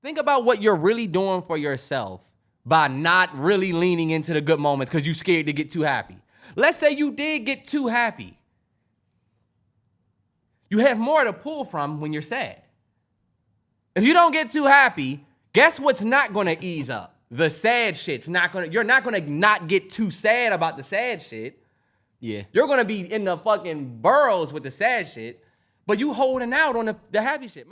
Think about what you're really doing for yourself by not really leaning into the good moments because you're scared to get too happy. Let's say you did get too happy. You have more to pull from when you're sad. If you don't get too happy, guess what's not gonna ease up? The sad shit's not gonna, you're not gonna not get too sad about the sad shit. Yeah. You're gonna be in the fucking burrows with the sad shit, but you holding out on the happy shit.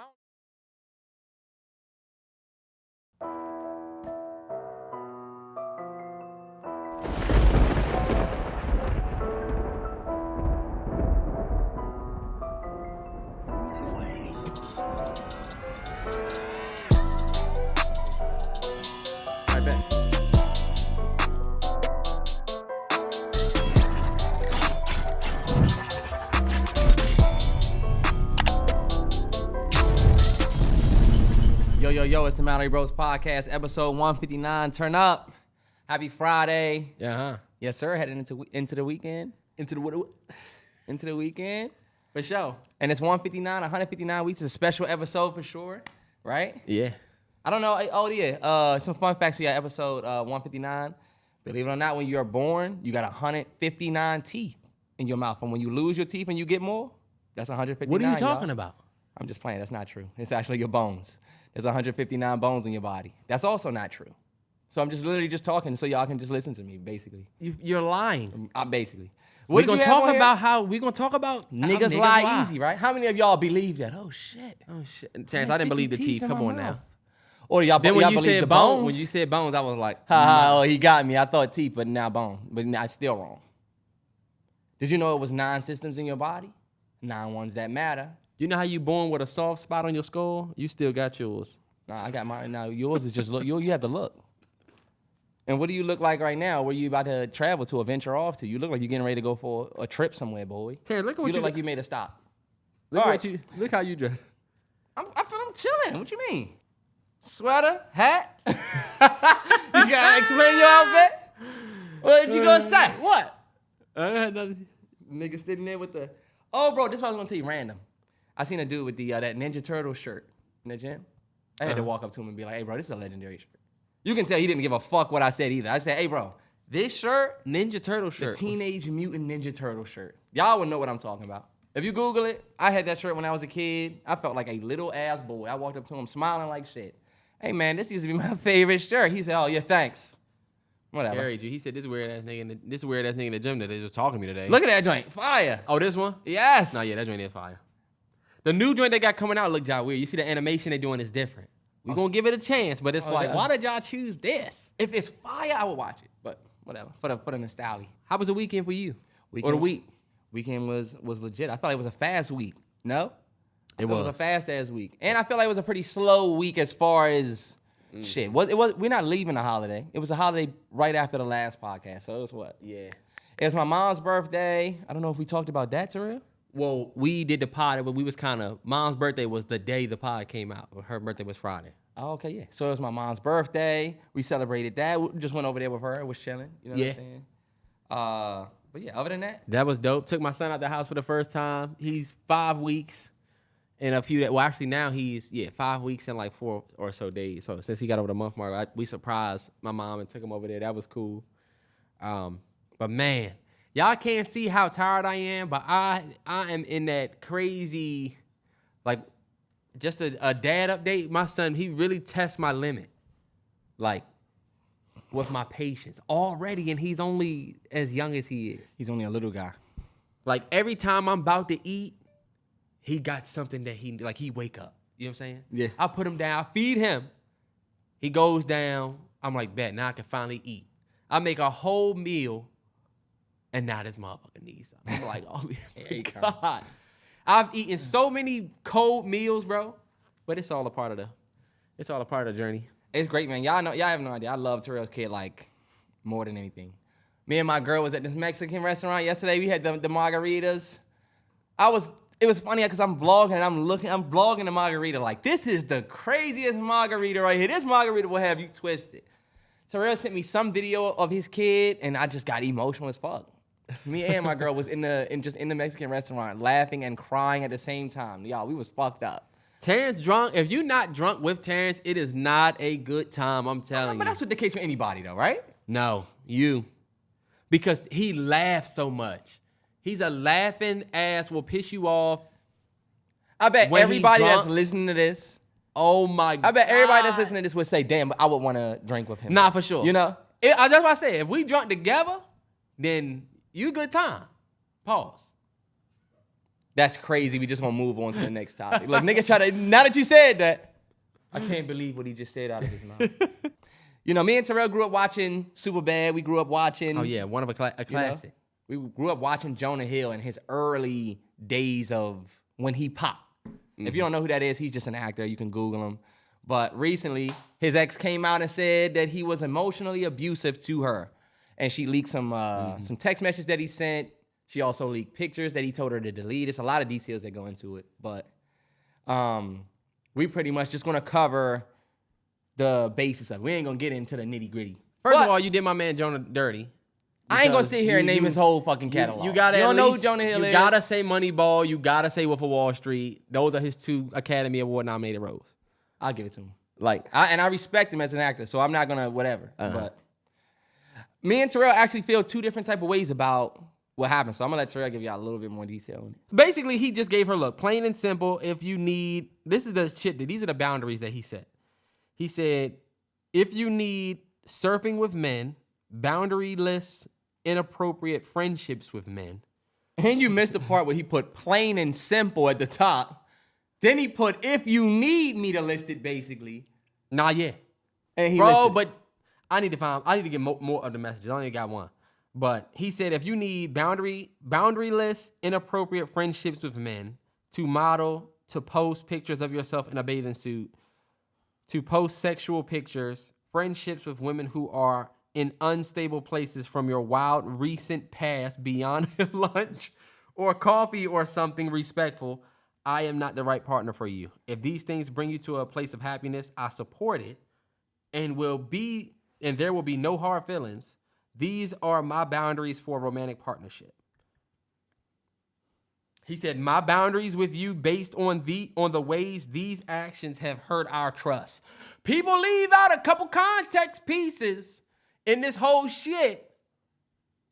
Yo, it's the MalloryBrosPodcast, episode 159. Turn up. Happy Friday. Uh-huh. Yes, sir. Heading into the weekend. Into the what? Into the weekend. For sure. And it's 159 weeks. It's a special episode for sure, right? Yeah. I don't know. Oh, yeah. Some fun facts for you. Episode 159. Believe it or not, when you're born, you got 159 teeth in your mouth. And when you lose your teeth and you get more, that's 159. What are you talking about? I'm just playing. That's not true. It's actually your bones. There's 159 bones in your body. That's also not true. So I'm just literally just talking so y'all can just listen to me, basically. You're lying. Basically. We're gonna talk about niggas lie easy, right? How many of y'all believe that? Oh shit. Terrance, I didn't believe the teeth. Come on now. Or y'all, then when y'all you believe said the bones, bones? when you said bones, I was like, oh, he got me. I thought teeth, but now bone. But now it's still wrong. Did you know it was 9 systems in your body? 9 ones that matter. You know how you born with a soft spot on your skull? You still got yours. Nah, I got mine. Now yours is just look. You have to look. And what do you look like right now? Where you about to travel to, or venture off to? You look like you're getting ready to go for a trip somewhere, boy. Terrance, look at what you look like you made a stop. Look how you dress. I feel I'm chilling. What you mean? Sweater, hat. You gotta explain your outfit. What did you gonna say? What? I had nothing. Nigga sitting there with the. Oh, bro, this is what I was gonna tell you. Random. I seen a dude with the that Ninja Turtle shirt in the gym. I had to walk up to him and be like, "Hey, bro, this is a legendary shirt." You can tell he didn't give a fuck what I said either. I said, "Hey, bro, this shirt, Ninja Turtle shirt, the Teenage Mutant Ninja Turtle shirt. Y'all would know what I'm talking about. If you Google it, I had that shirt when I was a kid. I felt like a little ass boy. I walked up to him smiling like shit. Hey, man, this used to be my favorite shirt. He said, "Oh, yeah, thanks." Whatever. Carried you. He said, "This weird ass nigga in the gym that they was talking to me today." Look at that joint, fire. Oh, this one? Yes. No, yeah, that joint is fire. The new joint they got coming out look y'all weird. You see the animation they doing is different. We're gonna give it a chance, but it's like, why did y'all choose this? If it's fire, I would watch it. But whatever, for the nostalgia. How was the weekend for you? Weekend, or the week? Weekend was legit. I felt like it was a fast week. No? It was a fast ass week. And I feel like it was a pretty slow week as far as shit. We're not leaving a holiday. It was a holiday right after the last podcast. So it was what? Yeah. It was my mom's birthday. I don't know if we talked about that, Terrell. Well, we did the pod, but we was kind of, mom's birthday was the day the pod came out. Her birthday was Friday. Oh, okay, yeah. So it was my mom's birthday. We celebrated that. We just went over there with her. Was chilling. You know what I'm saying? But yeah, other than that. That was dope. Took my son out the house for the first time. He's 5 weeks and a few days. Well, actually now he's, 5 weeks and like 4 or so days. So since he got over the month mark, we surprised my mom and took him over there. That was cool. But man, y'all can't see how tired I am, but I am in that crazy, like, just a dad update. My son, he really tests my limit, like, with my patience already, and he's only as young as he is. He's only a little guy. Like, every time I'm about to eat, he got something that he wake up. You know what I'm saying? Yeah. I put him down, I feed him. He goes down. I'm like, bet, now I can finally eat. I make a whole meal, and now this motherfucker needs something. I'm like, oh, God. I've eaten so many cold meals, bro, but it's all a part of the journey. It's great, man. Y'all have no idea. I love Terrell's kid like more than anything. Me and my girl was at this Mexican restaurant yesterday. We had the margaritas. It was funny because I'm vlogging and I'm vlogging the margarita like, this is the craziest margarita right here. This margarita will have you twisted. Terrell sent me some video of his kid and I just got emotional as fuck. Me and my girl was in the Mexican restaurant laughing and crying at the same time. Y'all, we was fucked up. Terrance drunk. If you're not drunk with Terrance, it is not a good time. I'm telling you. But that's what the case with anybody, though, right? No, you. Because he laughs so much. He's a laughing ass, will piss you off. I bet When everybody he's that's drunk- listening to this, Oh my God. I bet everybody that's listening to this would say, damn, I would want to drink with him. Nah, for sure. You know? That's what I said. If we drunk together, then you good time. Pause. That's crazy. We just want to move on to the next topic. Look, nigga try to, now that you said that, I can't believe what he just said out of his mouth. You know, me and Terrell grew up watching Superbad. We grew up watching. Oh, yeah. One of a classic. You know? We grew up watching Jonah Hill in his early days of when he popped. If you don't know who that is, he's just an actor. You can Google him. But recently, his ex came out and said that he was emotionally abusive to her. And she leaked some text messages that he sent. She also leaked pictures that he told her to delete. It's a lot of details that go into it. But we pretty much just going to cover the basis of it. We ain't going to get into the nitty gritty. First of all, you did my man Jonah dirty. I ain't gonna sit here and name his whole fucking catalog. You gotta don't at know least, who Jonah Hill is. You gotta say Moneyball. You gotta say Wolf of Wall Street. Those are his 2 Academy Award nominated roles. I'll give it to him. Like, I respect him as an actor, so I'm not gonna whatever. But me and Terrell actually feel 2 different type of ways about what happened. So I'm gonna let Terrell give y'all a little bit more detail on it. basically, he just gave her, look, plain and simple. If you need, these are the boundaries that he set. He said, if you need surfing with men, boundaryless, inappropriate friendships with men. And you missed the part where he put plain and simple at the top. Then he put, if you need me to list it, basically. Nah, yeah. And he Bro, listed. but I need to get more of the messages. I only got one. But he said, if you need boundaryless, inappropriate friendships with men, to model, to post pictures of yourself in a bathing suit, to post sexual pictures, friendships with women who are in unstable places from your wild recent past beyond lunch or coffee or something respectful, I am not the right partner for you. If these things bring you to a place of happiness, I support it and there will be no hard feelings. These are my boundaries for a romantic partnership. He said, my boundaries with you based on the ways these actions have hurt our trust. People leave out a couple context pieces in this whole shit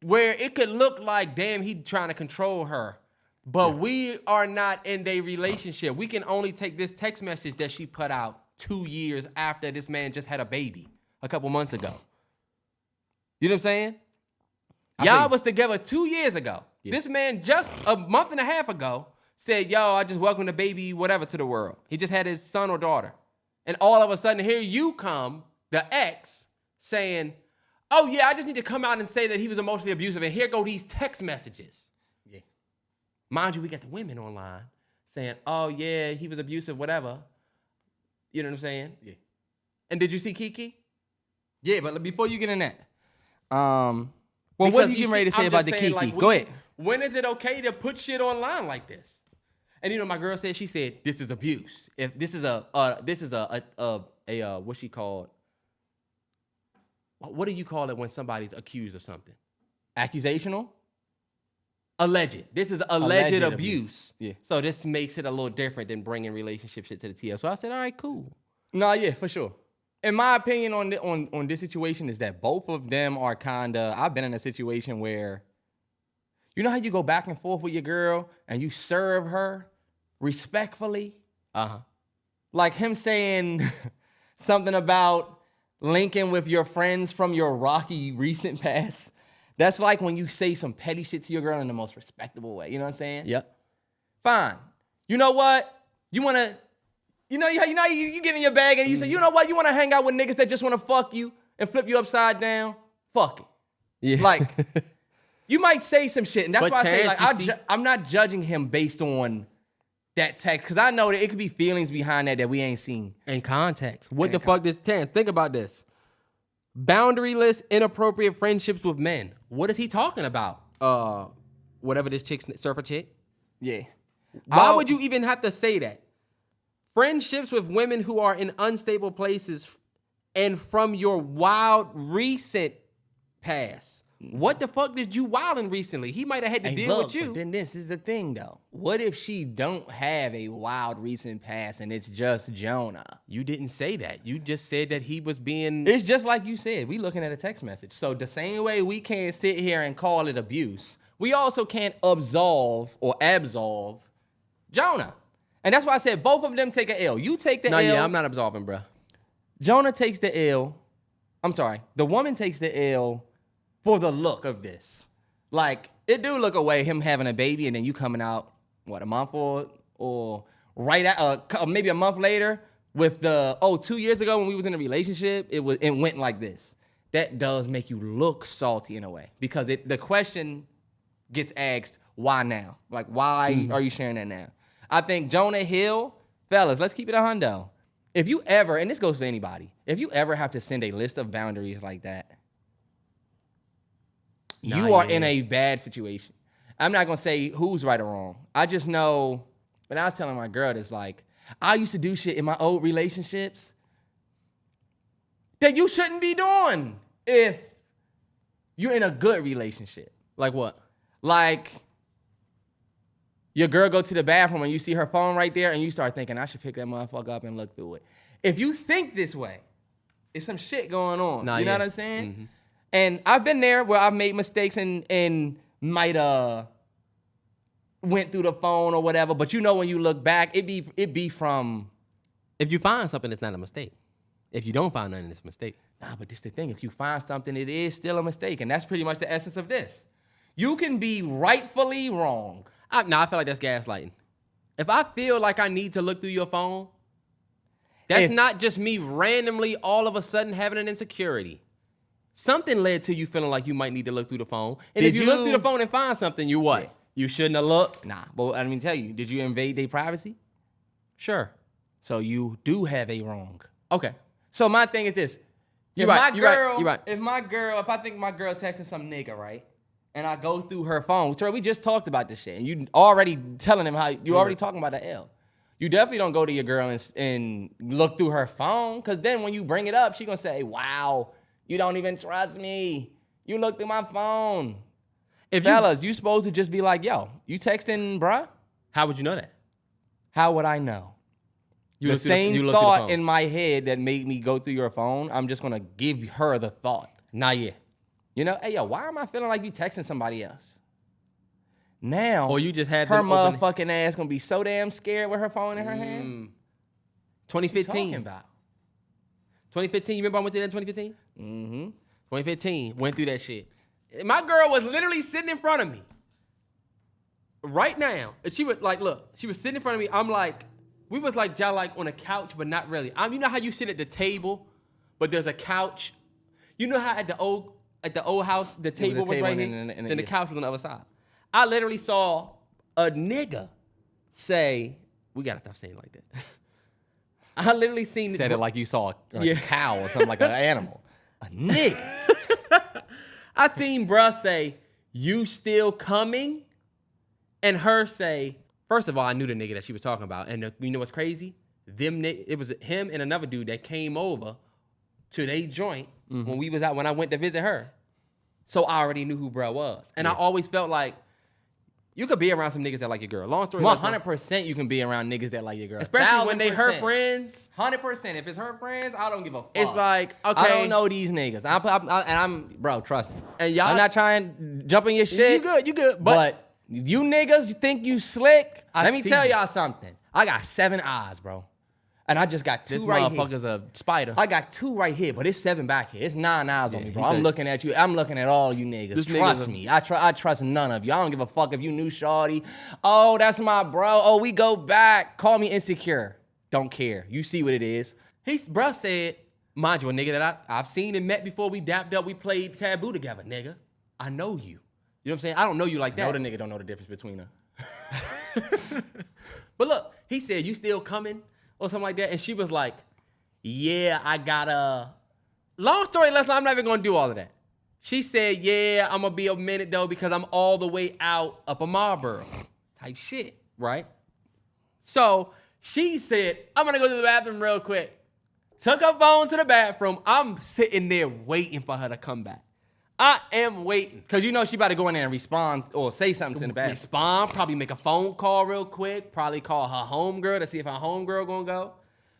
where it could look like, damn, he trying to control her. But we are not in a relationship. We can only take this text message that she put out 2 years after this man just had a baby a couple months ago. You know what I'm saying? Y'all was together 2 years ago. Yeah. This man just a month and a half ago said, yo, I just welcomed a baby, whatever, to the world. He just had his son or daughter. And all of a sudden, here you come, the ex, saying, oh, yeah, I just need to come out and say that he was emotionally abusive, and here go these text messages. Yeah. Mind you, we got the women online saying, oh, yeah, he was abusive, whatever. You know what I'm saying? Yeah. And did you see Kiki? Yeah, but before you get in that, well, what are you getting ready to say about the Kiki? Like, Go ahead. When is it okay to put shit online like this? And you know, my girl said, she said, this is abuse. If this is what she called, what do you call it when somebody's accused of something? Accusational? Alleged. This is alleged abuse. Yeah. So this makes it a little different than bringing relationship shit to the TL. So I said, all right, cool. No, yeah, for sure. In my opinion on this situation is that both of them are I've been in a situation where, you know how you go back and forth with your girl and you serve her respectfully? Uh-huh. Like him saying something about linking with your friends from your rocky recent past. That's like when you say some petty shit to your girl in the most respectable way. You know what I'm saying? Yep. Fine. You know what? You get in your bag and you say, you know what? You want to hang out with niggas that just want to fuck you and flip you upside down? Fuck it. Yeah. Like, you might say some shit. And that's why I say, Terrance, like, I'm not judging him based on that text. Because I know that it could be feelings behind that we ain't seen. In context. What the fuck this Terrance? Think about this. Boundaryless, inappropriate friendships with men. What is he talking about? Whatever this surfer chick? Yeah. Why would you even have to say that? Friendships with women who are in unstable places and from your wild recent past. What the fuck did you wildin' recently? He might have had to deal with you. But then this is the thing, though. What if she don't have a wild recent past and it's just Jonah? You didn't say that. You just said that he was being... It's just like you said. We looking at a text message. So the same way we can't sit here and call it abuse, we also can't absolve Jonah. And that's why I said both of them take an L. You take the L. Yeah, I'm not absolving, bro. Jonah takes the L. I'm sorry. The woman takes the L for the look of this. Like, it do look away, him having a baby, and then you coming out, what, a month or right at, maybe a month later with 2 years ago when we was in a relationship, it went like this. That does make you look salty in a way because the question gets asked, why now? Like, why are you sharing that now? I think Jonah Hill, fellas, let's keep it a hundo. If you ever, and this goes for anybody, if you ever have to send a list of boundaries like that, you are in a bad situation. I'm not going to say who's right or wrong. I just know, when I was telling my girl this, like, I used to do shit in my old relationships that you shouldn't be doing if you're in a good relationship. Like what? Like, your girl go to the bathroom and you see her phone right there and you start thinking, I should pick that motherfucker up and look through it. If you think this way, it's some shit going on. You know what I'm saying? Mm-hmm. And I've been there where I've made mistakes and might went through the phone or whatever. But you know when you look back, it be from... If you find something, it's not a mistake. If you don't find nothing, it's a mistake. Nah, but this the thing. If you find something, it is still a mistake. And that's pretty much the essence of this. You can be rightfully wrong. I feel like that's gaslighting. If I feel like I need to look through your phone, that's not just me randomly all of a sudden having an insecurity. Something led to you feeling like you might need to look through the phone. And if you look through the phone and find something, you what? Yeah. You shouldn't have looked? Nah, but I mean, tell you, did you invade their privacy? Sure. So you do have a wrong. Okay. So my thing is this. You're right. If I think my girl texting some nigga, right? And I go through her phone. Terrell, we just talked about this shit. And you already telling him how, you already talking about the L. You definitely don't go to your girl and look through her phone. Because then when you bring it up, she going to say, wow, you don't even trust me. You look through my phone. Fellas, you supposed to just be like, yo, you texting, bruh? How would you know that? How would I know? The same thought in my head that made me go through your phone, I'm just going to give her the thought. Not yet. You know, hey, yo, why am I feeling like you texting somebody else? Now, or you just had her motherfucking ass going to be so damn scared with her phone in her hand. 2015. What you talking about? 2015, you remember I went through that in 2015? Mm-hmm. 2015, went through that shit. My girl was literally sitting in front of me. Right now. And she was like, look, she was sitting in front of me. I'm like, we was like, on a couch, but not really. You know how you sit at the table, but there's a couch? You know how at the old house, the table was right here, and the couch was on the other side. I literally saw a nigga say, we gotta stop saying it like that. I literally seen said it like you saw a cow or something like an animal. A nigga. I seen bruh say, you still coming? And her say, first of all, I knew the nigga that she was talking about. And you know what's crazy? It was him and another dude that came over to their joint when I went to visit her. So I already knew who bruh was. And I always felt like you could be around some niggas that like your girl. Long story 100% you can be around niggas that like your girl. Especially when they her friends. 100%. If it's her friends, I don't give a fuck. It's like, okay. I don't know these niggas. Bro, trust me. And y'all, I'm not trying to jump in your shit. You good. But you niggas think you slick. Let me tell y'all something. I got 7 eyes, bro. And I just got 2 right here. This motherfucker's a spider. I got 2 right here, but it's 7 back here. It's 9 eyes on me, bro. I'm looking at you. I'm looking at all you niggas. Trust me. I trust none of you. I don't give a fuck if you knew shorty. Oh, that's my bro. Oh, we go back. Call me insecure. Don't care. You see what it is. Bruh said, mind you, a nigga that I've seen and met before. We dapped up. We played Taboo together, nigga. I know you. You know what I'm saying? I don't know you like that. I know the nigga don't know the difference between her. But look, he said, you still coming? Or something like that. And she was like, yeah, I gotta... Long story less, I'm not even gonna do all of that. She said, yeah, I'm gonna be a minute though because I'm all the way out up a Marlboro type shit, right? So she said, I'm gonna go to the bathroom real quick. Took her phone to the bathroom. I'm sitting there waiting for her to come back. I am waiting. Because you know she about to go in there and respond or say something to the bathroom. Respond, probably make a phone call real quick, probably call her homegirl to see if her homegirl gonna go.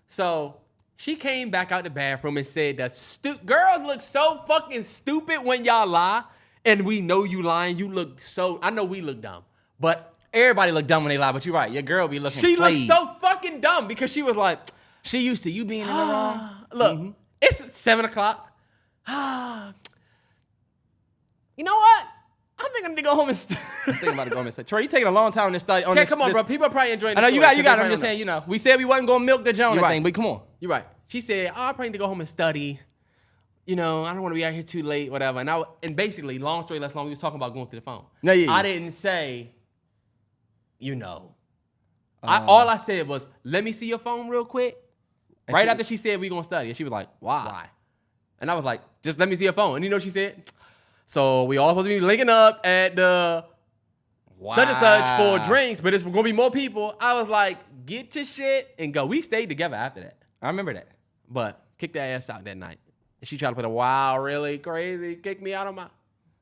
So she came back out the bathroom and said that girls look so fucking stupid when y'all lie, and we know you lying. You look so, I know we look dumb, but Everybody look dumb when they lie, but you're right. Your girl be looking she played. looked so fucking dumb because she was like, she used to you being in the wrong. Look, it's 7 o'clock. You know what? I think I need to go home and I'm thinking about to go home and say, Troy, you taking a long time on this study. come on, bro. People are probably enjoying I this. know, you got. I'm just saying, you know, we said we wasn't going to milk the Jonah thing, but come on. You're right. She said, I probably need to go home and study. You know, I don't want to be out here too late, whatever. And basically, long story less long, we was talking about going through the phone. No, yeah. I didn't say, you know. All I said was, let me see your phone real quick. Right after she said we going to study. And she was like, why? And I was like, just let me see your phone. And you know what she said? So we all supposed to be linking up at the such and such for drinks, but it's going to be more people. I was like, get your shit and go. We stayed together after that. I remember that. But kicked that ass out that night. And she tried to put a wild, really crazy, kick me out of my...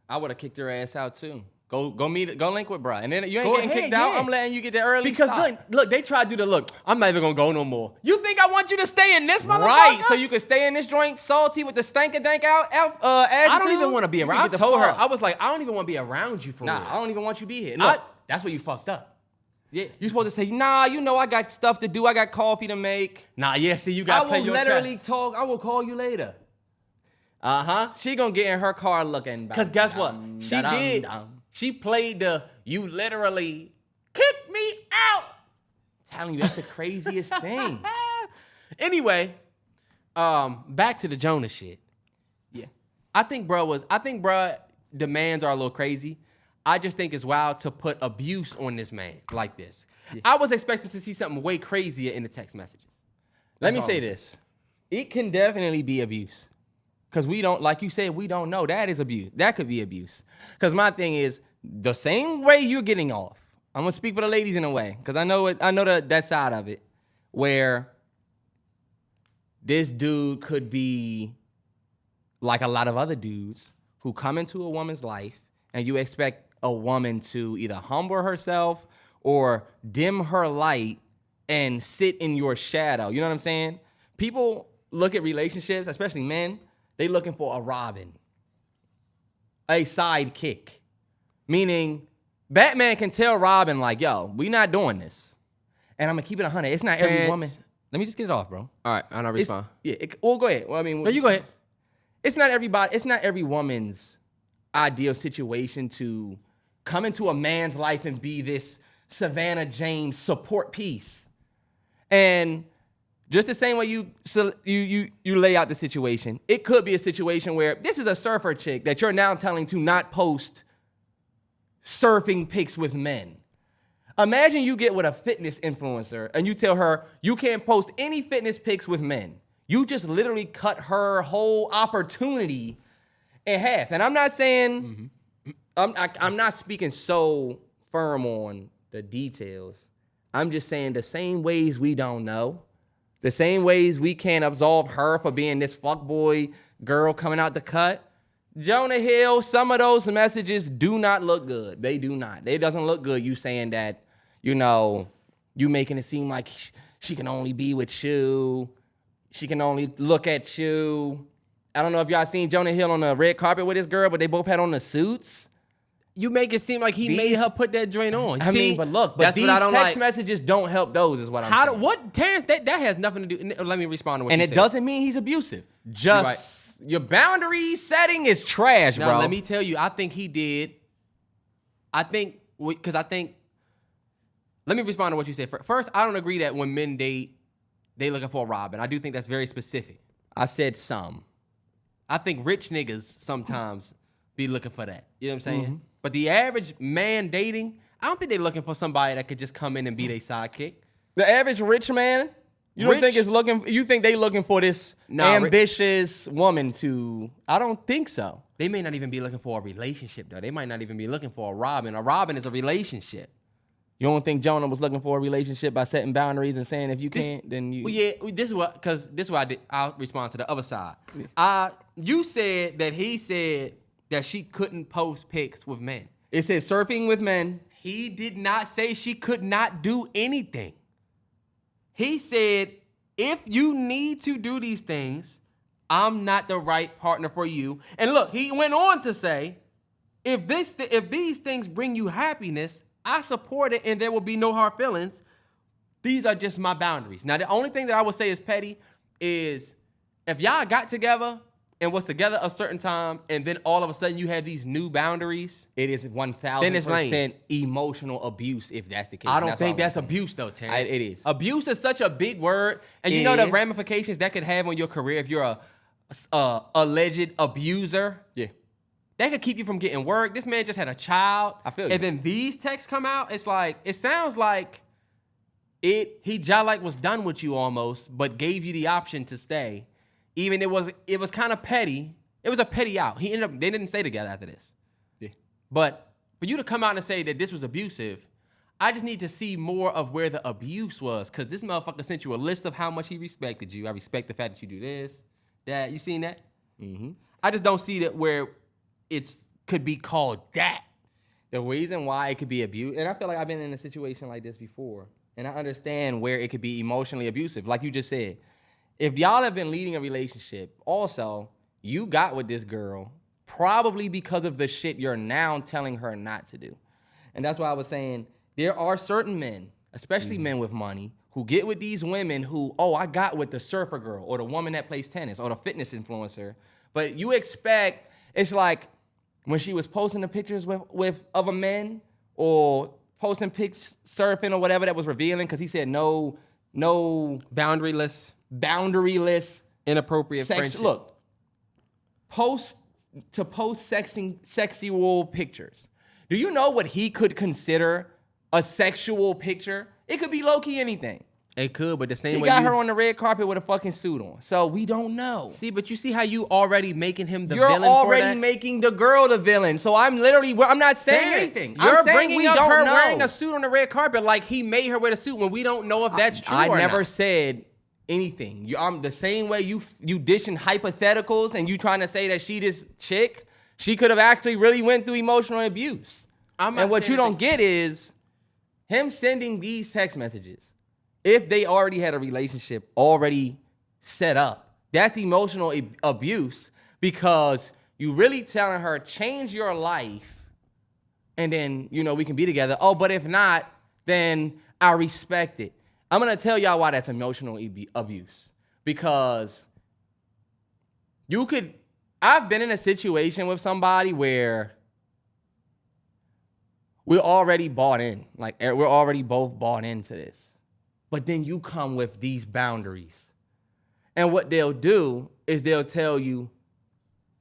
I would have kicked your ass out too. Go link with bruh. And then you ain't Go getting ahead, kicked out. yeah. I'm letting you get there early. Because stop. look, they tried to do the look. I'm not even going to go no more. You think I want you to stay in this motherfucker? Right, so you can stay in this joint salty with the stank-a-dank out attitude. I don't even want to be around. I told her. I I was like, I don't even want to be around you for real. I don't even want you to be here. No, that's where you fucked up. Yeah, you supposed to say, nah, you know I got stuff to do. I got coffee to make. Nah, yeah, see, you got to play your chess. I will literally talk. I will call you later. She gonna get in her car looking. Because guess what? She did. She played the, you literally kicked me out. Telling you, that's the craziest thing. Anyway, back to the Jonah shit. Yeah. I think bruh demands are a little crazy. I just think it's wild to put abuse on this man like this. Yeah. I was expecting to see something way crazier in the text messages. Let me say this. It can definitely be abuse. Because we don't, like you said, we don't know. That is abuse. That could be abuse. Because my thing is, the same way you're getting off, I'm going to speak for the ladies in a way, because I know that side of it, where this dude could be like a lot of other dudes who come into a woman's life, and you expect a woman to either humble herself or dim her light and sit in your shadow. You know what I'm saying? People look at relationships, especially men, they looking for a Robin, a sidekick. Meaning, Batman can tell Robin, like, yo, we not doing this. And I'm going to keep it 100. It's not every woman. Let me just get it off, bro. All right, I'll respond. Well, go ahead. Well, I mean, no, you go ahead. It's not every woman's ideal situation to come into a man's life and be this Savannah James support piece. And just the same way you lay out the situation, it could be a situation where this is a surfer chick that you're now telling to not post surfing pics with men. Imagine you get with a fitness influencer and you tell her you can't post any fitness pics with men. You just literally cut her whole opportunity in half. And I'm not saying, I'm not speaking so firm on the details. I'm just saying the same ways we don't know, the same ways we can't absolve her for being this fuckboy girl coming out the cut. Jonah Hill, some of those messages do not look good. They do not. It doesn't look good you saying that, you know, you making it seem like she can only be with you. She can only look at you. I don't know if y'all seen Jonah Hill on the red carpet with his girl, but they both had on the suits. You make it seem like he made her put that joint on. I mean, but look, but these text messages don't help those is what I'm saying. What, Terrance, that has nothing to do. Let me respond to what you said. And it doesn't mean he's abusive. Just your boundary setting is trash, bro. Now, let me tell you, I think he did. Let me respond to what you said. First, I don't agree that when men date, they looking for a Robin. I do think that's very specific. I said some. I think rich niggas sometimes be looking for that. You know what I'm saying? Mm-hmm. But the average man dating, I don't think they're looking for somebody that could just come in and be their sidekick. The average rich man, you think they looking for this ambitious woman to, I don't think so. They may not even be looking for a relationship, though. They might not even be looking for a Robin. A Robin is a relationship. You don't think Jonah was looking for a relationship by setting boundaries and saying if you can't, then you... Well, yeah, this is what I did. I'll respond to the other side. You said that he said that she couldn't post pics with men. It said surfing with men. He did not say she could not do anything. He said, if you need to do these things, I'm not the right partner for you. And look, he went on to say, if these things bring you happiness, I support it and there will be no hard feelings. These are just my boundaries. Now, the only thing that I would say is petty is if y'all got together and was together a certain time and then all of a sudden you have these new boundaries. It is 1,000% emotional abuse if that's the case. I don't think that's abuse though, Terrance. It is. Abuse is such a big word. And you know the ramifications that could have on your career if you're a alleged abuser. Yeah. That could keep you from getting work. This man just had a child. I feel you. And then these texts come out. It's like, it sounds like he just like was done with you almost, but gave you the option to stay. Even it was kind of petty. It was a petty out. They didn't stay together after this. Yeah. But for you to come out and say that this was abusive, I just need to see more of where the abuse was. Because this motherfucker sent you a list of how much he respected you. I respect the fact that you do this, that. You seen that? Mm-hmm. I just don't see that where could be called that. The reason why it could be abuse, and I feel like I've been in a situation like this before, and I understand where it could be emotionally abusive. Like you just said, if y'all have been leading a relationship, also, you got with this girl probably because of the shit you're now telling her not to do. And that's why I was saying there are certain men, especially men with money, who get with these women who, I got with the surfer girl or the woman that plays tennis or the fitness influencer. But you expect, it's like when she was posting the pictures with other men or posting pics surfing or whatever that was revealing, because he said no Boundaryless, inappropriate friendship. Look, post sexual pictures. Do you know what he could consider a sexual picture? It could be low-key anything. It could, but the same he way got her on the red carpet with a fucking suit on. So we don't know. See, but you see how you already making him the villain for that? You're already making the girl the villain. So I'm not saying anything. You're bringing up her wearing a suit on the red carpet like he made her wear the suit when we don't know if that's true or not. I never said anything. I'm the same way you dishing hypotheticals and you trying to say that she this chick, she could have actually really went through emotional abuse. And what you don't get is him sending these text messages. If they already had a relationship already set up, that's emotional abuse because you really telling her, change your life, and then, we can be together. Oh, but if not, then I respect it. I'm going to tell y'all why that's emotional abuse. Because I've been in a situation with somebody where we're already bought in. Like, we're already both bought into this. But then you come with these boundaries. And what they'll do is they'll tell you,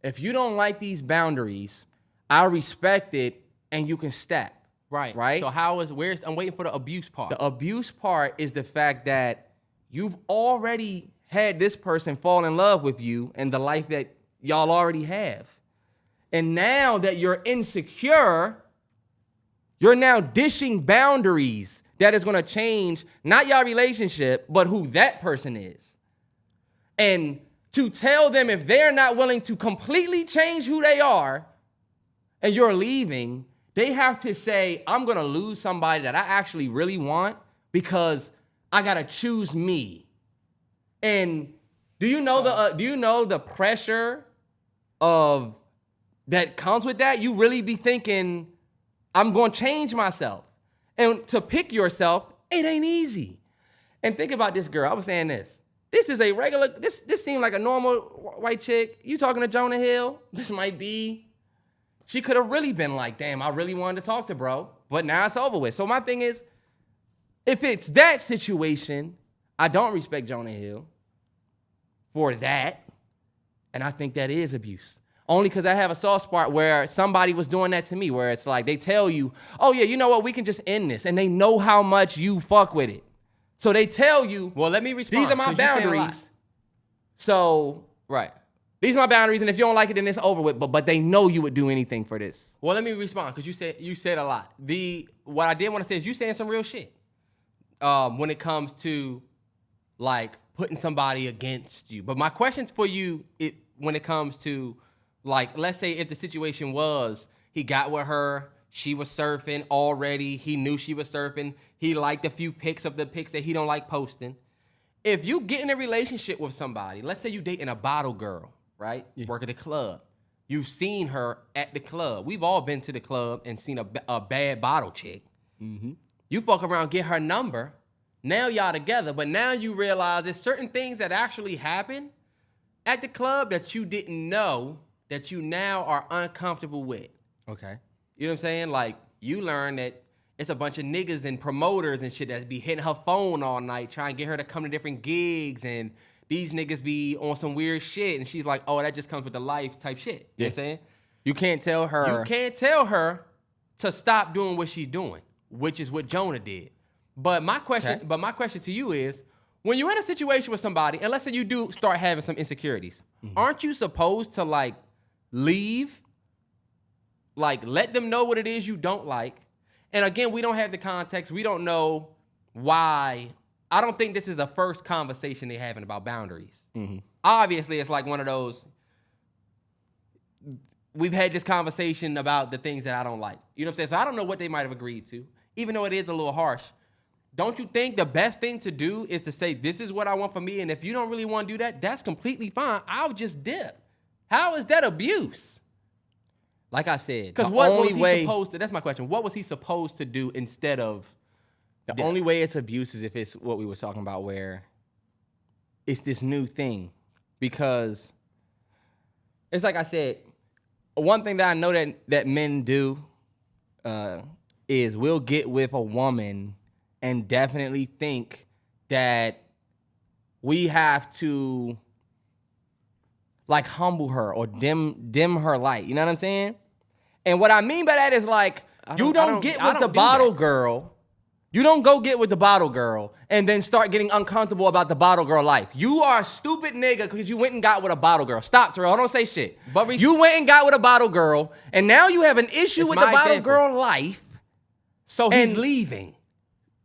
if you don't like these boundaries, I respect it and you can step. Right. Right? So I'm waiting for the abuse part. The abuse part is the fact that you've already had this person fall in love with you and the life that y'all already have. And now that you're insecure, you're now dishing boundaries that is going to change not your relationship, but who that person is. And to tell them if they're not willing to completely change who they are and you're leaving, they have to say, I'm going to lose somebody that I actually really want because I got to choose me. And do you know the pressure of that comes with that? You really be thinking, I'm going to change myself. And to pick yourself, it ain't easy. And think about this girl. I was saying this. This is a regular, this seemed like a normal white chick. You talking to Jonah Hill? This might be. She could have really been like, damn, I really wanted to talk to bro. But now it's over with. So my thing is, if it's that situation, I don't respect Jonah Hill for that. And I think that is abuse. Only because I have a soft spot where somebody was doing that to me, where it's like they tell you, oh yeah, you know what, we can just end this. And they know how much you fuck with it. So they tell you, well, let me respond. These are my boundaries. So, right. These are my boundaries, and if you don't like it, then it's over with. But they know you would do anything for this. Well, let me respond, because you said a lot. What I did want to say is you saying some real shit. When it comes to like putting somebody against you. But my questions for you, when it comes to Like, let's say if the situation was he got with her, she was surfing already, he knew she was surfing, he liked a few pics of the pics that he don't like posting. If you get in a relationship with somebody, let's say you dating a bottle girl, right? Yeah. Work at the club. You've seen her at the club. We've all been to the club and seen a bad bottle chick. Mm-hmm. You fuck around, get her number. Now y'all together, but now you realize there's certain things that actually happen at the club that you didn't know that you now are uncomfortable with. Okay. You know what I'm saying? Like, you learn that it's a bunch of niggas and promoters and shit that be hitting her phone all night trying to get her to come to different gigs, and these niggas be on some weird shit, and she's like, oh, that just comes with the life type shit. You know what I'm saying? You can't tell her. You can't tell her to stop doing what she's doing, which is what Jonah did. But my question to you is, when you're in a situation with somebody, and let's say you do start having some insecurities, aren't you supposed to like leave? Like, let them know what it is you don't like. And again, we don't have the context. We don't know why. I don't think this is a first conversation they're having about boundaries. Mm-hmm. Obviously, it's like one of those, we've had this conversation about the things that I don't like. You know what I'm saying? So I don't know what they might have agreed to, even though it is a little harsh. Don't you think the best thing to do is to say, this is what I want for me, and if you don't really want to do that, that's completely fine. I'll just dip. How is that abuse? Like I said, because what was he supposed to, that's my question, what was he supposed to do instead of? The only way it's abuse is if it's what we were talking about, where it's this new thing. Because it's like I said, one thing that I know that men do is we'll get with a woman and definitely think that we have to like humble her or dim her light. You know what I'm saying? And what I mean by that is like, you don't get with the bottle girl. You don't go get with the bottle girl and then start getting uncomfortable about the bottle girl life. You are a stupid nigga because you went and got with a bottle girl. Stop, Terrell. Don't say shit. But you went and got with a bottle girl, and now you have an issue with the bottle girl life. So he's leaving.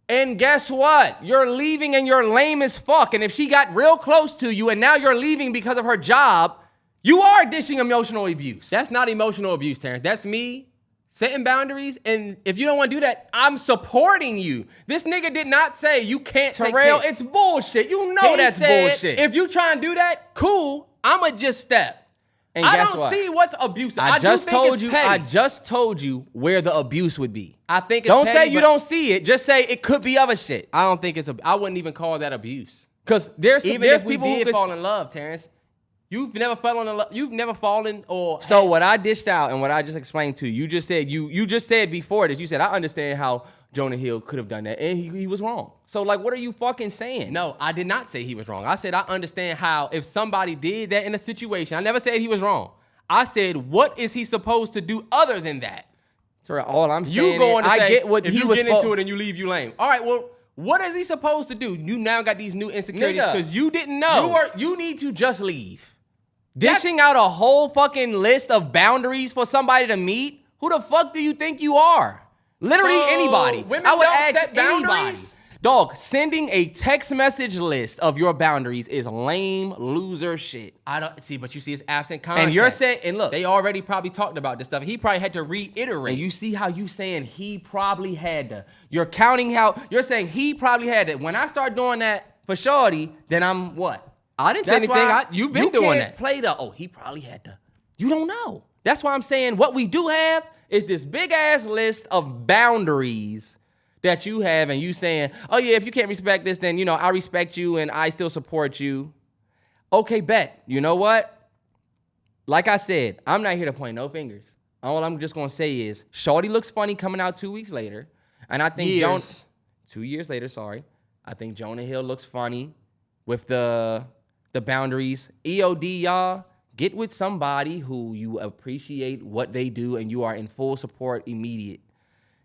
And guess what? You're leaving and you're lame as fuck. And if she got real close to you and now you're leaving because of her job, you are dishing emotional abuse. That's not emotional abuse, Terrance. That's me setting boundaries. And if you don't want to do that, I'm supporting you. This nigga did not say you can't take Terrell, pics. it's bullshit. You know that's bullshit. If you try and do that, cool. I'ma just step. And I don't see what's abusive. I just told you where the abuse would be. I think it's don't petty, say you don't see it. Just say it could be other shit. I don't think I wouldn't even call that abuse. Because there's if we did fall in love, Terrance, you've never fallen in love. You've never fallen or. So what I dished out and what I just explained to you, you just said you just said before this. You said I understand how Jonah Hill could have done that, and he was wrong. So like, what are you fucking saying? No, I did not say he was wrong. I said I understand how if somebody did that in a situation. I never said he was wrong. I said, what is he supposed to do other than that? Sorry, all I'm saying is I get what he was. If you get into it and you leave, you lame. All right, well, what is he supposed to do? You now got these new insecurities because you didn't know. You need to just leave. Dishing out a whole fucking list of boundaries for somebody to meet? Who the fuck do you think you are? Literally anybody. I would ask anybody. Dog, sending a text message list of your boundaries is lame loser shit. I don't see, but you see, it's absent context. And you're saying, and look, they already probably talked about this stuff. He probably had to reiterate. And you see how you saying he probably had to. You're counting how you're saying he probably had to. When I start doing that for shorty, then I'm what? I didn't say anything. You've been doing that. Play the he probably had to. You don't know. That's why I'm saying what we do have is this big ass list of boundaries that you have, and you saying, oh yeah, if you can't respect this, then I respect you and I still support you. Okay, bet. You know what? Like I said, I'm not here to point no fingers. All I'm just gonna say is, shorty looks funny coming out 2 weeks later, and I think 2 years later, sorry. I think Jonah Hill looks funny with the boundaries. EOD, y'all, get with somebody who you appreciate what they do and you are in full support immediate.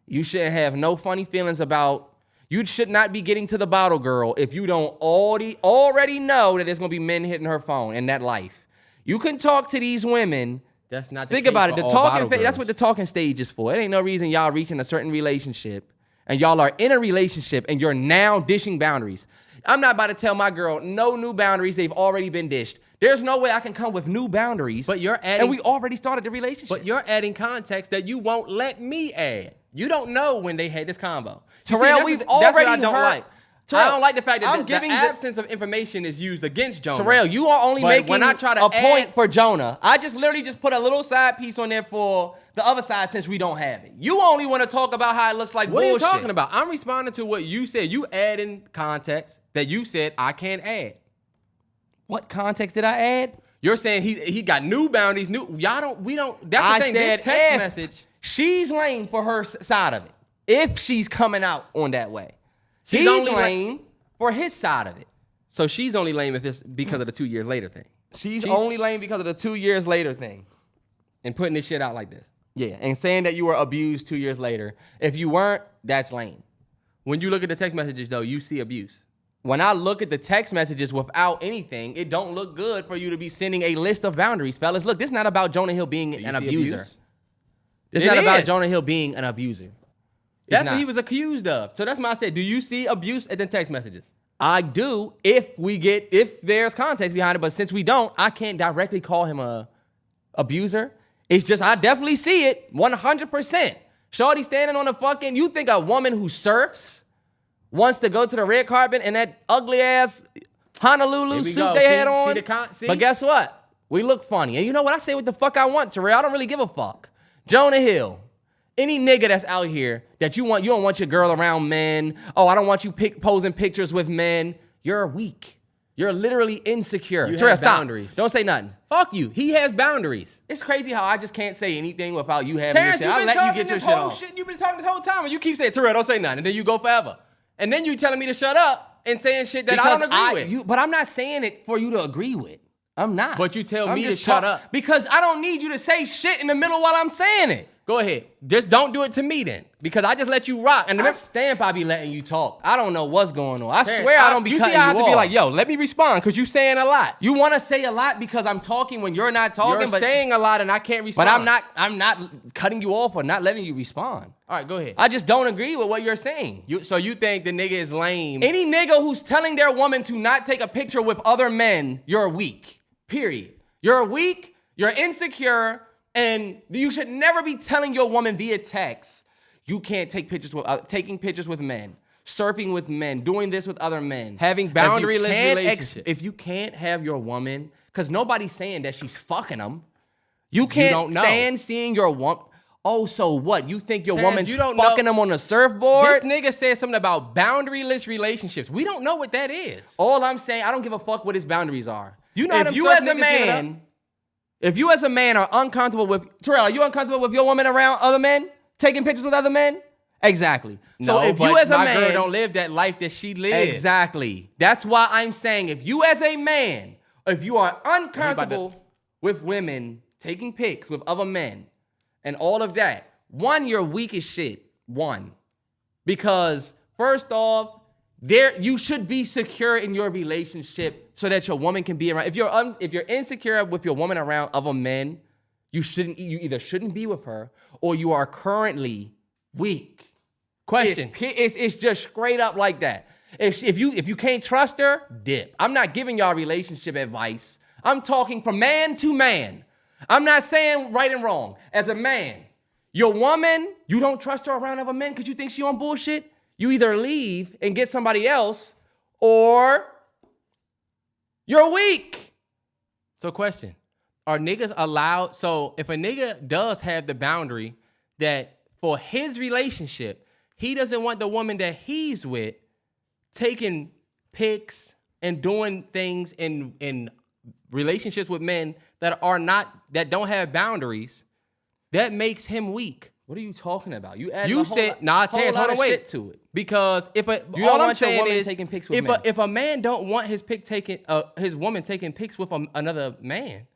You should have no funny feelings about, you should not be getting to the bottle girl if you don't already know that there's going to be men hitting her phone in that life. You can talk to these women. That's not the Think case about it. for The all talking bottle that's what the talking stage is for. It ain't no reason y'all reaching a certain relationship and y'all are in a relationship and you're now dishing boundaries. I'm not about to tell my girl no new boundaries. They've already been dished. There's no way I can come with new boundaries. But you're adding, and we already started the relationship. But you're adding context that you won't let me add. You don't know when they had this convo. You Terrell, see, we've that's what I already don't heard. like. Terrell, I don't like the fact that I'm giving the absence of information is used against Jonah. Terrell, you are only But making when I try to a point add- for Jonah. I just literally just put a little side piece on there for the other side since we don't have it. You only want to talk about how it looks like What bullshit. are you talking about? I'm responding to what you said. You add in context that you said I can't add. What context did I add? You're saying he got new boundaries. We don't. That's I the thing. said This text if message. she's lame for her side of it. If she's coming out on that way, She's he's only lame for his side of it. So she's only lame if it's because of the 2 years later thing. She's only lame because of the 2 years later thing. And putting this shit out like this. Yeah, and saying that you were abused 2 years later. If you weren't, that's lame. When you look at the text messages, though, you see abuse. When I look at the text messages without anything, it don't look good for you to be sending a list of boundaries, fellas. Look, this is not about Jonah Hill being an abuser. Abuse? It's It not about is. Jonah Hill being an abuser. That's what he was accused of. So that's why I said, do you see abuse in the text messages? I do if there's context behind it, but since we don't, I can't directly call him a abuser. It's just I definitely see it 100%. Shorty standing on the fucking, you think a woman who surfs wants to go to the red carpet in that ugly ass Honolulu Here we suit go. they See- had see on? the see? But guess what? We look funny. And you know what? I say what the fuck I want, Terrell. I don't really give a fuck. Jonah Hill. Any nigga that's out here that you don't want your girl around men. Oh, I don't want you posing pictures with men. You're weak. You're literally insecure. You Terrell, have stop. boundaries. Don't say nothing. Fuck you. He has boundaries. It's crazy how I just can't say anything without you having your Terrance, shit. you've I'll been let you talking get your this shit whole off. shit. You've been talking this whole time, and you keep saying, Terrell, don't say nothing, and then you go forever. And then you telling me to shut up and saying shit that I don't agree with. But I'm not saying it for you to agree with. I'm not. But you tell I'm me to just shut up. because I don't need you to say shit in the middle while I'm saying it. Go ahead. Just don't do it to me then, because I just let you rock. And I stamp I be letting you talk. I don't know what's going on. I Terrance, swear I don't be you cutting see, I have you to be off. like, yo, let me respond, because you saying a lot. You want to say a lot because I'm talking when you're not talking. You're but saying a lot, and I can't respond. But I'm not cutting you off or not letting you respond. All right, go ahead. I just don't agree with what you're saying. So you think the nigga is lame? Any nigga who's telling their woman to not take a picture with other men, you're weak. Period. You're weak, you're insecure, and you should never be telling your woman via text, you can't take pictures with taking pictures with men, surfing with men, doing this with other men. Having boundaryless relationships. If you can't have your woman, because nobody's saying that she's fucking them, you can't don't know. stand seeing your woman. Oh, so what? You think your Terrance, woman's you don't fucking know. them on the surfboard? This nigga said something about boundaryless relationships. We don't know what that is. All I'm saying, I don't give a fuck what his boundaries are. You know if them you surf as a niggas give it up? man, if you as a man are uncomfortable with Terrell, are you uncomfortable with your woman around other men, taking pictures with other men? Exactly. No, so if but you as a my man, girl don't live that life that she lives. exactly. That's why I'm saying if you as a man, if you are uncomfortable with women taking pics with other men and all of that, one, you're weak as shit. One, because first off, you should be secure in your relationship so that your woman can be around. If you're insecure with your woman around other men, you either shouldn't be with her or you are currently weak. Question. It's just straight up like that. If you can't trust her, dip. I'm not giving y'all relationship advice. I'm talking from man to man. I'm not saying right and wrong. As a man, your woman, you don't trust her around other men because you think she on bullshit. You either leave and get somebody else, or you're weak. So question, are niggas allowed, so if a nigga does have the boundary that for his relationship, he doesn't want the woman that he's with taking pics and doing things in relationships with men that don't have boundaries, that makes him weak. What are you talking about? You added You said, Terrance, hold on, wait. to it. Because if You all don't I'm want your saying woman is, taking pics with men. if a man don't want his woman taking pics with another man,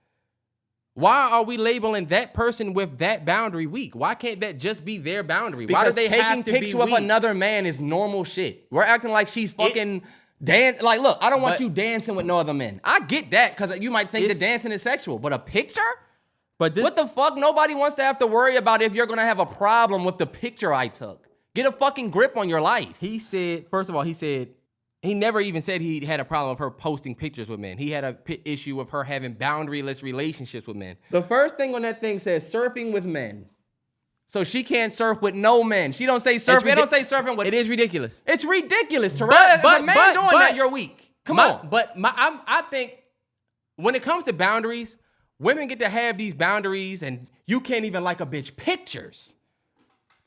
why are we labeling that person with that boundary weak? Why can't that just be their boundary? Because Why do they taking have to pics be with weak? another man is normal shit. We're acting like she's fucking dance. Like, look, I don't want But- you dancing with no other men. I get that because you might think that dancing is sexual, but a picture? But this, What the fuck? Nobody wants to have to worry about if you're gonna have a problem with the picture I took. Get a fucking grip on your life. he said, first of all, he said He never even said he had a problem with her posting pictures with men. He had a issue with her having boundaryless relationships with men. The first thing on that thing says surfing with men. So she can't surf with no men. She don't say surfing. It don't say surfing with. It is ridiculous. It's ridiculous, Terrance. If a man doing that, you're weak. Come on. I think when it comes to boundaries, women get to have these boundaries, and you can't even like a bitch pictures.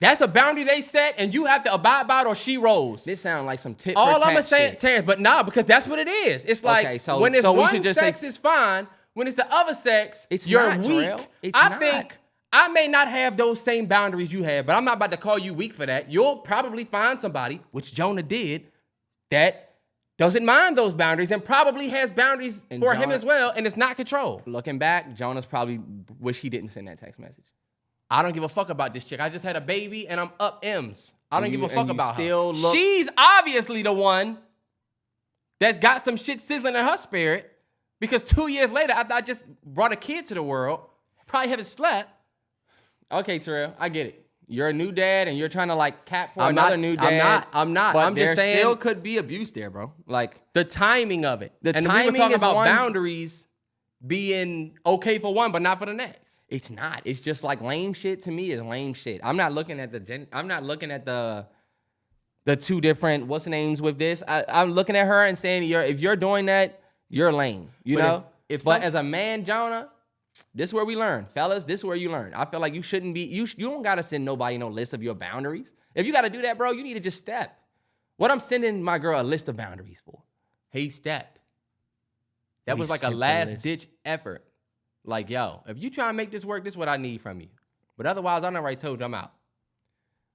That's a boundary they set, and you have to abide by it, or she rolls. This sounds like some tit for tat All I'm gonna say, shit. Terrance, but nah, because that's what it is. It's like when it's one sex is fine. When it's the other sex, you're weak. I think I may not have those same boundaries you have, but I'm not about to call you weak for that. You'll probably find somebody, which Jonah did, that doesn't mind those boundaries and probably has boundaries for him as well, and it's not control. Looking back, Jonah's probably wish he didn't send that text message. I don't give a fuck about this chick. I just had a baby and I'm up M's. I don't give a fuck about her. Look, she's obviously the one that got some shit sizzling in her spirit, because 2 years later, after I just brought a kid to the world, probably haven't slept. Okay, Terrell, I get it. You're a new dad and you're trying to like cap for another new dad. I'm not. But I'm just saying there still could be abuse there, bro. Like the timing of it. The and timing we were talking is about one, boundaries being okay for one, but not for the next. It's not. It's just like lame shit to me is lame shit. I'm not looking at the two different what's the names with this. I'm looking at her and saying if you're doing that, you're lame. You know? But as a man, Jonah, this is where we learn. Fellas, this is where you learn. I feel like you shouldn't be, you don't gotta send nobody no list of your boundaries. If you gotta do that, bro, you need to just step. What I'm sending my girl a list of boundaries for? He stepped. That was like a last ditch effort. Like, yo, if you try and make this work, this is what I need from you. But otherwise, I already told you I'm out.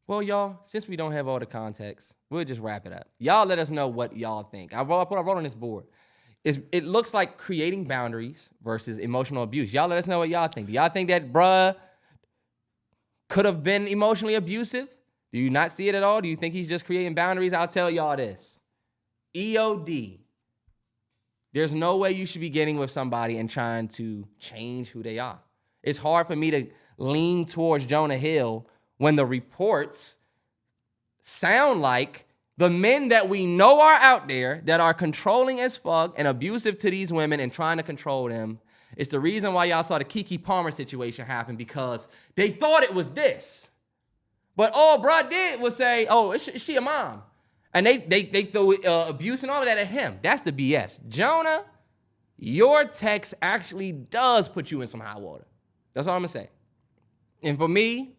Well, y'all, since we don't have all the context, we'll just wrap it up. Y'all let us know what y'all think. I wrote on this board. It looks like creating boundaries versus emotional abuse. Y'all let us know what y'all think. Do y'all think that bruh could have been emotionally abusive? Do you not see it at all? Do you think he's just creating boundaries? I'll tell y'all this. EOD. There's no way you should be getting with somebody and trying to change who they are. It's hard for me to lean towards Jonah Hill when the reports sound like the men that we know are out there that are controlling as fuck and abusive to these women and trying to control them. It's the reason why y'all saw the Keke Palmer situation happen, because they thought it was this. But all bruh did was say, oh, is she a mom? And they throw abuse and all of that at him. That's the BS. Jonah, your text actually does put you in some hot water. That's all I'm going to say. And for me,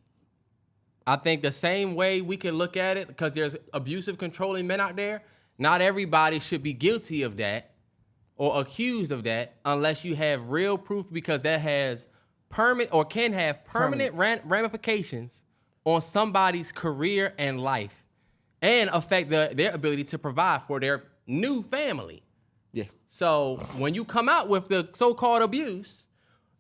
I think the same way we can look at it, because there's abusive, controlling men out there, not everybody should be guilty of that or accused of that unless you have real proof, because that has permanent or can have permanent ramifications on somebody's career and life, and affect their ability to provide for their new family. Yeah. So when you come out with the so-called abuse,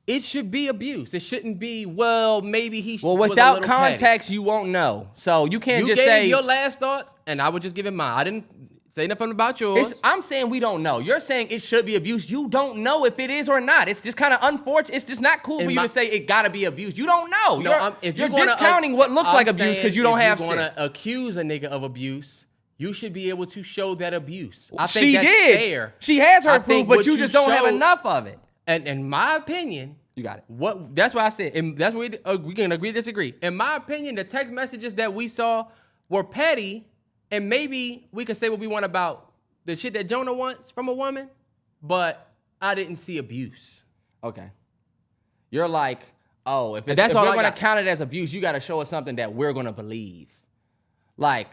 it should be abuse. It shouldn't be, well, maybe he should. Well, without context, you won't know. So you can't just say. You gave your last thoughts, and I would just give it mine. I didn't say nothing about yours. I'm saying we don't know. You're saying it should be abuse. You don't know if it is or not. It's just kind of unfortunate. It's just not cool for you to say it gotta be abuse. You don't know. You're discounting what looks like abuse because you don't have to. If you're going to accuse a nigga of abuse, you should be able to show that abuse. I think that's fair. She has her proof, but you just don't have enough of it. And in my opinion, you got it. That's what I said. And that's what we can agree to disagree. In my opinion, the text messages that we saw were petty, and maybe we could say what we want about the shit that Jonah wants from a woman, but I didn't see abuse. Okay. You're like, oh, if we're going to count it as abuse, you got to show us something that we're going to believe. Like,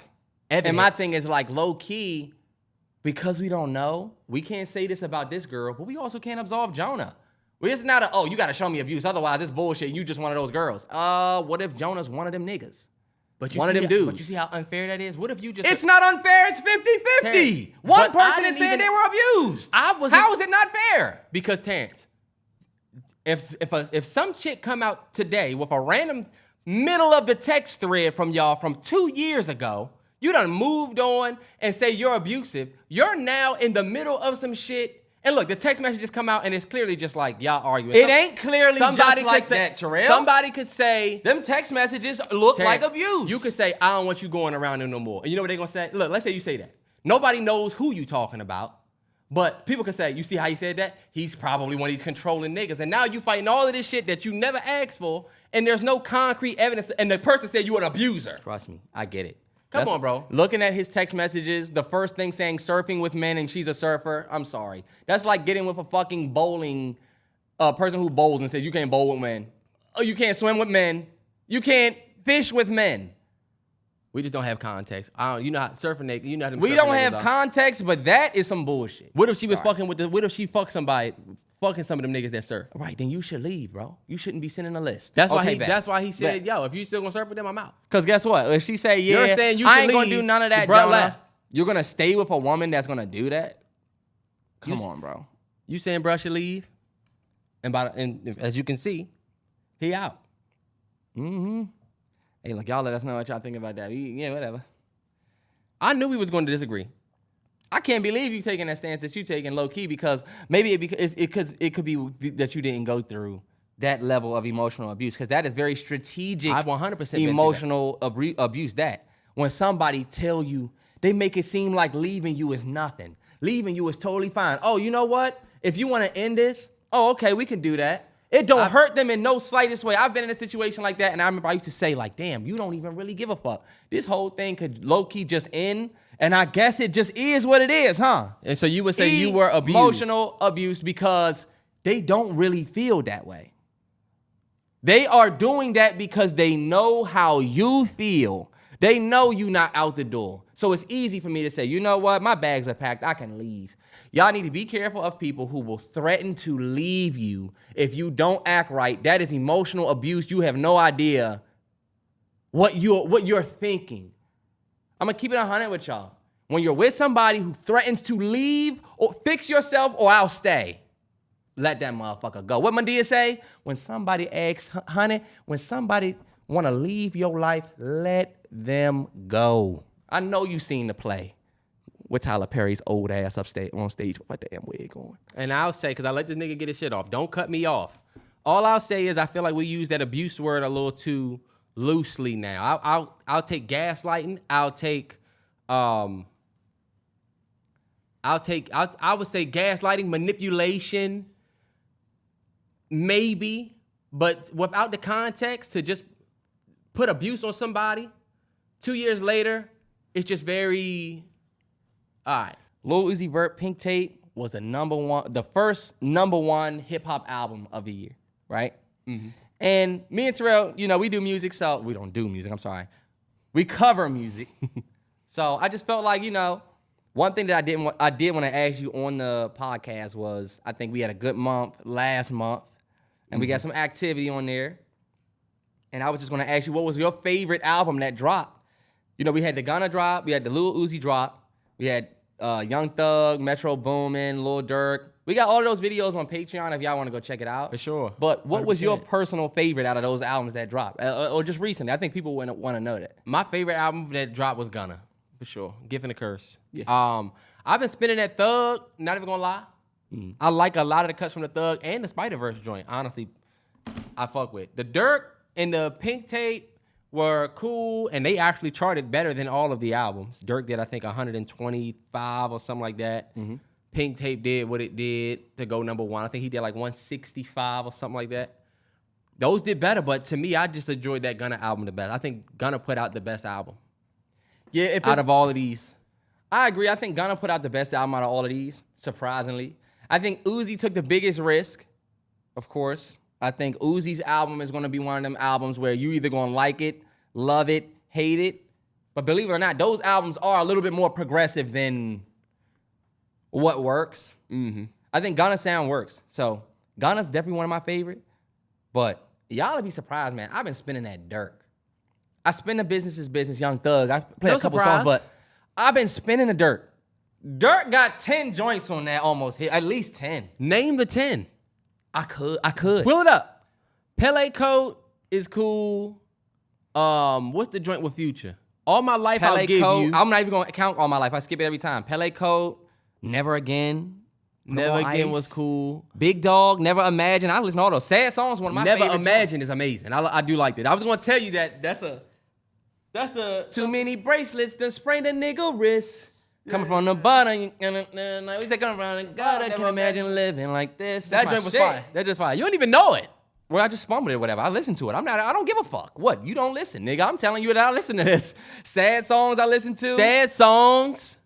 evidence. And my thing is like low key, because we don't know, we can't say this about this girl, but we also can't absolve Jonah. It's not you got to show me abuse. Otherwise, it's bullshit. You just one of those girls. What if Jonah's one of them niggas? One of them dudes. But you see how unfair that is? What if you just... It's not unfair. It's 50-50. One person is saying they were abused. How is it not fair? Because, Terrance, if some chick come out today with a random middle of the text thread from y'all from 2 years ago, you done moved on and say you're abusive, you're now in the middle of some shit. And look, the text messages come out and it's clearly just like y'all arguing. It ain't clearly just like that, Terrell. Somebody could say... Them text messages look like abuse. You could say, I don't want you going around them no more. And you know what they're going to say? Look, let's say you say that. Nobody knows who you talking about. But people can say, you see how he said that? He's probably one of these controlling niggas. And now you fighting all of this shit that you never asked for, and there's no concrete evidence, and the person said you an abuser. Trust me, I get it. Come on, bro. Looking at his text messages, the first thing saying surfing with men and she's a surfer, I'm sorry. That's like getting with a fucking bowling person who bowls and says you can't bowl with men. Oh, you can't swim with men. You can't fish with men. We just don't have context. You know how surfing niggas, you know how them We surfing don't niggas have context, but that is some bullshit. What if she was fucking with what if she fucked somebody, fucking some of them niggas that surf? Right, then you should leave, bro. You shouldn't be sending a list. That's why he said, yo, if you still gonna surf with them, I'm out. Because guess what? If she say, yeah, You're saying you I should ain't gonna leave, do none of that, the bruh Jonah, left. you're gonna stay with a woman that's gonna do that? Come on, bro. You saying bruh should leave? And as you can see, he out. Mm-hmm. Hey, look, y'all let us know what y'all think about that. Yeah, whatever. I knew we was going to disagree. I can't believe you taking that stance that you taking low key because maybe it could be that you didn't go through that level of emotional abuse because that is very strategic. I 100% emotional abuse. That when somebody tell you they make it seem like leaving you is nothing, leaving you is totally fine. Oh, you know what? If you want to end this, oh, okay, we can do that. It don't hurt them in no slightest way. I've been in a situation like that, and I remember I used to say, like, damn, you don't even really give a fuck. This whole thing could low-key just end, and I guess it just is what it is, huh? And so you would say you were abused. Emotional abuse because they don't really feel that way. They are doing that because they know how you feel. They know you not out the door. So it's easy for me to say, you know what? My bags are packed. I can leave. Y'all need to be careful of people who will threaten to leave you if you don't act right. That is emotional abuse. You have no idea what you're thinking. I'm going to keep it 100 with y'all. When you're with somebody who threatens to leave or fix yourself or I'll stay, let that motherfucker go. What Madea say? When somebody asks, honey, when somebody want to leave your life, let them go. I know you seen the play with Tyler Perry's old ass upstate on stage with a damn wig on. And I'll say, because I let this nigga get his shit off, don't cut me off. All I'll say is I feel like we use that abuse word a little too loosely now. I'll take gaslighting. I would say gaslighting, manipulation, maybe, but without the context to just put abuse on somebody 2 years later, it's just very, all right. Lil Uzi Vert, Pink Tape was the first number one hip hop album of the year, right? Mm-hmm. And me and Terrell, you know, we do music, so we don't do music, I'm sorry. We cover music. So I just felt like, you know, one thing that I did want to ask you on the podcast was I think we had a good month last month, and we got some activity on there. And I was just going to ask you, what was your favorite album that dropped? You know, we had the Gunna drop, we had the Lil Uzi drop, we had Young Thug, Metro Boomin, Lil Durk. We got all of those videos on Patreon if y'all want to go check it out. For sure. But what 100%. was your personal favorite out of those albums that dropped? Or just recently? I think people want to know that. My favorite album that dropped was Gunna, for sure. Gift and a Curse. Yeah. I've been spinning that Thug, not even gonna lie. Mm. I like a lot of the cuts from the Thug and the Spider-Verse joint, honestly, I fuck with. The Durk and the Pink Tape were cool, and they actually charted better than all of the albums. Durk did, I think, 125 or something like that. Mm-hmm. Pink Tape did what it did to go number one. I think he did like 165 or something like that. Those did better, but to me, I just enjoyed that Gunna album the best. I think Gunna put out the best album. Yeah, out of all of these. I agree. I think Gunna put out the best album out of all of these, surprisingly. I think Uzi took the biggest risk, of course. I think Uzi's album is going to be one of them albums where you either going to like it, love it, hate it. But believe it or not, those albums are a little bit more progressive than what works. Mm-hmm. I think Gunna's sound works. So Gunna's definitely one of my favorite. But y'all would be surprised, man. I've been spinning that Dirk. I spin the business is business, Young Thug. I play a couple songs, but I've been spinning the Dirk. Dirk got 10 joints on that almost hit, at least 10. Name the 10. I could. Pull it up. Pele Coat is cool. What's the joint with Future? All My Life Pele I'll Give Coat, You. I'm not even going to count All My Life. I skip it every time. Pele Coat, Never Again. Never Again Ice. was cool. Big Dog, Never Imagine. I listen to all those sad songs. One of my Never favorite Imagine songs. is amazing. I do like that. I was going to tell you that that's the... Too many bracelets, done sprained a nigga wrist. Coming from the bottom, we say coming from the gutter. Can't imagine living like this. That joint was fire. That just fire. You don't even know it. Well, I just fumbled it or whatever. I listen to it. I don't give a fuck. What? You don't listen, nigga. I'm telling you that I listen to this. Sad songs I listen to. Sad songs.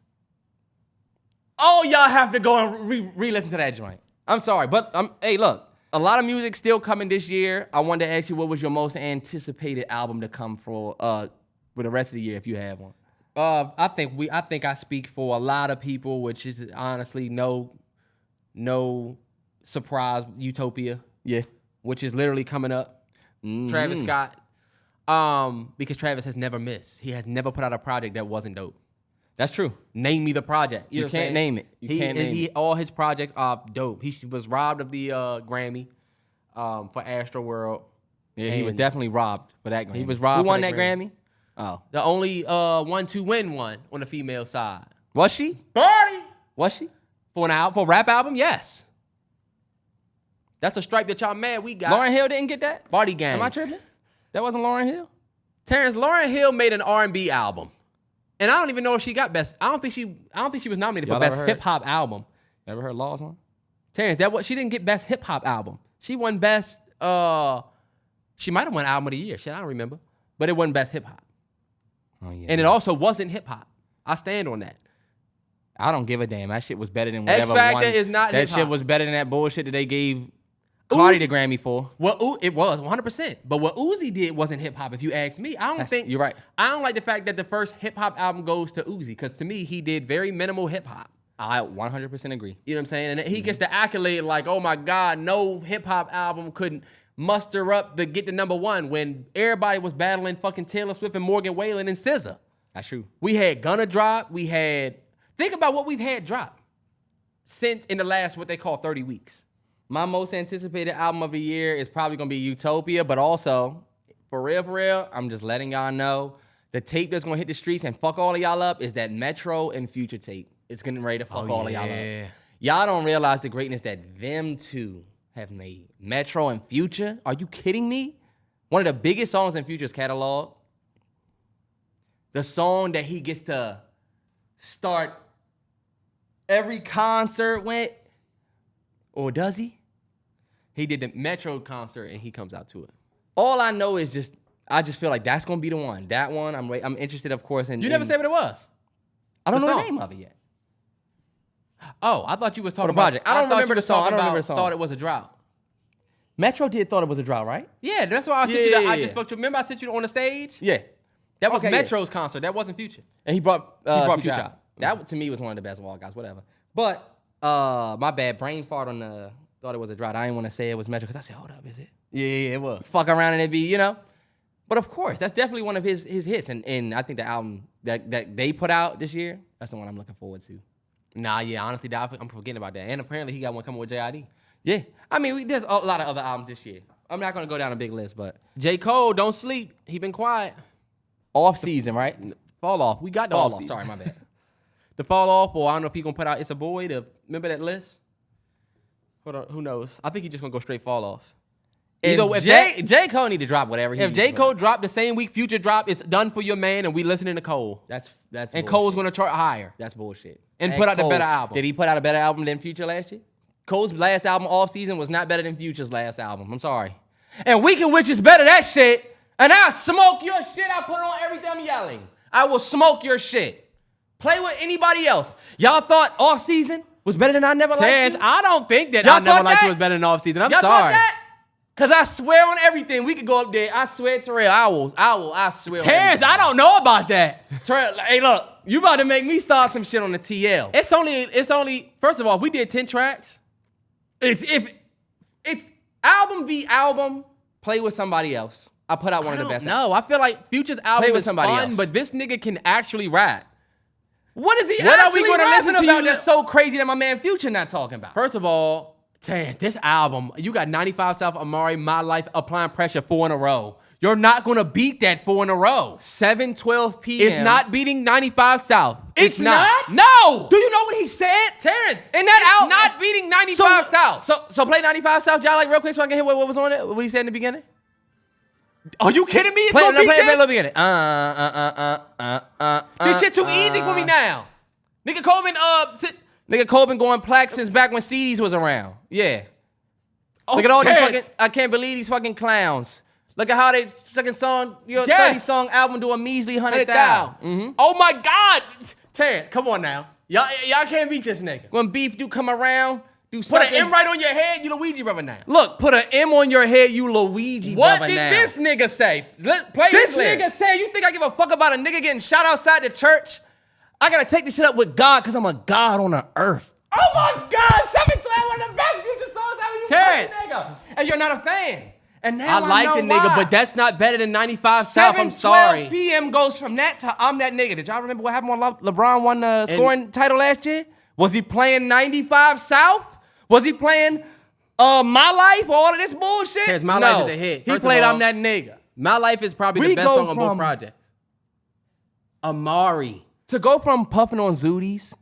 Oh, y'all have to go and re-listen to that joint. I'm sorry, but hey, look. A lot of music still coming this year. I wanted to ask you, what was your most anticipated album to come for the rest of the year, if you have one? I think I speak for a lot of people, which is honestly no surprise. Utopia, yeah, which is literally coming up. Mm-hmm. Travis Scott, because Travis has never missed. He has never put out a project that wasn't dope. That's true. Name me the project. You can't name it. All his projects are dope. He was robbed of the Grammy for Astro World. Yeah, he was definitely robbed for that Grammy. He was robbed. Who won that Grammy? Oh, the only one to win one on the female side. Was she? Barty. Was she? For a rap album? Yes. That's a stripe that y'all mad we got. Lauryn Hill didn't get that? Barty Gang. Am I tripping? That wasn't Lauryn Hill? Terrance, Lauryn Hill made an R&B album. And I don't even know if she got best. I don't think she was nominated for best hip hop album. Ever heard Law's one? Terrance, she didn't get best hip hop album. She won best. She might have won album of the year. Shit, I don't remember. But it wasn't best hip hop. Oh yeah. And it also wasn't hip hop. I stand on that. I don't give a damn. That shit was better than whatever X Factor one. is not that hip-hop. shit was better than that bullshit that they gave Cardi the Grammy for. Well, it was 100%. But what Uzi did wasn't hip hop. If you ask me, You're right. I don't like the fact that the first hip hop album goes to Uzi, because to me he did very minimal hip hop. I 100% agree. You know what I'm saying? And he gets the accolade like, oh my God, no hip hop album couldn't muster up to get to number one when everybody was battling fucking Taylor Swift and Morgan Wallen and SZA. That's true. We had Gunna drop. Think about what we've had drop since in the last what they call 30 weeks. My most anticipated album of the year is probably going to be Utopia, but also, for real, I'm just letting y'all know, the tape that's going to hit the streets and fuck all of y'all up is that Metro and Future tape. It's getting ready to fuck all of y'all up. Y'all don't realize the greatness that them two have made. Metro and Future? Are you kidding me? One of the biggest songs in Future's catalog. The song that he gets to start every concert with. Or does he? He did the Metro concert and he comes out to it. All I know is I just feel like that's gonna be the one. That one, I'm interested, of course. You never said what it was. I don't know the name of it yet. Oh, I thought you was talking about the project. I don't remember the song. Thought it was a drought. Metro thought it was a drought, right? Yeah, that's why I sent you that. I just spoke to. Remember I sent you on the stage? Yeah. That was Metro's concert. That wasn't Future. And he brought Future out. That to me was one of the best walkouts. Whatever. But my bad. Brain fart on the. Thought it was a drought. I didn't want to say it was Metro because I said, hold up, is it? Yeah, it was. Fuck around and it be, you know. But of course, that's definitely one of his hits. And I think the album that they put out this year, that's the one I'm looking forward to. Nah, yeah, honestly, I'm forgetting about that. And apparently he got one coming with JID. Yeah. I mean, there's a lot of other albums this year. I'm not going to go down a big list, but. J. Cole, don't sleep. He been quiet. Off season, right? Fall off. We got the fall off off. season. Sorry, my bad. The fall off, or I don't know if he going to put out It's a Boy. Remember that list? Hold on, who knows? I think he's just going to go straight fall off. If J. Cole need to drop whatever he If J. Cole drop the same week Future drop, it's done for your man, and we listening to Cole. That's and bullshit. Cole's going to chart higher. That's bullshit. And put out the better album. Did he put out a better album than Future last year? Cole's last album, Off Season, was not better than Future's last album. I'm sorry. And Weekend Witch is better than that shit. And I'll smoke your shit. I put it on every time I'm yelling. I will smoke your shit. Play with anybody else. Y'all thought Off Season was better than I Never Liked You? I don't think that Y'all I Never thought Liked that? You was better than Off Season. I'm Y'all sorry. Thought that? Cause I swear on everything. We could go up there. I swear, Terrell, I swear. Terrance, I don't know about that. Terrell, hey, look, you about to make me start some shit on the TL. It's only. First of all, we did 10 tracks. It's album v album. Play with somebody else. I put out one of the best. No, I feel like Future's album with is somebody fun, else. but this nigga can actually rap. What is he What are actually we gonna rapping listen to about you- that's so crazy that my man Future not talking about? First of all, Terrance, this album, you got 95 South, Amari, My Life, Applying Pressure 4 in a row. You're not going to beat that 4 in a row. 7:12 p.m. It's not beating 95 South. It's not? No. Do you know what he said? Terrance, In that it's not beating 95 South. So play 95 South, y'all, like real quick so I can hear what was on it, what he said in the beginning. Are you kidding me? It's Play gonna beat a this? little beginning. This shit too easy for me now. Nigga Cole been Nigga Cole been going plaque since back when CDs was around. Yeah. Look at all these fucking, I can't believe these fucking clowns. Look at how they second song, your 30 song album do a measly 100,000. Oh my God. Terrance, come on now. Y'all can't beat this nigga. When beef do come around, do Put something. an M right on your head, you Luigi brother now. Look, put an M on your head, you Luigi What brother did now. this nigga say? Let's play This nigga said, you think I give a fuck about a nigga getting shot outside the church? I gotta take this shit up with God because I'm a God on the earth. Oh my God, 712, one of the best future songs ever, you Terrance. fucking nigga. And you're not a fan. And now I like know the nigga, why. but that's not better than 95 South. I'm sorry. 7:12 p.m. goes from that to I'm that nigga. Did y'all remember what happened when LeBron won the scoring title last year? Was he playing 95 South? Was he playing My Life? All of this bullshit? Terrance, My Life is a hit. He First of played all, I'm that nigga. My Life is probably the best song on both projects. Amari. To go from puffing on Zooties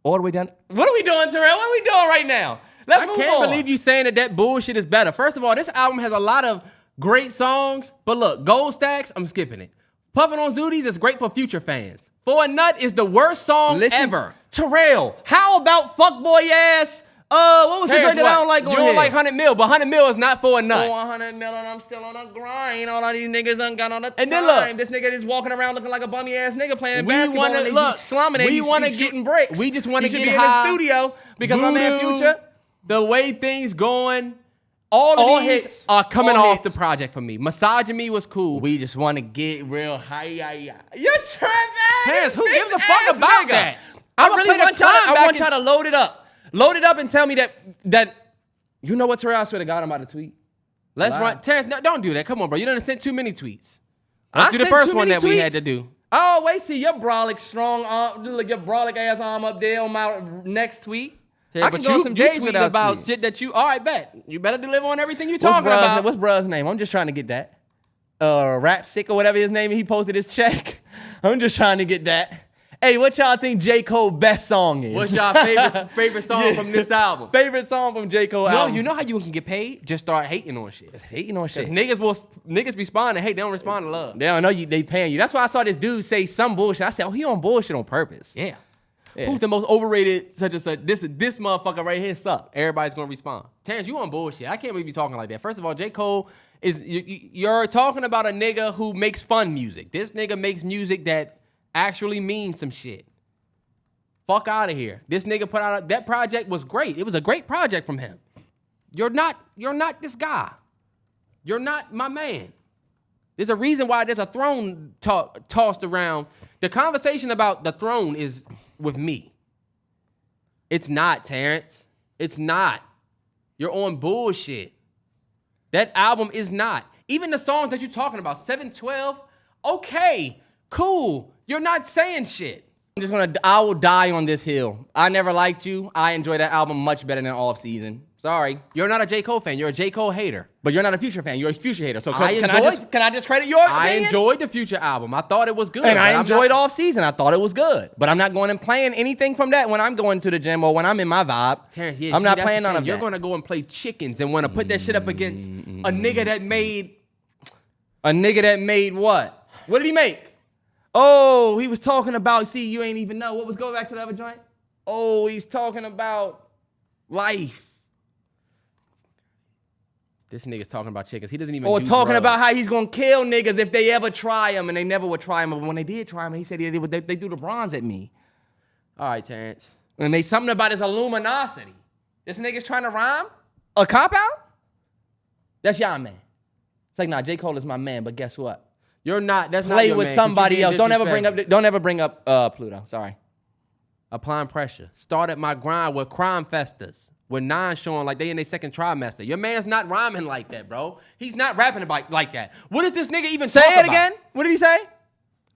all the way down. What are we doing, Terrell? What are we doing right now? Let's move on. I can't believe you saying that bullshit is better. First of all, this album has a lot of great songs, but look, Gold Stacks, I'm skipping it. Puffin' on Zooties is great for Future fans. For a Nut is the worst song ever. Terrell, how about fuckboy ass? What was the drink that I don't like on You don't like 100 mil, but 100 mil is not for a nut. 100 mil and I'm still on a grind. All of these niggas done got on the time. And then look, this nigga is walking around looking like a bummy ass nigga playing we basketball. wanna, and look, he's slumming and we want to he's get shooting bricks. We just want to He should get be high. in the studio because my man Future. The way things going, all these hits. are coming All off hits. the project for me. Misogyny was cool. We just want to get real high. You're tripping. Terrance, who gives a fuck about that? I I'ma really play the want y'all. climb I want back y'all to load it up. Load it up and tell me that you know what, Terrell? I swear to God, I'm about to tweet. Let's Live. run. Terrance, no, don't do that. Come on, bro. You done sent too many tweets. I Let's do the sent first too one many that we had tweets. to do. Oh, wait, see your brolic strong arm, look your brolic ass arm up there on my next tweet. I But can go you some days tweeting without about tweeting. shit that you. All right, bet. You better deliver on everything you talking about. What's bruh's name? I'm just trying to get that. Rap Sick or whatever his name is. He posted his check. I'm just trying to get that. Hey, what y'all think J. Cole's best song is? What's your favorite song from this album? Favorite song from J. Cole album? No, you know how you can get paid? Just start hating on shit. Hating on shit. Niggas respond to hate. They don't respond to love. They don't know they paying you. That's why I saw this dude say some bullshit. I said, oh, he on bullshit on purpose. Yeah. Yeah. Who's the most overrated such and such? This motherfucker right here suck. Everybody's gonna respond. Terrance, you on bullshit. I can't believe you talking like that. First of all, J. Cole is you're talking about a nigga who makes fun music. This nigga makes music that actually means some shit. Fuck out of here. This nigga put out that project was great. It was a great project from him. You're not this guy. You're not my man. There's a reason why there's a throne tossed around. The conversation about the throne is with me. It's not, Terrance. It's not. You're on bullshit. That album is not. Even the songs that you're talking about, 712, okay, cool. You're not saying shit. I will die on this hill. I never liked you. I enjoy that album much better than Off Season. Sorry. You're not a J. Cole fan. You're a J. Cole hater. But you're not a Future fan. You're a Future hater. So can I discredit your I opinion? enjoyed the Future album. I thought it was good. And I enjoyed Off Season. I thought it was good. But I'm not going and playing anything from that when I'm going to the gym or when I'm in my vibe. Terrance, yeah, I'm not playing none of that. You're going to go and play chickens and want to put that shit up against a nigga that made... A nigga that made what? What did he make? Oh, he was talking about, see, you ain't even know. What was, go back to the other joint? Oh, he's talking about life. This nigga's talking about chickens. He doesn't even Or do talking drugs. about how he's going to kill niggas if they ever try him, and they never would try him. But when they did try him, he said they do the bronze at me. All right, Terrance. And they something about his luminosity. This nigga's trying to rhyme? A cop-out? That's y'all man. It's like, nah, J. Cole is my man, but guess what? You're not. That's not Play your with man, 'cause somebody you else. being Don't ever disrespectful. bring up Pluto. Sorry. Applying pressure. Started my grind with crime festers. With 9 showing like they in their second trimester. Your man's not rhyming like that, bro. He's not rapping about like that. What does this nigga even Say talk it about? again. What did he say?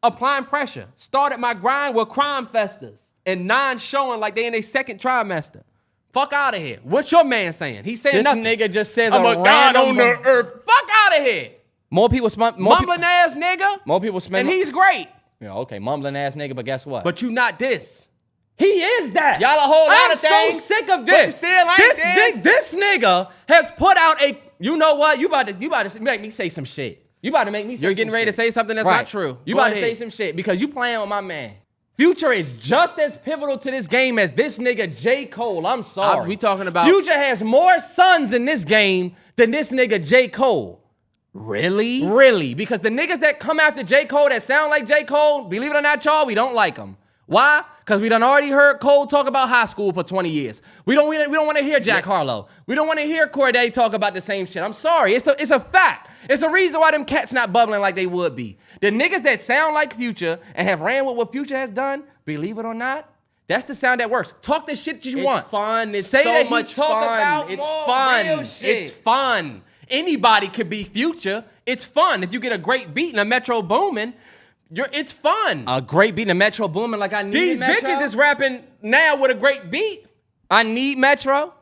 Applying pressure. Started my grind with crime festers. And 9 showing like they in their second trimester. Fuck out of here. What's your man saying? He's saying This nothing. nigga just says I'm a god random on the earth. Fuck out of here. More people Mumbling ass nigga. More people spend. And he's great. Yeah, okay, mumbling ass nigga, but guess what? But you not this. he is that. Y'all a whole lot I'm of things. so sick of But you this. still like this nigga has put out a. You know what? You about to make me say some shit. You about to make me say You're getting ready to say something that's right. not true. You Go about ahead. to say some shit because you playing with my man. Future is just as pivotal to this game as this nigga J. Cole. I'm sorry. We talking about Future has more sons in this game than this nigga J. Cole. Really? Really? Because the niggas that come after J. Cole that sound like J. Cole, believe it or not, y'all, we don't like them. Why? Because we done already heard Cole talk about high school for 20 years. We don't want to hear Jack Harlow. We don't want to hear Corday talk about the same shit. I'm sorry. It's a fact. It's the reason why them cats not bubbling like they would be. The niggas that sound like Future and have ran with what Future has done, believe it or not, that's the sound that works. Talk the shit you want. It's fun. It's Say so that much he talk fun. about It's more fun. real shit. It's fun. Anybody could be Future. It's fun. If you get a great beat and a Metro booming, it's fun. A great beat in the Metro booming like I need These Metro. bitches is rapping now with a great beat. I need Metro.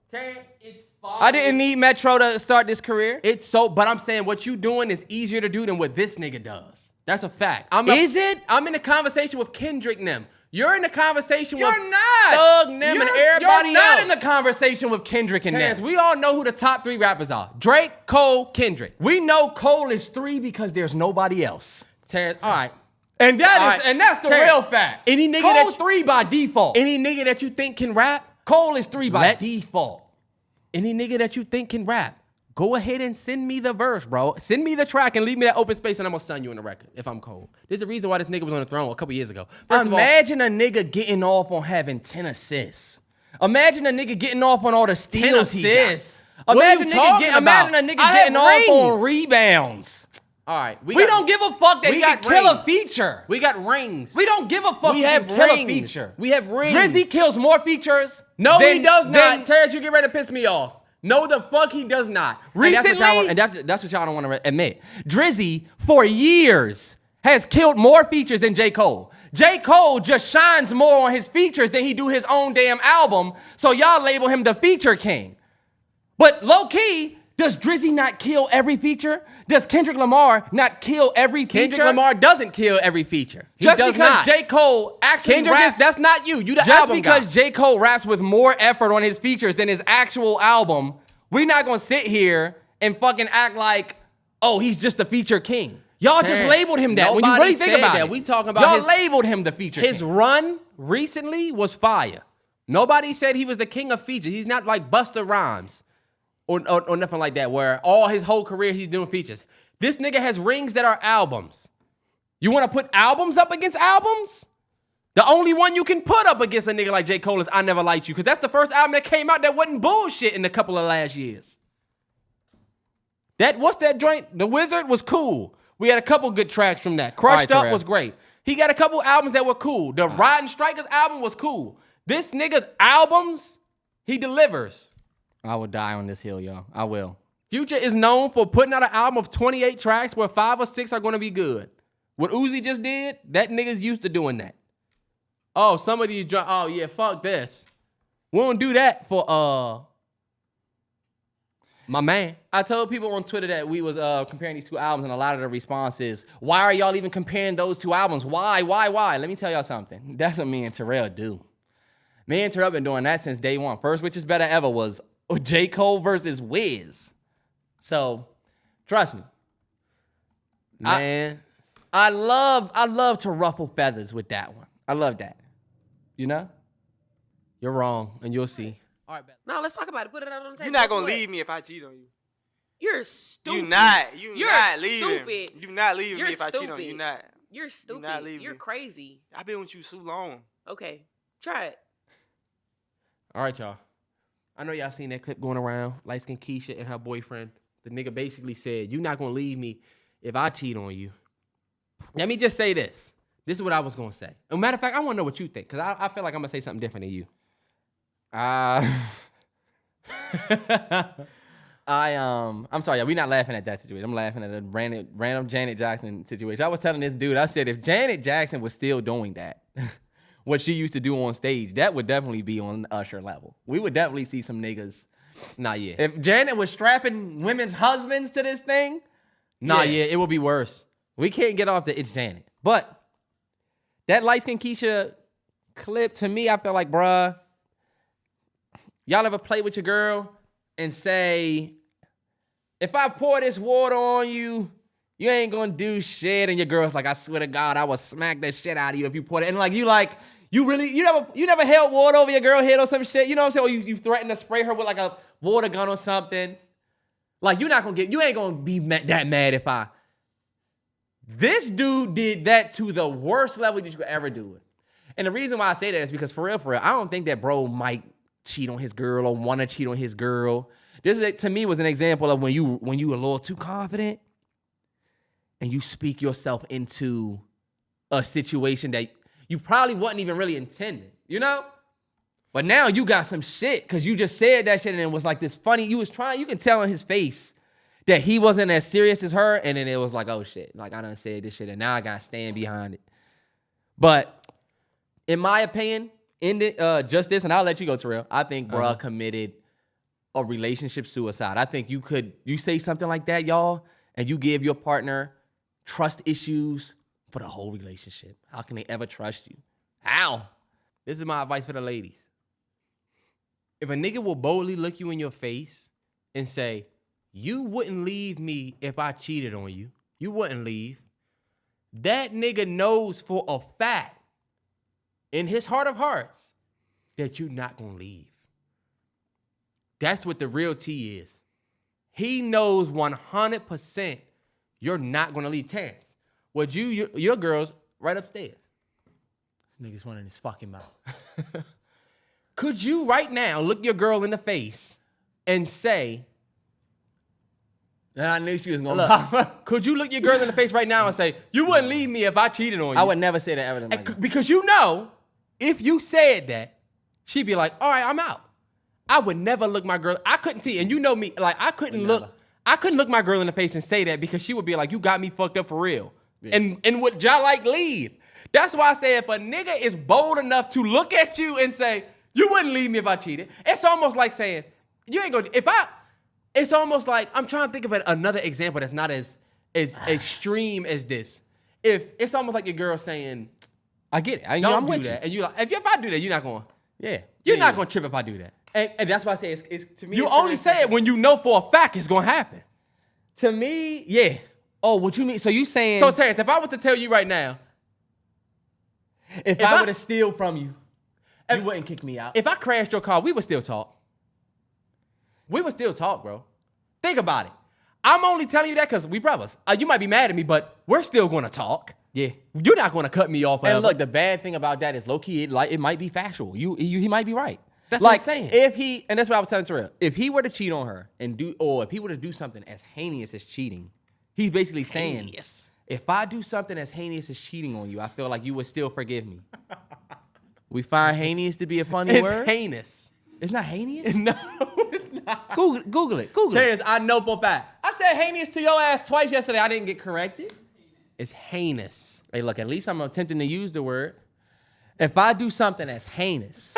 Terrance, it's fun. I didn't need Metro to start this career. But I'm saying what you doing is easier to do than what this nigga does. That's a fact. Is it? I'm in a conversation with Kendrick and them. You're in the conversation with You're not. Thug, them, and everybody You're not else. in the conversation with Kendrick and Terrance, them. we all know who the top 3 rappers are. Drake, Cole, Kendrick. We know Cole is 3 because there's nobody else. Terrance, all right. And that's the Terrance, real fact. Any nigga Cole's that 3 by default. Any nigga that you think can rap, Cole is 3 by default. any nigga that you think can rap, go ahead and send me the verse, bro. Send me the track and leave me that open space and I'm gonna sign you on the record if I'm Cole. There's a reason why this nigga was on the throne a couple years ago. Imagine a nigga getting off on having 10 assists. Imagine a nigga getting off on all the steals he got. assists. Imagine a Nigga getting off on rebounds. All right, We don't give a fuck that he got kill a feature. We got rings. We don't give a fuck We if have he kill a rings. feature. We have rings. Drizzy kills more features. No, he than- does not. than- Terrance, you get ready to piss me off. No, the fuck he does not. Recently, and that's what y'all don't want to admit. Drizzy, for years, has killed more features than J. Cole. J. Cole just shines more on his features than he do his own damn album, so y'all label him the feature king. But low-key, does Drizzy not kill every feature? Does Kendrick Lamar not kill every feature? Kendrick Lamar doesn't kill every feature. He just does because not. J. Cole actually Kendrick raps, that's not you. You the just album because guy. J. Cole raps with more effort on his features than his actual album, we're not gonna sit here and fucking act like, oh, he's just the feature king. Y'all just Terrance, labeled him that when you nobody really think said about that. it. We talking about y'all his- labeled him the feature His king. run recently was fire. Nobody said he was the king of features. He's not like Busta Rhymes or nothing like that, where all his whole career he's doing features. This nigga has rings that are albums. You want to put albums up against albums? The only one you can put up against a nigga like J. Cole is I Never Liked You, because that's the first album that came out that wasn't bullshit in a couple of last years. What's that joint? The Wizard was cool. We had a couple good tracks from that. Crushed Up Terrell. was great. He got a couple albums that were cool. The Riding Strikers album was cool. This nigga's albums, he delivers. I will die on this hill, y'all. I will. Future is known for putting out an album of 28 tracks where 5 or 6 are going to be good. What Uzi just did, that nigga's used to doing that. Oh, some of these, oh yeah, fuck this. We don't do that for my man. I told people on Twitter that we was comparing these 2 albums, and a lot of the responses, why are y'all even comparing those 2 albums? Why? Let me tell y'all something. That's what me and Terrell do. Me and Terrell been doing that since day one. First Which Is Better Ever was J. Cole versus Wiz. So, trust me. Man. I love to ruffle feathers with that one. I love that. You know? You're wrong, and you'll see. All right, no, let's talk about it. Put it out on the table. You're not gonna leave me if I cheat on you. You're stupid. You're not leaving. Stupid. You're not leaving You're me if I cheat on stupid. you. You're not. You're stupid. not leaving You're me. crazy. I've been with you so long. Okay, try it. All right, y'all. I know y'all seen that clip going around. Light-skinned Keisha and her boyfriend. The nigga basically said, you're not going to leave me if I cheat on you. Let me just say this. This is what I was going to say. As a matter of fact, I want to know what you think, because I feel like I'm going to say something different than you. I'm sorry, yeah, we're not laughing at that situation. I'm laughing at a random Janet Jackson situation. I was telling this dude, I said, if Janet Jackson was still doing that, what she used to do on stage, that would definitely be on Usher level. We would definitely see some niggas. Not yet. If Janet was strapping women's husbands to this thing, Not yet. It will be worse. we can't get off the It's Janet. But that light-skinned Keisha clip, to me, I feel like, bruh, y'all ever play with your girl and say, if I pour this water on you, You ain't gonna do shit, and your girl's like, I swear to God, I will smack the shit out of you if you put it. And like, you never held water over your girl head or some shit. You know what I'm saying? Or you threaten to spray her with like a water gun or something. Like, you ain't gonna be that mad if I. This dude did that to the worst level that you could ever do it. And the reason why I say that is because for real, I don't think that bro might cheat on his girl or want to cheat on his girl. To me, was an example of when you a little too confident and you speak yourself into a situation that you probably wasn't even really intending, you know? But now you got some shit because you just said that shit and it was like this funny. You can tell in his face that he wasn't as serious as her, and then it was like, oh shit, like I done said this shit and now I gotta stand behind it. But in my opinion, just this, and I'll let you go, Terrell. I think bruh committed a relationship suicide. I think you say something like that, y'all, and you give your partner trust issues for the whole relationship. How can they ever trust you? How? This is my advice for the ladies. If a nigga will boldly look you in your face and say, you wouldn't leave me if I cheated on you. You wouldn't leave. That nigga knows for a fact, in his heart of hearts, that you're not gonna leave. That's what the real tea is. He knows 100% you're not gonna leave. Terrance, would your girl's right upstairs. Niggas running his fucking mouth. Could you right now look your girl in the face and say, and I knew she was gonna pop. Could you look your girl in the face right now and say, you wouldn't leave me if I cheated on you? I would never say that ever in my life. Because you know, if you said that, she'd be like, all right, I'm out. I would never look my girl. I couldn't see, and you know me, like I couldn't look my girl in the face and say that because she would be like, you got me fucked up for real. Yeah. And would y'all like leave? That's why I say if a nigga is bold enough to look at you and say, you wouldn't leave me if I cheated, it's almost like saying, you ain't gonna, it's almost like, I'm trying to think of another example that's not as extreme as this. If it's almost like your girl saying, I get it. I'm with you. And you like, if I do that, you're not going. Yeah. You're not gonna trip if I do that. And that's why I say it's to me. You only say it when you know for a fact it's gonna happen. To me, yeah. Oh, what you mean? So you saying? So Terrance, if I was to tell you right now, if I were to steal from you, you wouldn't kick me out. If I crashed your car, we would still talk. We would still talk, bro. Think about it. I'm only telling you that because we brothers. You might be mad at me, but we're still gonna talk. Yeah. You're not gonna cut me off. And look, the bad thing about that is low key, it might be factual. He might be right. That's like, what I'm saying. And that's what I was telling Terrell. If he were to cheat on her if he were to do something as heinous as cheating, he's basically saying, if I do something as heinous as cheating on you, I feel like you would still forgive me. We find heinous to be a funny word. It's heinous. It's not heinous? No, it's not. Google it. Terrance, I know for a fact. I said heinous to your ass twice yesterday. I didn't get corrected. It's heinous. Hey, look, at least I'm attempting to use the word. If I do something that's heinous,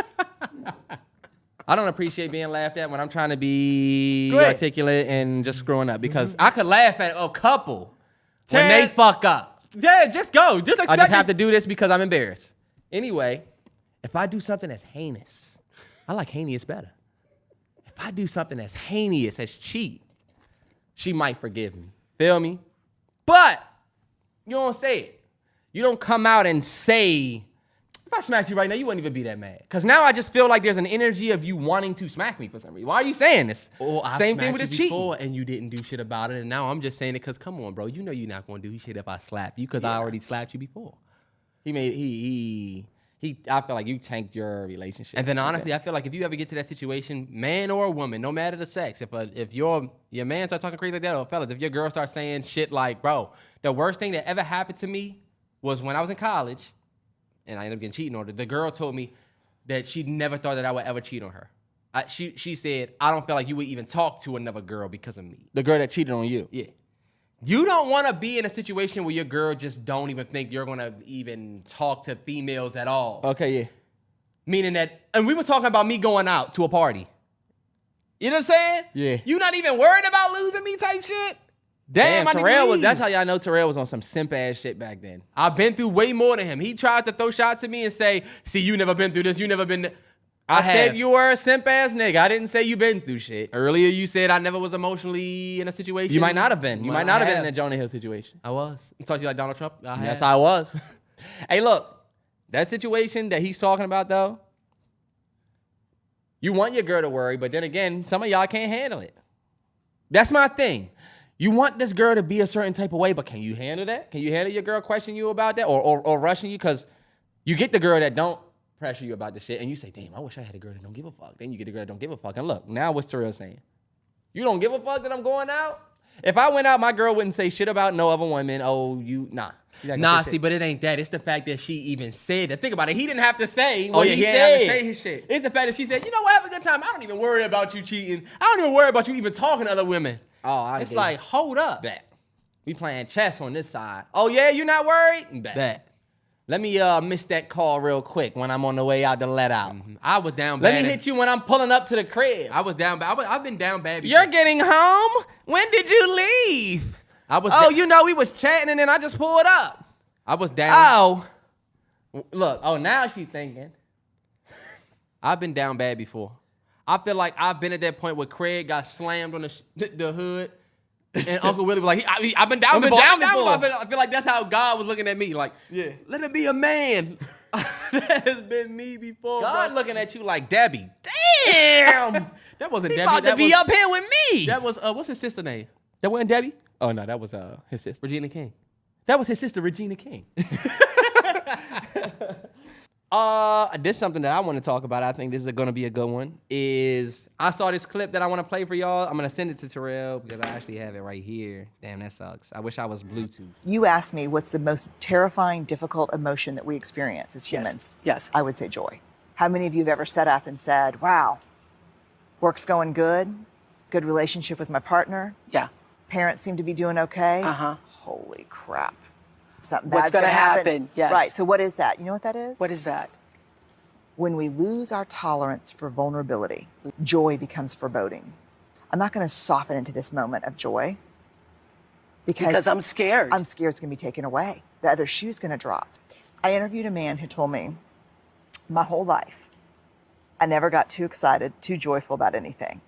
I don't appreciate being laughed at when I'm trying to be articulate and just screwing up because I could laugh at a couple when they fuck up. Yeah, just go. I just have to do this because I'm embarrassed. Anyway, if I do something that's heinous, I like heinous better. If I do something as heinous as cheat, she might forgive me. Feel me? But you don't say it. You don't come out and say, if I smacked you right now, you wouldn't even be that mad. Because now I just feel like there's an energy of you wanting to smack me for some reason. Why are you saying this? Same thing with the cheating. And you didn't do shit about it. And now I'm just saying it because, come on, bro. You know you're not going to do shit if I slap you because I already slapped you before. I feel like you tanked your relationship. And then honestly, I feel like if you ever get to that situation, man or woman, no matter the sex, if your man starts talking crazy like that, or fellas, if your girl starts saying shit like, bro, the worst thing that ever happened to me was when I was in college, and I ended up getting cheating on her. The girl told me that she never thought that I would ever cheat on her. She said, I don't feel like you would even talk to another girl because of me. The girl that cheated on you? Yeah. You don't want to be in a situation where your girl just don't even think you're going to even talk to females at all. Okay, yeah. Meaning that, and we were talking about me going out to a party. You know what I'm saying? Yeah. You not even worried about losing me type shit? Damn, Terrell that's how y'all know Terrell was on some simp ass shit back then. I've been through way more than him. He tried to throw shots at me and say, see, you never been through this, you never been. I said have. you were a simp ass nigga. I didn't say you been through shit. Earlier, you said I never was emotionally in a situation. You might not have been. You Well, might not I have been in have. the Jonah Hill situation. I was. You talk to you like Donald Trump? Yes, I was. Hey, look, that situation that he's talking about, though, you want your girl to worry, but then again, some of y'all can't handle it. That's my thing. You want this girl to be a certain type of way, but can you handle that? Can you handle your girl questioning you about that or rushing you? Because you get the girl that don't pressure you about the shit, and you say, damn, I wish I had a girl that don't give a fuck. Then you get a girl that don't give a fuck. And look, now what's Terrell saying? You don't give a fuck that I'm going out? If I went out, my girl wouldn't say shit about no other women. Oh, nah. Nah, see, but it ain't that. It's the fact that she even said that. Think about it. He didn't have to say Oh, what yeah, he he said. didn't have to say his shit. It's the fact that she said, you know what, have a good time. I don't even worry about you cheating. I don't even worry about you even talking to other women. Oh, It's like, hold up. Bet. We playing chess on this side. Oh, yeah, you not worried? Bet. Let me miss that call real quick when I'm on the way out to let out. I was down bad. Let me hit you when I'm pulling up to the crib. I was down bad. I've been down bad before. You're getting home? When did you leave? You know we was chatting and then I just pulled up. I was down. Oh. Look, now she's thinking. I've been down bad before. I feel like I've been at that point where Craig got slammed on the hood. And Uncle Willie was like, I've been down before. I feel like that's how God was looking at me. Like, Yeah. let it be a man. That has been me before. God bro. looking at you like Debbie. Damn. That wasn't He Debbie. about That to be was, up here with me. That was, what's his sister name? That wasn't Debbie? Oh, no, that was his sister. Regina King. That was his sister, Regina King. This is something that I want to talk about. I think this is going to be a good one. I saw this clip that I want to play for y'all. I'm going to send it to Terrell because I actually have it right here. Damn, that sucks. I wish I was Bluetooth. You asked me what's the most terrifying, difficult emotion that we experience as humans. Yes. I would say joy. How many of you have ever sat up and said, wow, work's going good relationship with my partner, Yeah. parents seem to be doing okay. Uh-huh. Holy crap. Something What's bad's gonna gonna happen? Yes. Right, so what is that? You know what that is? What is that? When we lose our tolerance for vulnerability, joy becomes foreboding. I'm not going to soften into this moment of joy Because I'm scared. I'm scared it's going to be taken away. The other shoe's going to drop. I interviewed a man who told me my whole life, I never got too excited, too joyful about anything.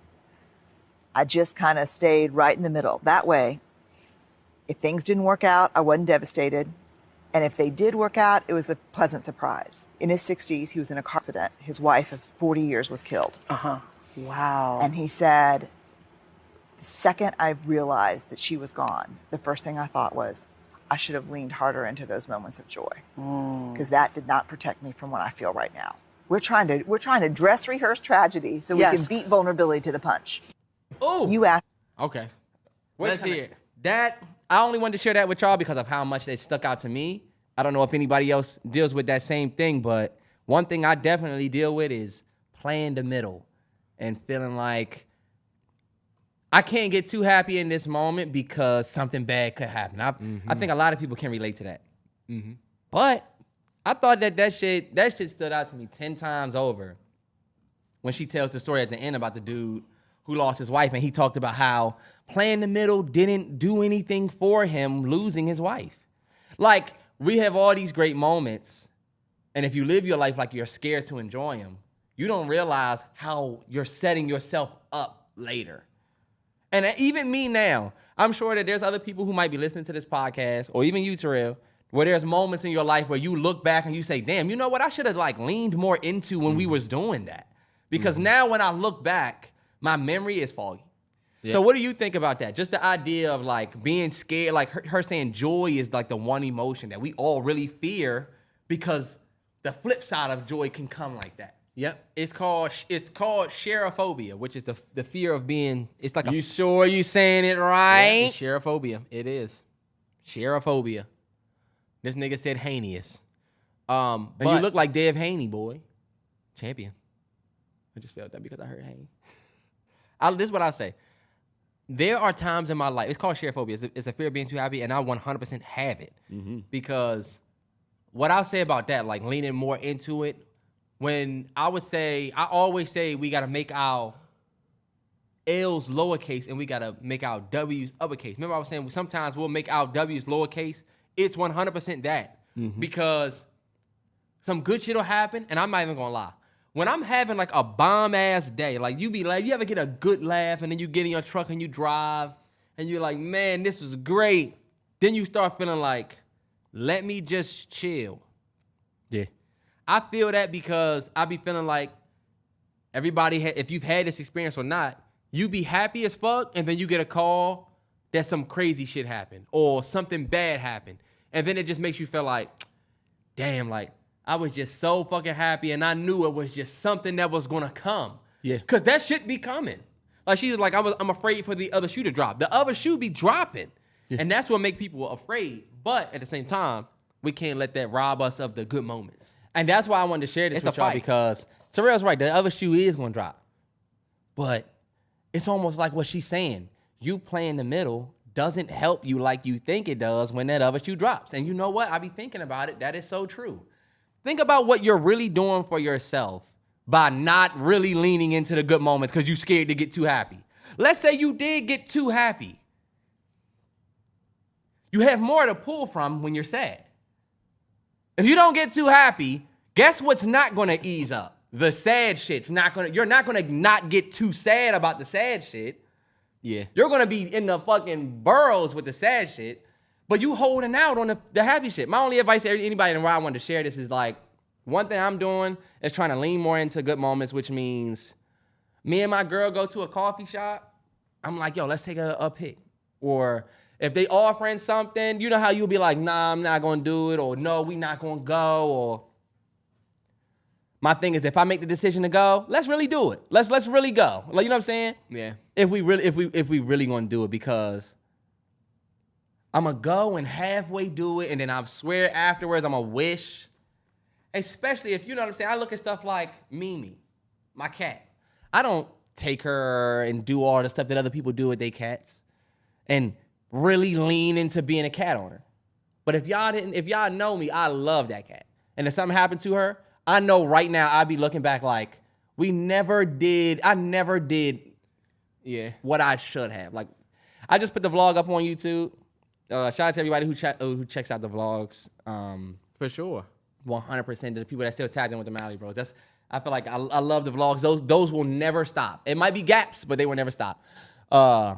I just kind of stayed right in the middle. That way, if things didn't work out, I wasn't devastated. And if they did work out, it was a pleasant surprise. In his 60s, he was in a car accident. His wife of 40 years was killed. Uh-huh. Wow. And he said, the second I realized that she was gone, the first thing I thought was, I should have leaned harder into those moments of joy. Because that did not protect me from what I feel right now. We're trying to dress rehearse tragedy so we Yes. can beat vulnerability to the punch. Oh. You asked. Okay. Wait Let's a minute. hear it. That I only wanted to share that with y'all because of how much they stuck out to me. I don't know if anybody else deals with that same thing, but one thing I definitely deal with is playing the middle and feeling like I can't get too happy in this moment because something bad could happen. I think a lot of people can relate to that. But I thought that shit stood out to me 10 times over when she tells the story at the end about the dude who lost his wife, and he talked about how playing the middle didn't do anything for him losing his wife. Like, we have all these great moments, and if you live your life like you're scared to enjoy them, you don't realize how you're setting yourself up later. And even me now, I'm sure that there's other people who might be listening to this podcast, or even you, Terrell, where there's moments in your life where you look back and you say, damn, you know what? I should have leaned more into when we was doing that. Because now when I look back, my memory is foggy. Yeah. So what do you think about that? Just the idea of being scared, her saying joy is the one emotion that we all really fear because the flip side of joy can come like that. Yep. It's called cherophobia, which is the fear of being. It's like You sure you saying it right? Yeah, it's cherophobia. It is cherophobia. This nigga said heinous. And you look like Dave Haney, boy. Champion. I just felt that because I heard Haney. This is what I say. There are times in my life, it's called cherophobia. It's a fear of being too happy, and I 100% have it. Because what I'll say about that, leaning more into it, when I always say we got to make our L's lowercase and we got to make our W's uppercase. Remember I was saying sometimes we'll make our W's lowercase. It's 100% that. Because some good shit will happen, and I'm not even going to lie. when I'm having like a bomb ass day, like you ever get a good laugh and then you get in your truck and you drive and you're like, man, this was great. Then you start feeling like, let me just chill. Yeah. I feel that because I be feeling like if you've had this experience or not, you be happy as fuck and then you get a call that some crazy shit happened or something bad happened. And then it just makes you feel like, damn, like, I was just so fucking happy and I knew it was just something that was gonna come. Yeah. Cause that shit be coming. Like she was like, I'm afraid for the other shoe to drop. The other shoe be dropping. Yeah. And that's what make people afraid. But at the same time, we can't let that rob us of the good moments. And that's why I wanted to share this with y'all because Terrell's right. The other shoe is gonna drop. But it's almost like what she's saying. You play in the middle doesn't help you like you think it does when that other shoe drops. And you know what? I be thinking about it. That is so true. Think about what you're really doing for yourself by not really leaning into the good moments because you're scared to get too happy. Let's say you did get too happy. You have more to pull from when you're sad. If you don't get too happy, guess what's not going to ease up? The sad shit's not going to, you're not going to not get too sad about the sad shit. Yeah. You're going to be in the fucking burrows with the sad shit. But you holding out on the happy shit. My only advice to anybody and why I wanted to share this is like, one thing I'm doing is trying to lean more into good moments, which means me and my girl go to a coffee shop. I'm like, yo, let's take a pic. Or if they offering something, you know how you'll be like, nah, I'm not going to do it. Or no, we not going to go. Or my thing is if I make the decision to go, let's really do it. Let's really go. Like, you know what I'm saying? Yeah. If we really going to do it because I'm going to go and halfway do it, and then I swear afterwards I'm going to wish. Especially if, you know what I'm saying, I look at stuff like Mimi, my cat. I don't take her and do all the stuff that other people do with their cats and really lean into being a cat owner. But if y'all know me, I love that cat. And if something happened to her, I know right now I'd be looking back like, I never did what I should have. Like, I just put the vlog up on YouTube. Shout out to everybody who checks out the vlogs. For sure. 100% to the people that still tagged in with the MalloryBros. I feel like I love the vlogs. Those will never stop. It might be gaps, but they will never stop. I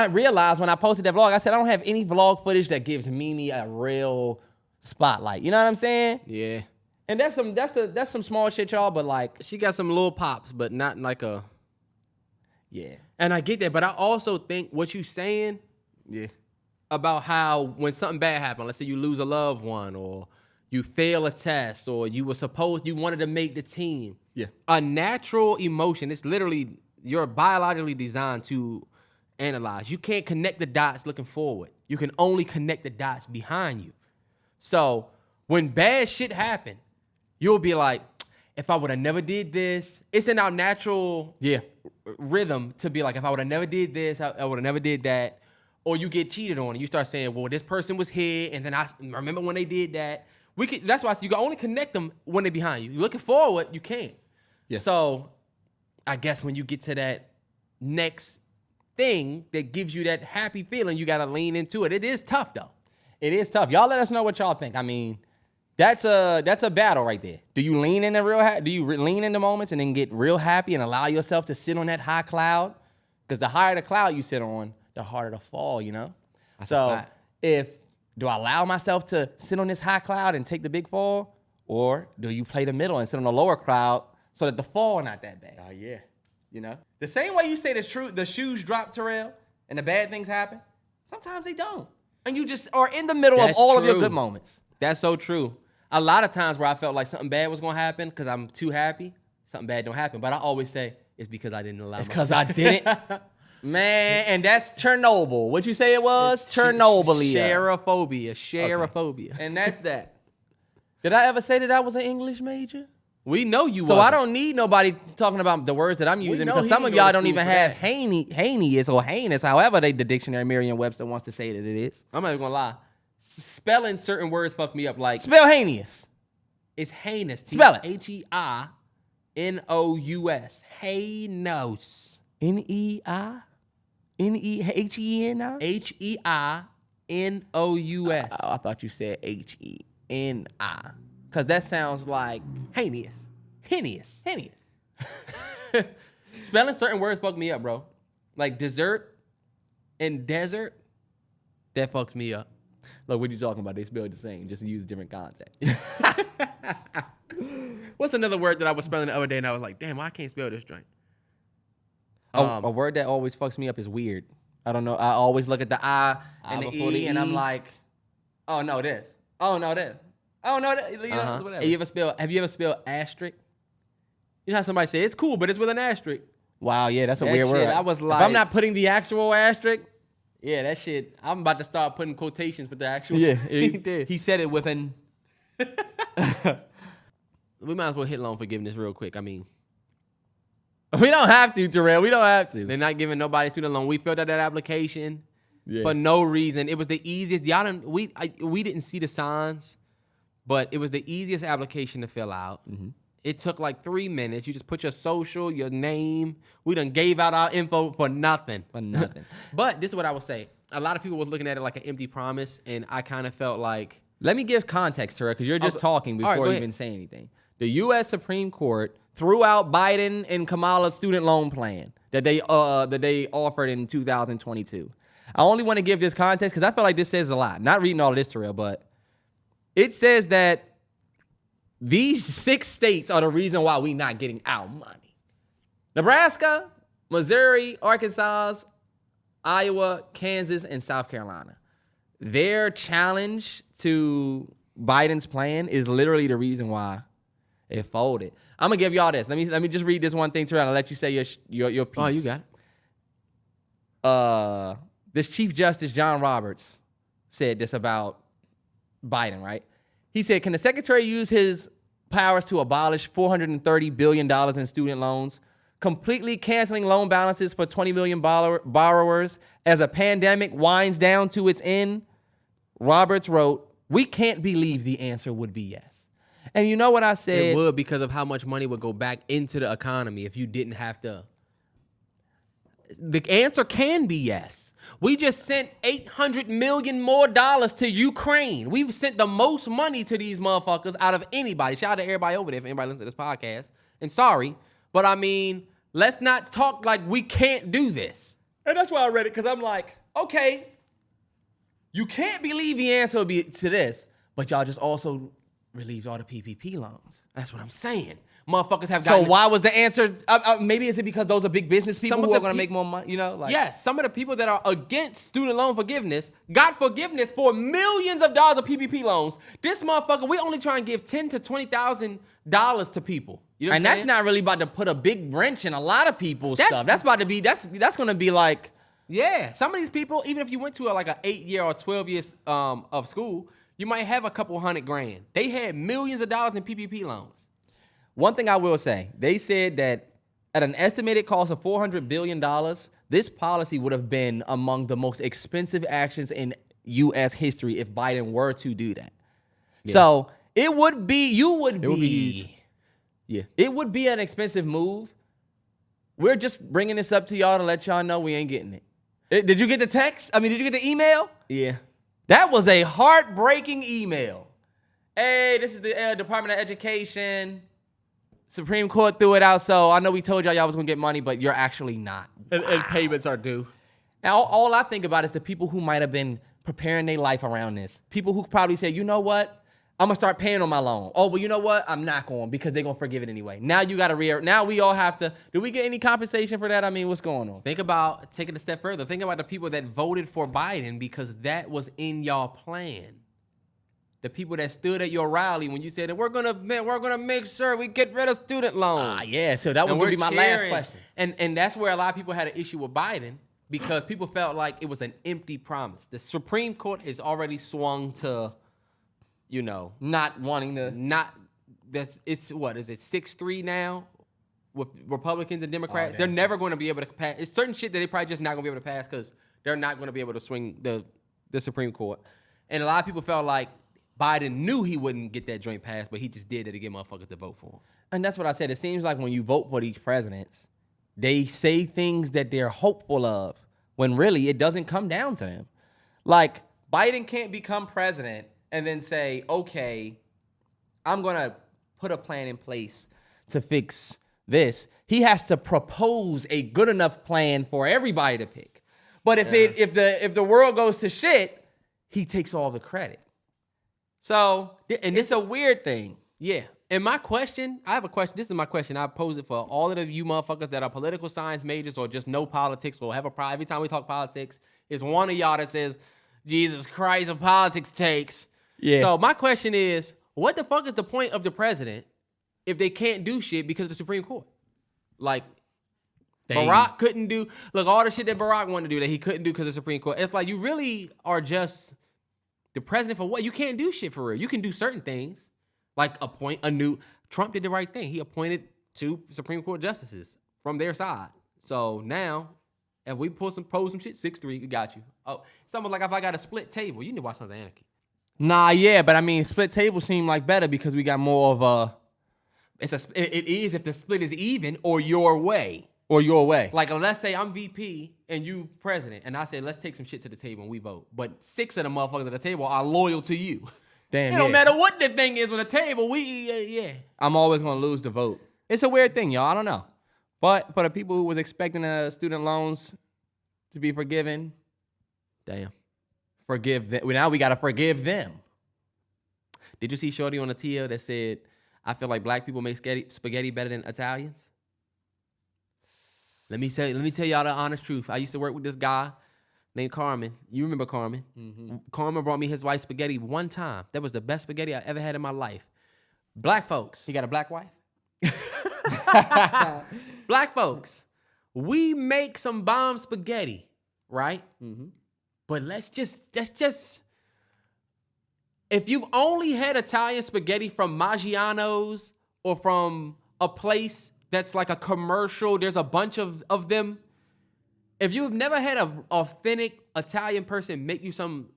realized when I posted that vlog, I said I don't have any vlog footage that gives Mimi a real spotlight. You know what I'm saying? Yeah. And that's some small shit, y'all. But like, she got some little pops, but not like a. Yeah. And I get that, but I also think what you saying. Yeah. About how when something bad happened, let's say you lose a loved one or you fail a test or you wanted to make the team. Yeah. A natural emotion, it's literally, you're biologically designed to analyze. You can't connect the dots looking forward. You can only connect the dots behind you. So when bad shit happen, you'll be like, if I would have never did this, it's in our natural rhythm to be like, if I would have never did this, I would have never did that. Or you get cheated on and you start saying, well, this person was here, and then I remember when they did that. That's why you can only connect them when they're behind you. You're looking forward, you can't. Yeah. So I guess when you get to that next thing that gives you that happy feeling, you got to lean into it. It is tough, though. It is tough. Y'all let us know what y'all think. I mean, that's a battle right there. Do you lean in lean into moments and then get real happy and allow yourself to sit on that high cloud? Because the higher the cloud you sit on, the harder to fall, you know? So do I allow myself to sit on this high cloud and take the big fall? Or do you play the middle and sit on the lower cloud so that the fall not that bad? Oh, yeah. You know? The same way you say the shoes drop, Terrell, and the bad things happen, sometimes they don't. And you just are in the middle of all of your good moments. That's so true. A lot of times where I felt like something bad was going to happen because I'm too happy, something bad don't happen. But I always say, it's because I didn't allow myself. It's because I didn't. Man, and that's Chernobyl. What'd you say it was? Chernobyl. Shareophobia. And that's that. Did I ever say that I was an English major? We know you So wasn't. I don't need nobody talking about the words that I'm using because some of y'all don't even have heinous or heinous, however the dictionary Merriam-Webster wants to say that it is. I'm not even going to lie. Spelling certain words fuck me up. Like, spell heinous. It's heinous. Spell it. H-E-I-N-O-U-S. Heinous. N-E-I? N-E-H-E-N-I? H-E-I-N-O-U-S. I thought you said H-E-N-I. Because that sounds like heinous. Hideous. Spelling certain words fuck me up, bro. Like dessert and desert, that fucks me up. Look, what you talking about? They spelled the same, just use different context. What's another word that I was spelling the other day and I was like, damn, I can't spell this joint? A word that always fucks me up is weird. I don't know. I always look at the I and the E, and I'm like, oh, no, this. Oh, no, this. Oh, no, this. You know, whatever. Have you ever spelled asterisk? You know how somebody say, it's cool, but it's with an asterisk. Wow, yeah, that's a That weird shit, word. I was like, if I'm not putting the actual asterisk, yeah, that shit, I'm about to start putting quotations with the actual. yeah, did. he said it with an. We might as well hit loan forgiveness real quick. I mean, We don't have to, Terrell. We don't have to. they're not giving nobody student loan. We filled out that application for no reason. It was the easiest. Y'all didn't, we didn't see the signs, but it was the easiest application to fill out. Mm-hmm. It took like 3 minutes. You just put your social, your name. We done gave out our info for nothing. But this is what I would say. A lot of people was looking at it like an empty promise, and I kind of felt like... Let me give context, Terrell, because you're just talking before you even say anything. The U.S. Supreme Court threw out Biden and Kamala's student loan plan that they offered in 2022. I only want to give this context because I feel like this says a lot. Not reading all of this, Terrell, but it says that these 6 states are the reason why we not getting our money. Nebraska, Missouri, Arkansas, Iowa, Kansas, and South Carolina. Their challenge to Biden's plan is literally the reason why it folded. I'm gonna give y'all this. Let me just read this one thing, Terrell, and let you say your piece. Oh, you got it. This Chief Justice John Roberts said this about Biden, right? He said, can the secretary use his powers to abolish $430 billion in student loans, completely canceling loan balances for 20 million borrowers as a pandemic winds down to its end? Roberts wrote, we can't believe the answer would be yes. And you know what I said? It would, because of how much money would go back into the economy if you didn't have to. The answer can be yes. We just sent $800 million more to Ukraine. We've sent the most money to these motherfuckers out of anybody. Shout out to everybody over there if anybody listens to this podcast. And sorry, but I mean, let's not talk like we can't do this. And that's why I read it, because I'm like, okay, you can't believe the answer would be to this, but y'all just also relieved all the PPP loans. That's what I'm saying. Motherfuckers have gotten... So why was the answer... maybe is it because those are big business people who are going to make more money, you know? Like, yes, some of the people that are against student loan forgiveness got forgiveness for millions of dollars of PPP loans. This motherfucker, we only try and give $10,000 to $20,000 to people. You know what I'm saying? That's not really about to put a big wrench in a lot of people's stuff. That's about to be... That's going to be like... Yeah, some of these people, even if you went to like an 8-year or 12 years of school, you might have a couple $100,000. They had millions of dollars in PPP loans. One thing I will say, they said that at an estimated cost of $400 billion, this policy would have been among the most expensive actions in U.S. history if Biden were to do that. Yeah. So it would be, it would be an expensive move. We're just bringing this up to y'all to let y'all know we ain't getting it. Did you get the text? I mean, did you get the email? Yeah. That was a heartbreaking email. Hey, this is the Department of Education. Supreme Court threw it out, so I know we told y'all was going to get money, but you're actually not. Wow. And payments are due. Now, all I think about is the people who might have been preparing their life around this. People who probably said, you know what? I'm going to start paying on my loan. Oh, well, you know what? I'm not going because they're going to forgive it anyway. Now you got to now we all have to. Do we get any compensation for that? I mean, what's going on? Think about taking a step further. Think about the people that voted for Biden because that was in y'all plan. The people that stood at your rally when you said that we're gonna make sure we get rid of student loans. Yeah. So that was gonna be my last question. And that's where a lot of people had an issue with Biden because people felt like it was an empty promise. The Supreme Court has already swung to, not wanting to. It's 6-3 now with Republicans and Democrats. They're never going to be able to pass. It's certain shit that they probably just not gonna be able to pass because they're not going to be able to swing the Supreme Court. And a lot of people felt like Biden knew he wouldn't get that joint passed, but he just did it to get motherfuckers to vote for him. And that's what I said. It seems like when you vote for these presidents, they say things that they're hopeful of when really it doesn't come down to them. Like, Biden can't become president and then say, okay, I'm going to put a plan in place to fix this. He has to propose a good enough plan for everybody to pick. But if the world goes to shit, he takes all the credit. So, and it's a weird thing. Yeah. And my question, I have a question. This is my question. I pose it for all of you motherfuckers that are political science majors or just know politics or have a problem. Every time we talk politics, it's one of y'all that says, Jesus Christ, of politics takes. Yeah. So my question is, what the fuck is the point of the president if they can't do shit because of the Supreme Court? Like, Barack couldn't do, look, all the shit that Barack wanted to do that he couldn't do because of the Supreme Court. It's like, you really are just the president for what? You can't do shit for real. You can do certain things. Like appoint a new, Trump did the right thing. He appointed 2 Supreme Court justices from their side. So now, if we pose some shit, 6-3, we got you. Oh, it's almost like if I got a split table, you need to watch Sons of Anarchy. Nah, yeah, but I mean, split table seem like better because we got more of a. It is if the split is even or your way. Or your way. Like, let's say I'm VP and you president, and I say, let's take some shit to the table and we vote. But 6 of the motherfuckers at the table are loyal to you. Damn, It don't matter what the thing is on the table. Yeah. I'm always going to lose the vote. It's a weird thing, y'all. I don't know. But for the people who was expecting student loans to be forgiven, Damn. forgive them. Now we got to forgive them. Did you see Shorty on the TL that said, I feel like black people make spaghetti better than Italians? Let me tell y'all the honest truth. I used to work with this guy named Carmen. You remember Carmen? Mm-hmm. Carmen brought me his wife's spaghetti one time. That was the best spaghetti I ever had in my life. Black folks. He got a black wife? Black folks. We make some bomb spaghetti, right? Mm-hmm. But let's just, if you've only had Italian spaghetti from Maggiano's or from a place that's like a commercial, there's a bunch of them. If you've never had an authentic Italian person make you some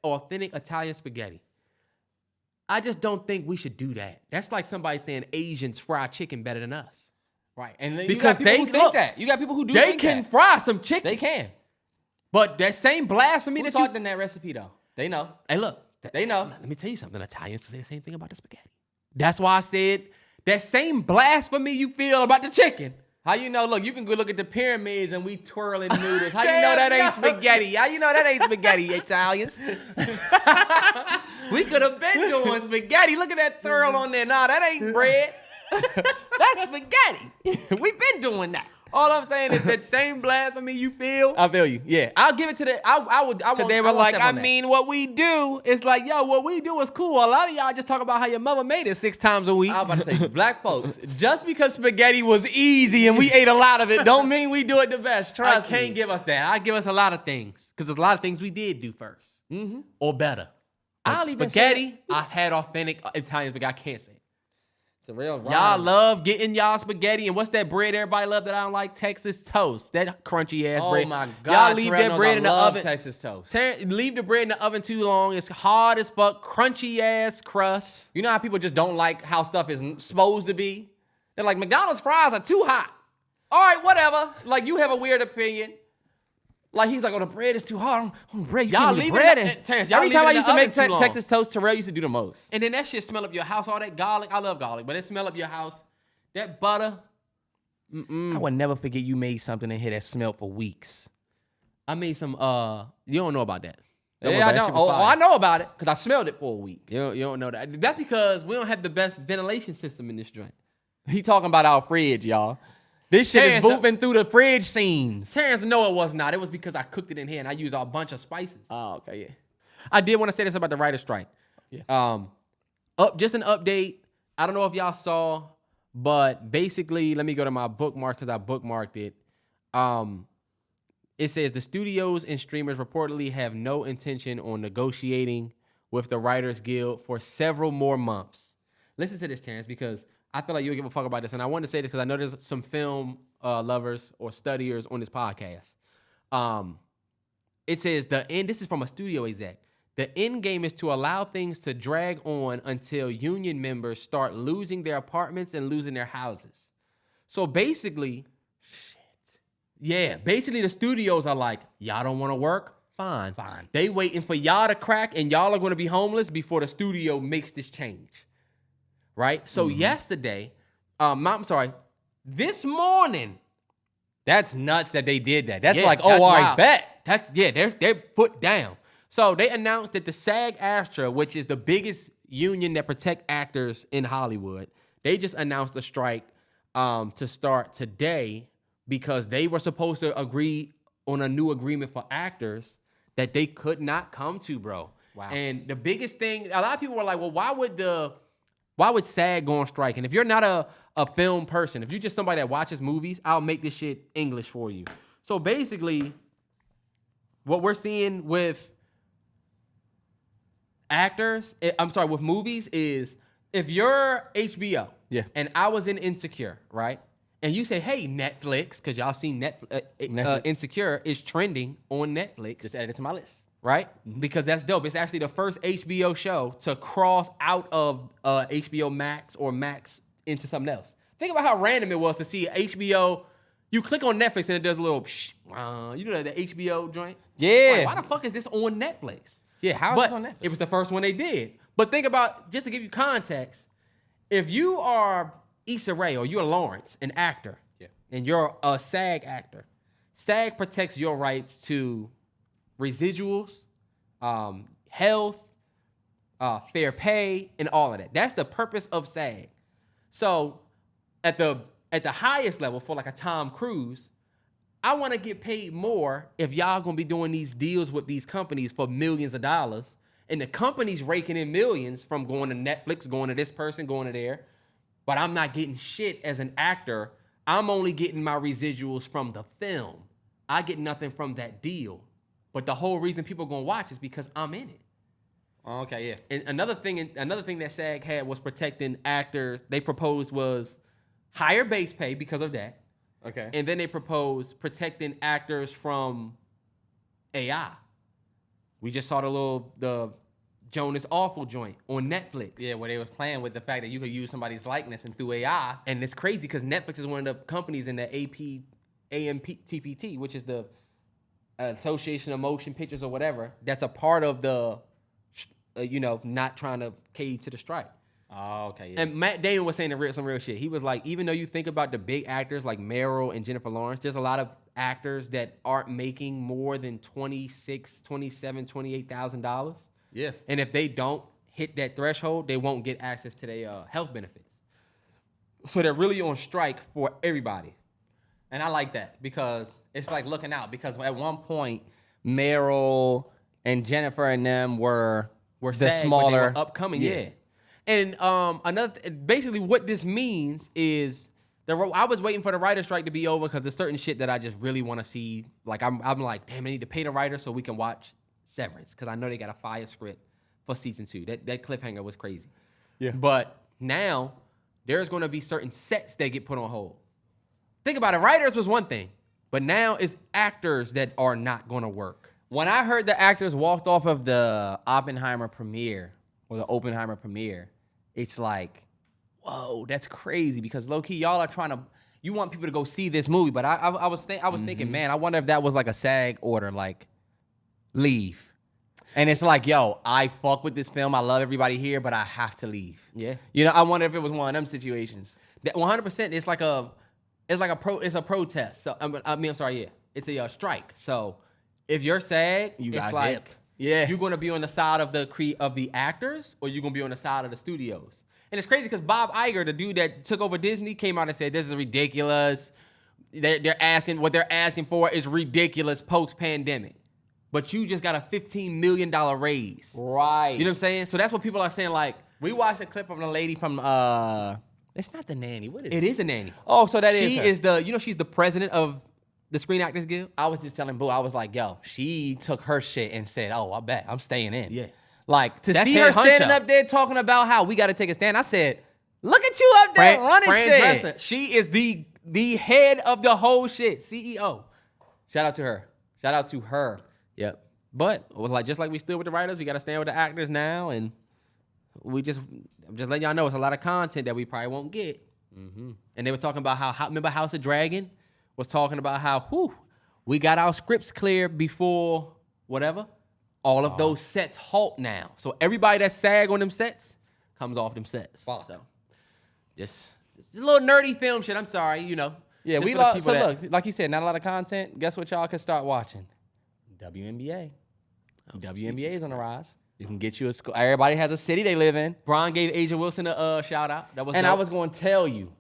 authentic Italian spaghetti, I just don't think we should do that. That's like somebody saying Asians fry chicken better than us. Right. And Because you got people who think look, that. You got people who do They think can that. fry some chicken. They can. But that same blasphemy Who that taught you... them that recipe, though? They know. Hey, look. They know. Let me tell you something. Italians say the same thing about the spaghetti. That's why I said that same blasphemy you feel about the chicken. How you know? Look, you can go look at the pyramids and we twirling noodles. How you know that ain't spaghetti? How you know that ain't spaghetti, Italians? We could have been doing spaghetti. Look at that twirl on there. Nah, that ain't bread. That's spaghetti. We've been doing that. All I'm saying is that same blasphemy you feel. I feel you. Yeah, I'll give it to the. I would. Because they were like, I mean, what we do is like, yo, what we do is cool. A lot of y'all just talk about how your mother made it 6 times a week. I was about to say, black folks, just because spaghetti was easy and we ate a lot of it, don't mean we do it the best. Trust me. I can't give us that. I give us a lot of things because there's a lot of things we did do first or better. I'll even Spaghetti, I had authentic Italian spaghetti. I can't say it. It's a real Y'all love getting y'all spaghetti, and what's that bread everybody love that I don't like? Texas toast. That crunchy ass bread. Oh my God! Y'all leave Terrance that bread in the oven. Texas toast. Leave the bread in the oven too long. It's hard as fuck. Crunchy ass crust. You know how people just don't like how stuff is supposed to be? They're like, McDonald's fries are too hot. All right, whatever. Like, you have a weird opinion. Like, he's like, oh, the bread is too hot. Oh, bread, Y'all leave bread in. Terrance, y'all Every leave time it I in used the to make oven too long. Texas toast, Terrell used to do the most. And then that shit smell up your house. All that garlic. I love garlic, but it smell up your house. That butter. I would never forget you made something in here that smelled for weeks. I made some, you don't know about that. Yeah, I know. Oh, I know about it because I smelled it for a week. You don't know that. That's because we don't have the best ventilation system in this joint. He talking about our fridge, y'all. This shit is Terrance, moving through the fridge seams. Terrance, no, it was not. It was because I cooked it in here and I used a bunch of spices. Oh, okay, yeah. I did want to say this about the writer's strike. Yeah. Just an update. I don't know if y'all saw, but basically, let me go to my bookmark because I bookmarked it. It says the studios and streamers reportedly have no intention on negotiating with the Writers Guild for several more months. Listen to this, Terrance, because I feel like you'll give a fuck about this. And I want to say this because I know there's some film lovers or studiers on this podcast. It says the end, this is from a studio exec. The end game is to allow things to drag on until union members start losing their apartments and losing their houses. So basically, basically the studios are like, y'all don't want to work? Fine. They waiting for y'all to crack and y'all are going to be homeless before the studio makes this change. Right? So yesterday, I'm sorry. This morning. That's nuts that they did that. That's Yeah, like, that's all right, wild. bet. They're put down. So they announced that the SAG-AFTRA, which is the biggest union that protect actors in Hollywood, they just announced a strike to start today because they were supposed to agree on a new agreement for actors that they could not come to, bro. Wow. And the biggest thing, a lot of people were like, well, why would SAG go on strike? And if you're not a film person, if you're just somebody that watches movies, I'll make this shit English for you. So basically, what we're seeing with with movies is if you're HBO and I was in Insecure, right? And you say, hey, Netflix, because y'all seen Netflix. Insecure is trending on Netflix. Just add it to my list. Right? Because that's dope. It's actually the first HBO show to cross out of HBO Max or Max into something else. Think about how random it was to see HBO. You click on Netflix and it does a little, you know that the HBO joint? Yeah. Like, why the fuck is this on Netflix? Yeah, how is this on Netflix? It was the first one they did. But think about, just to give you context, if you are Issa Rae or you're Lawrence, an actor, and you're a SAG actor, SAG protects your rights to residuals, health, fair pay, and all of that. That's the purpose of SAG. So at the highest level for like a Tom Cruise, I want to get paid more if y'all gonna be doing these deals with these companies for millions of dollars, and the company's raking in millions from going to Netflix, going to this person, going to there, but I'm not getting shit as an actor. I'm only getting my residuals from the film. I get nothing from that deal. But the whole reason people are gonna watch is because I'm in it. Okay, yeah. And another thing that SAG had was protecting actors. They proposed was higher base pay because of that. Okay. And then they proposed protecting actors from AI. We just saw the Jonas Awful joint on Netflix. Yeah, where they was playing with the fact that you could use somebody's likeness and through AI. And it's crazy because Netflix is one of the companies in the AMPTPT, which is the Association of Motion Pictures or whatever, that's a part of the, not trying to cave to the strike. Oh, okay, yeah. And Matt Damon was saying some real shit. He was like, even though you think about the big actors like Meryl and Jennifer Lawrence, there's a lot of actors that aren't making more than $26,000, $27,000, $28,000. Yeah. And if they don't hit that threshold, they won't get access to their health benefits. So they're really on strike for everybody. And I like that because it's like looking out. Because at one point, Meryl and Jennifer and them were the SAG, smaller, upcoming, yeah. And basically what this means is I was waiting for the writer's strike to be over because there's certain shit that I just really want to see. Like I'm like, damn, I need to pay the writer so we can watch Severance because I know they got a fire script for season 2. That cliffhanger was crazy. Yeah. But now there's going to be certain sets that get put on hold. Think about it. Writers was one thing, but now it's actors that are not going to work. When I heard the actors walked off of the Oppenheimer premiere or the Oppenheimer premiere, it's like, whoa, that's crazy because low key y'all are you want people to go see this movie, but I was thinking, man, I wonder if that was like a SAG order, like leave. And it's like, yo, I fuck with this film. I love everybody here, but I have to leave. Yeah. I wonder if it was one of them situations. That 100%. It's a protest. So I'm sorry, yeah. It's a strike. So if you're SAG, it's like dip. Yeah. you're gonna be on the side of the actors, or you're gonna be on the side of the studios. And it's crazy because Bob Iger, the dude that took over Disney, came out and said this is ridiculous. They're asking for is ridiculous post-pandemic. But you just got a $15 million raise. Right. You know what I'm saying? So that's what people are saying, like, We watched a clip of a lady from it's not the nanny. What is it? it is a nanny. Oh, so that is She her. is she's the president of the Screen Actors Guild. I was just telling Boo, I was like, yo, she took her shit and said, oh, I bet I'm staying in. Yeah. Like, to That's see her head standing honcho. up there talking about how we got to take a stand, I said, look at you up there running Fran shit. Dresser. She is the head of the whole shit, CEO. Shout out to her. Yep. But just like we stood with the writers, we got to stand with the actors now, and I'm just letting y'all know it's a lot of content that we probably won't get. Mm-hmm. And they were talking about how remember House of Dragon was talking about how we got our scripts clear before whatever. All of those sets halt now, so everybody that SAG on them sets comes off them sets. Fuck. So just a little nerdy film shit. I'm sorry, you know. Yeah, Just we for the love. people So that- look, like you said, not a lot of content. Guess what y'all can start watching? WNBA. WNBA is on the rise. You can get you a school. Everybody has a city they live in. Bron gave Asia Wilson a shout out. That was And dope. I was going to tell you,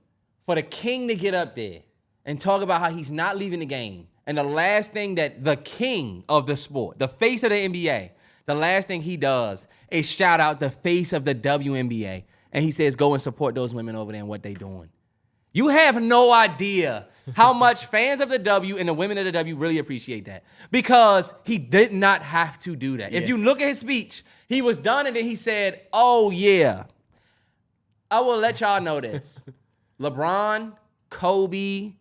for the king to get up there and talk about how he's not leaving the game, and the last thing that the king of the sport, the face of the NBA, the last thing he does is shout out the face of the WNBA. And he says, go and support those women over there and what they doing. You have no idea how much fans of the W and the women of the W really appreciate that. Because he did not have to do that. If you look at his speech, he was done and then he said, oh yeah, I will let y'all know this. LeBron, Kobe,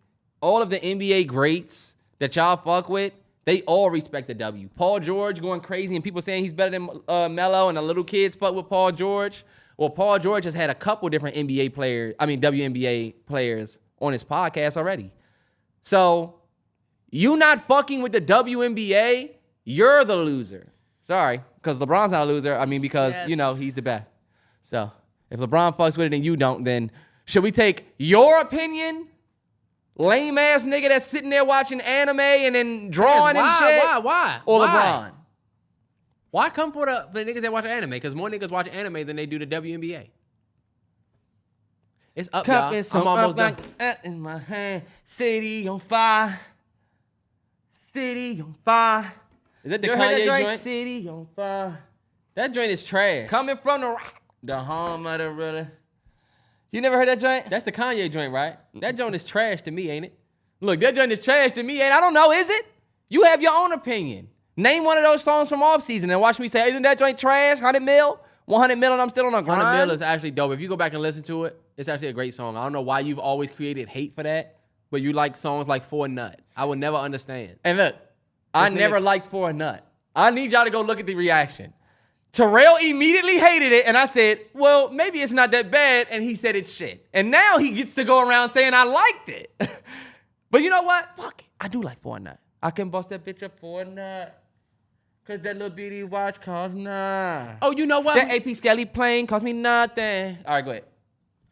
all of the NBA greats that y'all fuck with, they all respect the W. Paul George going crazy and people saying he's better than Melo, and the little kids fuck with Paul George. Well, Paul George has had a couple different WNBA players on his podcast already. So, you not fucking with the WNBA, you're the loser. Sorry, because LeBron's not a loser. I mean, because, you know, he's the best. So, if LeBron fucks with it and you don't, then should we take your opinion? Lame ass nigga that's sitting there watching anime and then drawing and shit? Why? Or Why? LeBron? Why come for the niggas that watch anime? Because more niggas watch anime than they do the WNBA. It's up, Cup y'all. and some I'm almost up done. like in my hand. City on fire. City on fire. Is that the You heard that Kanye joint? City on fire. That joint is trash. Coming from the home of the really. You never heard that joint? That's the Kanye joint, right? That joint is trash to me, ain't it? Look, that joint is trash to me, and I don't know, is it? You have your own opinion. Name one of those songs from off season and watch me say, isn't that joint trash? 100 mil? 100 mil and I'm still on a grind? 100 Mil is actually dope. If you go back and listen to it, it's actually a great song. I don't know why you've always created hate for that, but you like songs like For a Nut. I would never understand. And look, I This never nigga- liked For a Nut. I need y'all to go look at the reaction. Terrell immediately hated it, and I said, well, maybe it's not that bad, and he said it's shit. And now he gets to go around saying I liked it. But you know what? Fuck it. I do like For a Nut. I can bust that bitch up For a Nut. Cause that little bitty watch costs nothing. Oh, you know what? That AP Skelly plane cost me nothing. All right, go ahead.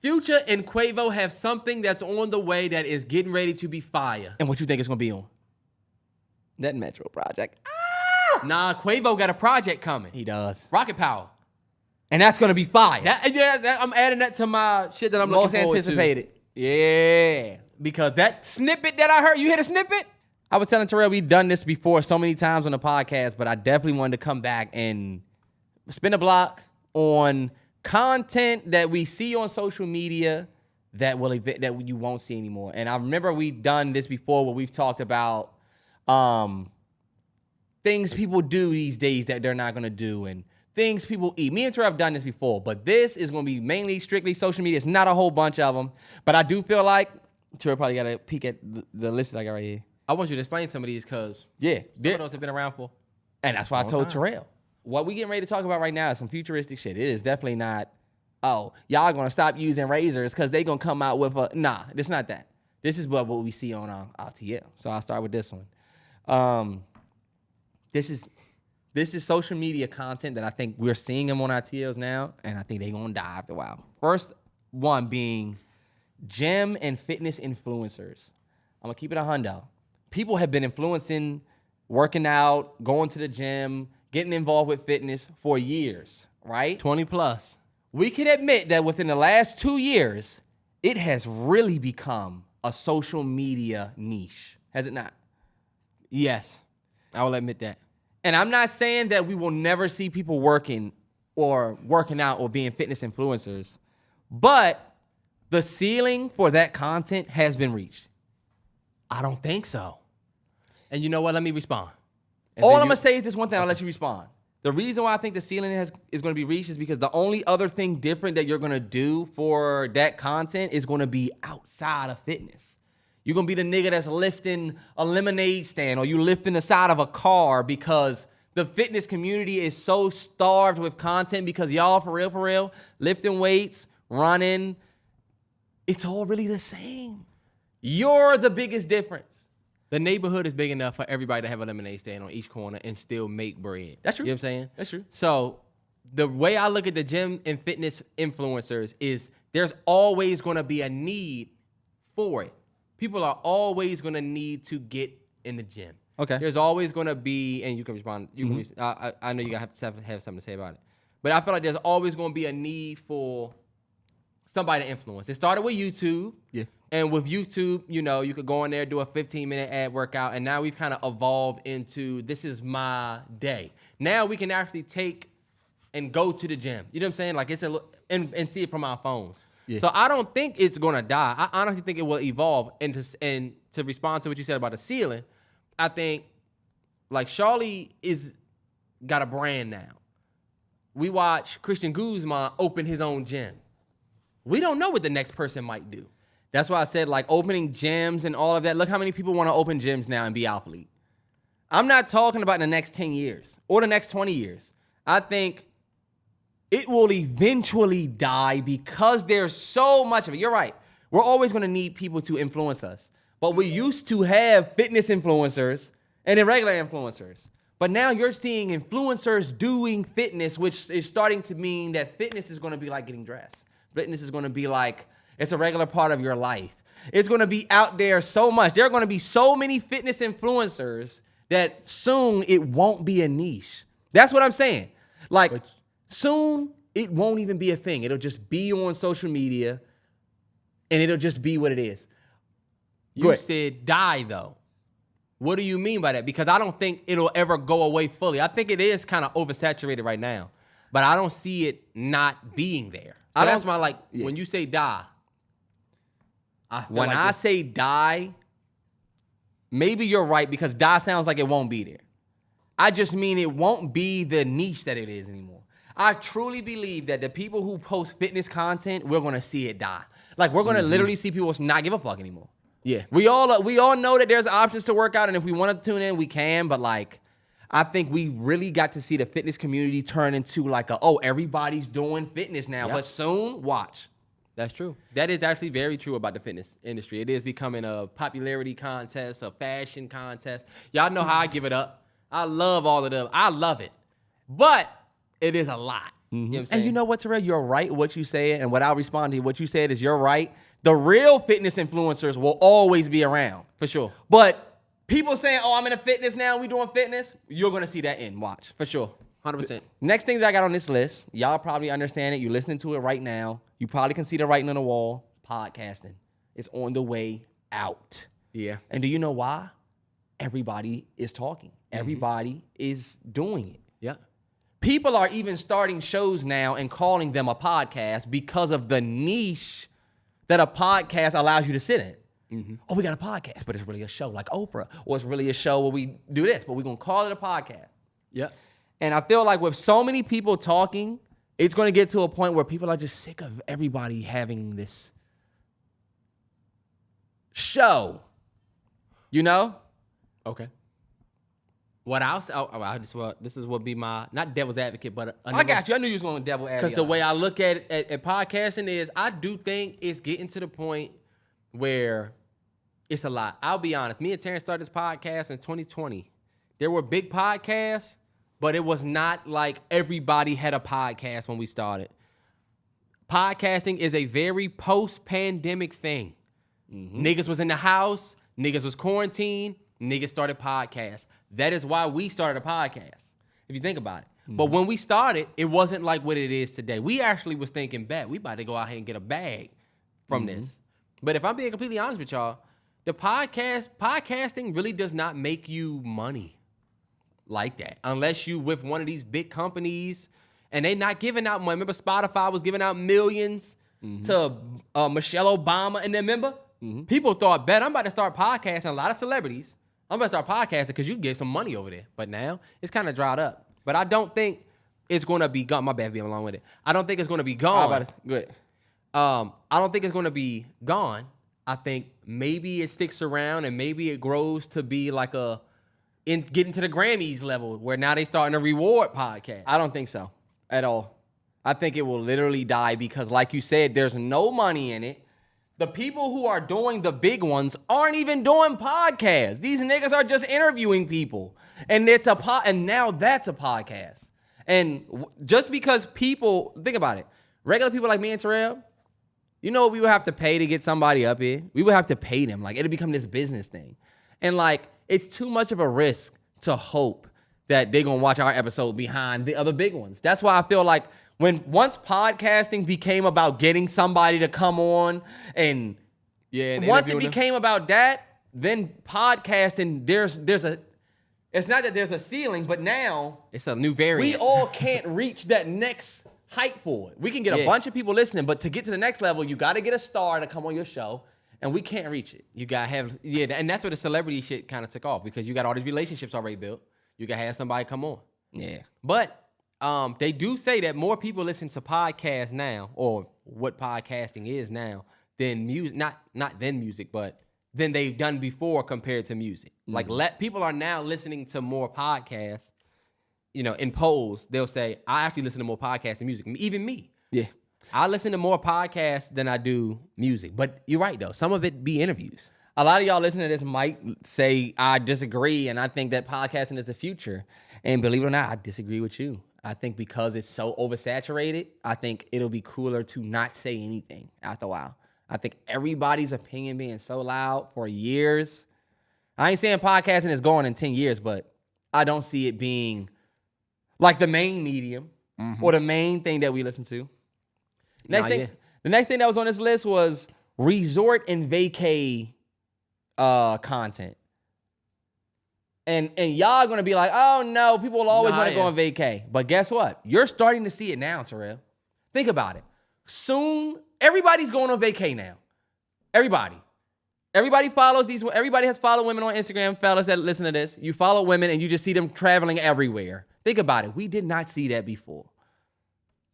Future and Quavo have something that's on the way that is getting ready to be fire. And what you think it's gonna be on? That Metro project. Nah, Quavo got a project coming. He does. Rocket Power. And that's gonna be fire. I'm adding that to my shit that I'm Most looking forward anticipated. Yeah. to. Because that snippet that I heard, you hear the snippet? I was telling Terrell we've done this before so many times on the podcast, but I definitely wanted to come back and spin a block on content that we see on social media that you won't see anymore. And I remember we've done this before where we've talked about things people do these days that they're not gonna do and things people eat. Me and Terrell have done this before, but this is gonna be mainly strictly social media. It's not a whole bunch of them, but I do feel like Terrell probably got to peek at the list that I got right here. I want you to explain some of these because Yeah. some of those have been around for. And that's why I Long told time. Terrell. What we getting ready to talk about right now is some futuristic shit. It is definitely not, oh, y'all gonna stop using razors because they gonna come out with a, nah, it's not that. This is what we see on our TL. So I'll start with this one. This is social media content that I think we're seeing them on our TLs now, and I think they gonna die after a while. First one being gym and fitness influencers. I'm gonna keep it a hundo. People have been influencing, working out, going to the gym, getting involved with fitness for years, right? 20 plus. We can admit that within the last 2 years, it has really become a social media niche, has it not? Yes, I will admit that. And I'm not saying that we will never see people working out or being fitness influencers, but the ceiling for that content has been reached. I don't think so. And you know what? Let me respond. And All then I'm you- gonna say is this one thing. I'll let you respond. The reason why I think the ceiling is going to be reached is because the only other thing different that you're going to do for that content is going to be outside of fitness. You're going to be the nigga that's lifting a lemonade stand or you lifting the side of a car because the fitness community is so starved with content because y'all, for real, lifting weights, running, it's all really the same. You're the biggest difference. The neighborhood is big enough for everybody to have a lemonade stand on each corner and still make bread. That's true. You know what I'm saying? That's true. So the way I look at the gym and fitness influencers is there's always going to be a need for it. People are always going to need to get in the gym. Okay. There's always going to be, and you can respond. You can. I know you have something to say about it, but I feel like there's always going to be a need for somebody to influence. It started with YouTube. Yeah. And with YouTube, you could go in there, do a 15-minute ad workout, and now we've kind of evolved into this is my day. Now we can actually take and go to the gym. You know what I'm saying? Like and see it from our phones. Yeah. So I don't think it's gonna die. I honestly think it will evolve. And to respond to what you said about the ceiling, I think like Charlie got a brand now. We watch Christian Guzman open his own gym. We don't know what the next person might do. That's why I said, like, opening gyms and all of that. Look how many people want to open gyms now and be athlete. I'm not talking about in the next 10 years or the next 20 years. I think it will eventually die because there's so much of it. You're right. We're always going to need people to influence us. But we used to have fitness influencers and then regular influencers. But now you're seeing influencers doing fitness, which is starting to mean that fitness is going to be like getting dressed. Fitness is going to be like, it's a regular part of your life. It's going to be out there so much. There are going to be so many fitness influencers that soon it won't be a niche. That's what I'm saying. Like, soon it won't even be a thing. It'll just be on social media, and it'll just be what it is. You said die, though. What do you mean by that? Because I don't think it'll ever go away fully. I think it is kind of oversaturated right now, but I don't see it not being there. So that's my, when you say die, when I say die, maybe you're right because die sounds like it won't be there. I just mean it won't be the niche that it is anymore. I truly believe that the people who post fitness content, we're going to see it die. Like, we're going to literally see people not give a fuck anymore. Yeah. We all know that there's options to work out, and if we want to tune in, we can, but like, I think we really got to see the fitness community turn into like everybody's doing fitness now, but soon, watch. That's true. That is actually very true about the fitness industry. It is becoming a popularity contest, a fashion contest. Y'all know how I give it up. I love all of them. I love it. But it is a lot. You know what I'm saying? And you know what, Terrell? You're right what you said, and what I'll respond to what you said is you're right. The real fitness influencers will always be around. For sure. But people saying, I'm in a fitness now, we doing fitness, you're going to see that in. Watch. For sure. 100%. Next thing that I got on this list, y'all probably understand it. You're listening to it right now. You probably can see the writing on the wall. Podcasting is on the way out. Yeah. And do you know why? Everybody is talking. Everybody is doing it. Yeah. People are even starting shows now and calling them a podcast because of the niche that a podcast allows you to sit in. Oh, we got a podcast, but it's really a show like Oprah. Or it's really a show where we do this, but we're going to call it a podcast. Yeah. And I feel like with so many people talking, it's going to get to a point where people are just sick of everybody having this show. You know? Okay. What else? This is what be my, not devil's advocate, but I got you. I knew you was going to devil advocate. Because the way I look at podcasting is, I do think it's getting to the point where it's a lot. I'll be honest. Me and Terrance started this podcast in 2020. There were big podcasts, but it was not like everybody had a podcast when we started. Podcasting is a very post-pandemic thing. Niggas was in the house. Niggas was quarantined. Niggas started podcasts. That is why we started a podcast, if you think about it. But when we started, it wasn't like what it is today. We actually was thinking back, we about to go out here and get a bag from this. But if I'm being completely honest with y'all, the podcasting really does not make you money like that. Unless you with one of these big companies and they not giving out money. Remember Spotify was giving out millions to Michelle Obama. And then remember, people thought, I'm about to start podcasting. A lot of celebrities, I'm about to start podcasting because you get some money over there. But now it's kind of dried up. But I don't think it's going to be gone. My bad, being along with it. I don't think it's going to be gone. Good. I don't think it's going to be gone. I think maybe it sticks around and maybe it grows to be like getting to the Grammys level where now they starting to reward podcasts. I don't think so at all. I think it will literally die because, like you said, there's no money in it. The people who are doing the big ones aren't even doing podcasts. These niggas are just interviewing people, and and now that's a podcast. And just because people think about it, regular people like me and Terrell, You know what we would have to pay to get somebody up here? We would have to pay them. Like, it'll become this business thing. And, like, it's too much of a risk to hope that they're going to watch our episode behind the other big ones. That's why I feel like once podcasting became about getting somebody to come on and once it became about that, then podcasting, it's not that there's a ceiling, but now it's a new variant. We all can't reach that next height for it. We can get a bunch of people listening, but to get to the next level, you got to get a star to come on your show, and we can't reach it. You got to have, and that's where the celebrity shit kind of took off because you got all these relationships already built. You can have somebody come on. Yeah. But they do say that more people listen to podcasts now, or what podcasting is now, than music, not than music, but than they've done before compared to music. Mm-hmm. Like people are now listening to more podcasts. You know, in polls, they'll say, I actually listen to more podcasts than music. Even me. Yeah. I listen to more podcasts than I do music. But you're right, though. Some of it be interviews. A lot of y'all listening to this might say, I disagree, and I think that podcasting is the future. And believe it or not, I disagree with you. I think because it's so oversaturated, I think it'll be cooler to not say anything after a while. I think everybody's opinion being so loud for years. I ain't saying podcasting is going in 10 years, but I don't see it being like the main medium or the main thing that we listen to. The next thing that was on this list was resort and vacay content. And y'all gonna be like, oh no, people will always want to go on vacay. But guess what? You're starting to see it now, Terrell. Think about it. Soon, everybody's going on vacay now. Everybody follows these. Everybody has followed women on Instagram, fellas that listen to this. You follow women and you just see them traveling everywhere. Think about it. We did not see that before.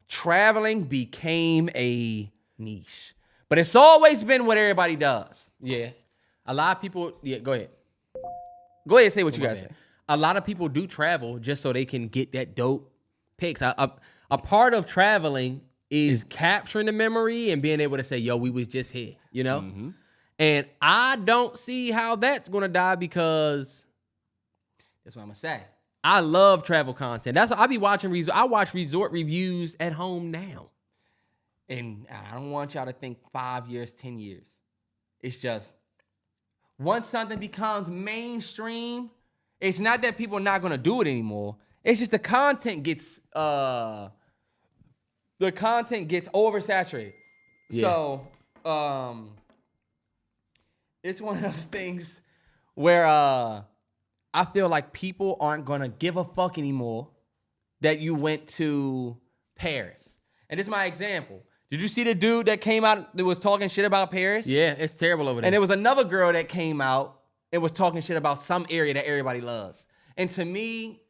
Traveling became a niche. But it's always been what everybody does. Yeah. A lot of people, go ahead. Go ahead and say what you guys say. A lot of people do travel just so they can get that dope pics. A part of traveling is capturing the memory and being able to say, yo, we was just here, you know? Mm-hmm. And I don't see how that's going to die because that's what I'm going to say. I love travel content. That's I be watching I watch resort reviews at home now. And I don't want y'all to think 5 years, 10 years. It's just once something becomes mainstream, it's not that people are not going to do it anymore. It's just the content gets oversaturated. Yeah. So it's one of those things where I feel like people aren't going to give a fuck anymore that you went to Paris. And this is my example. Did you see the dude that came out that was talking shit about Paris? Yeah, it's terrible over there. And there was another girl that came out and was talking shit about some area that everybody loves. And to me,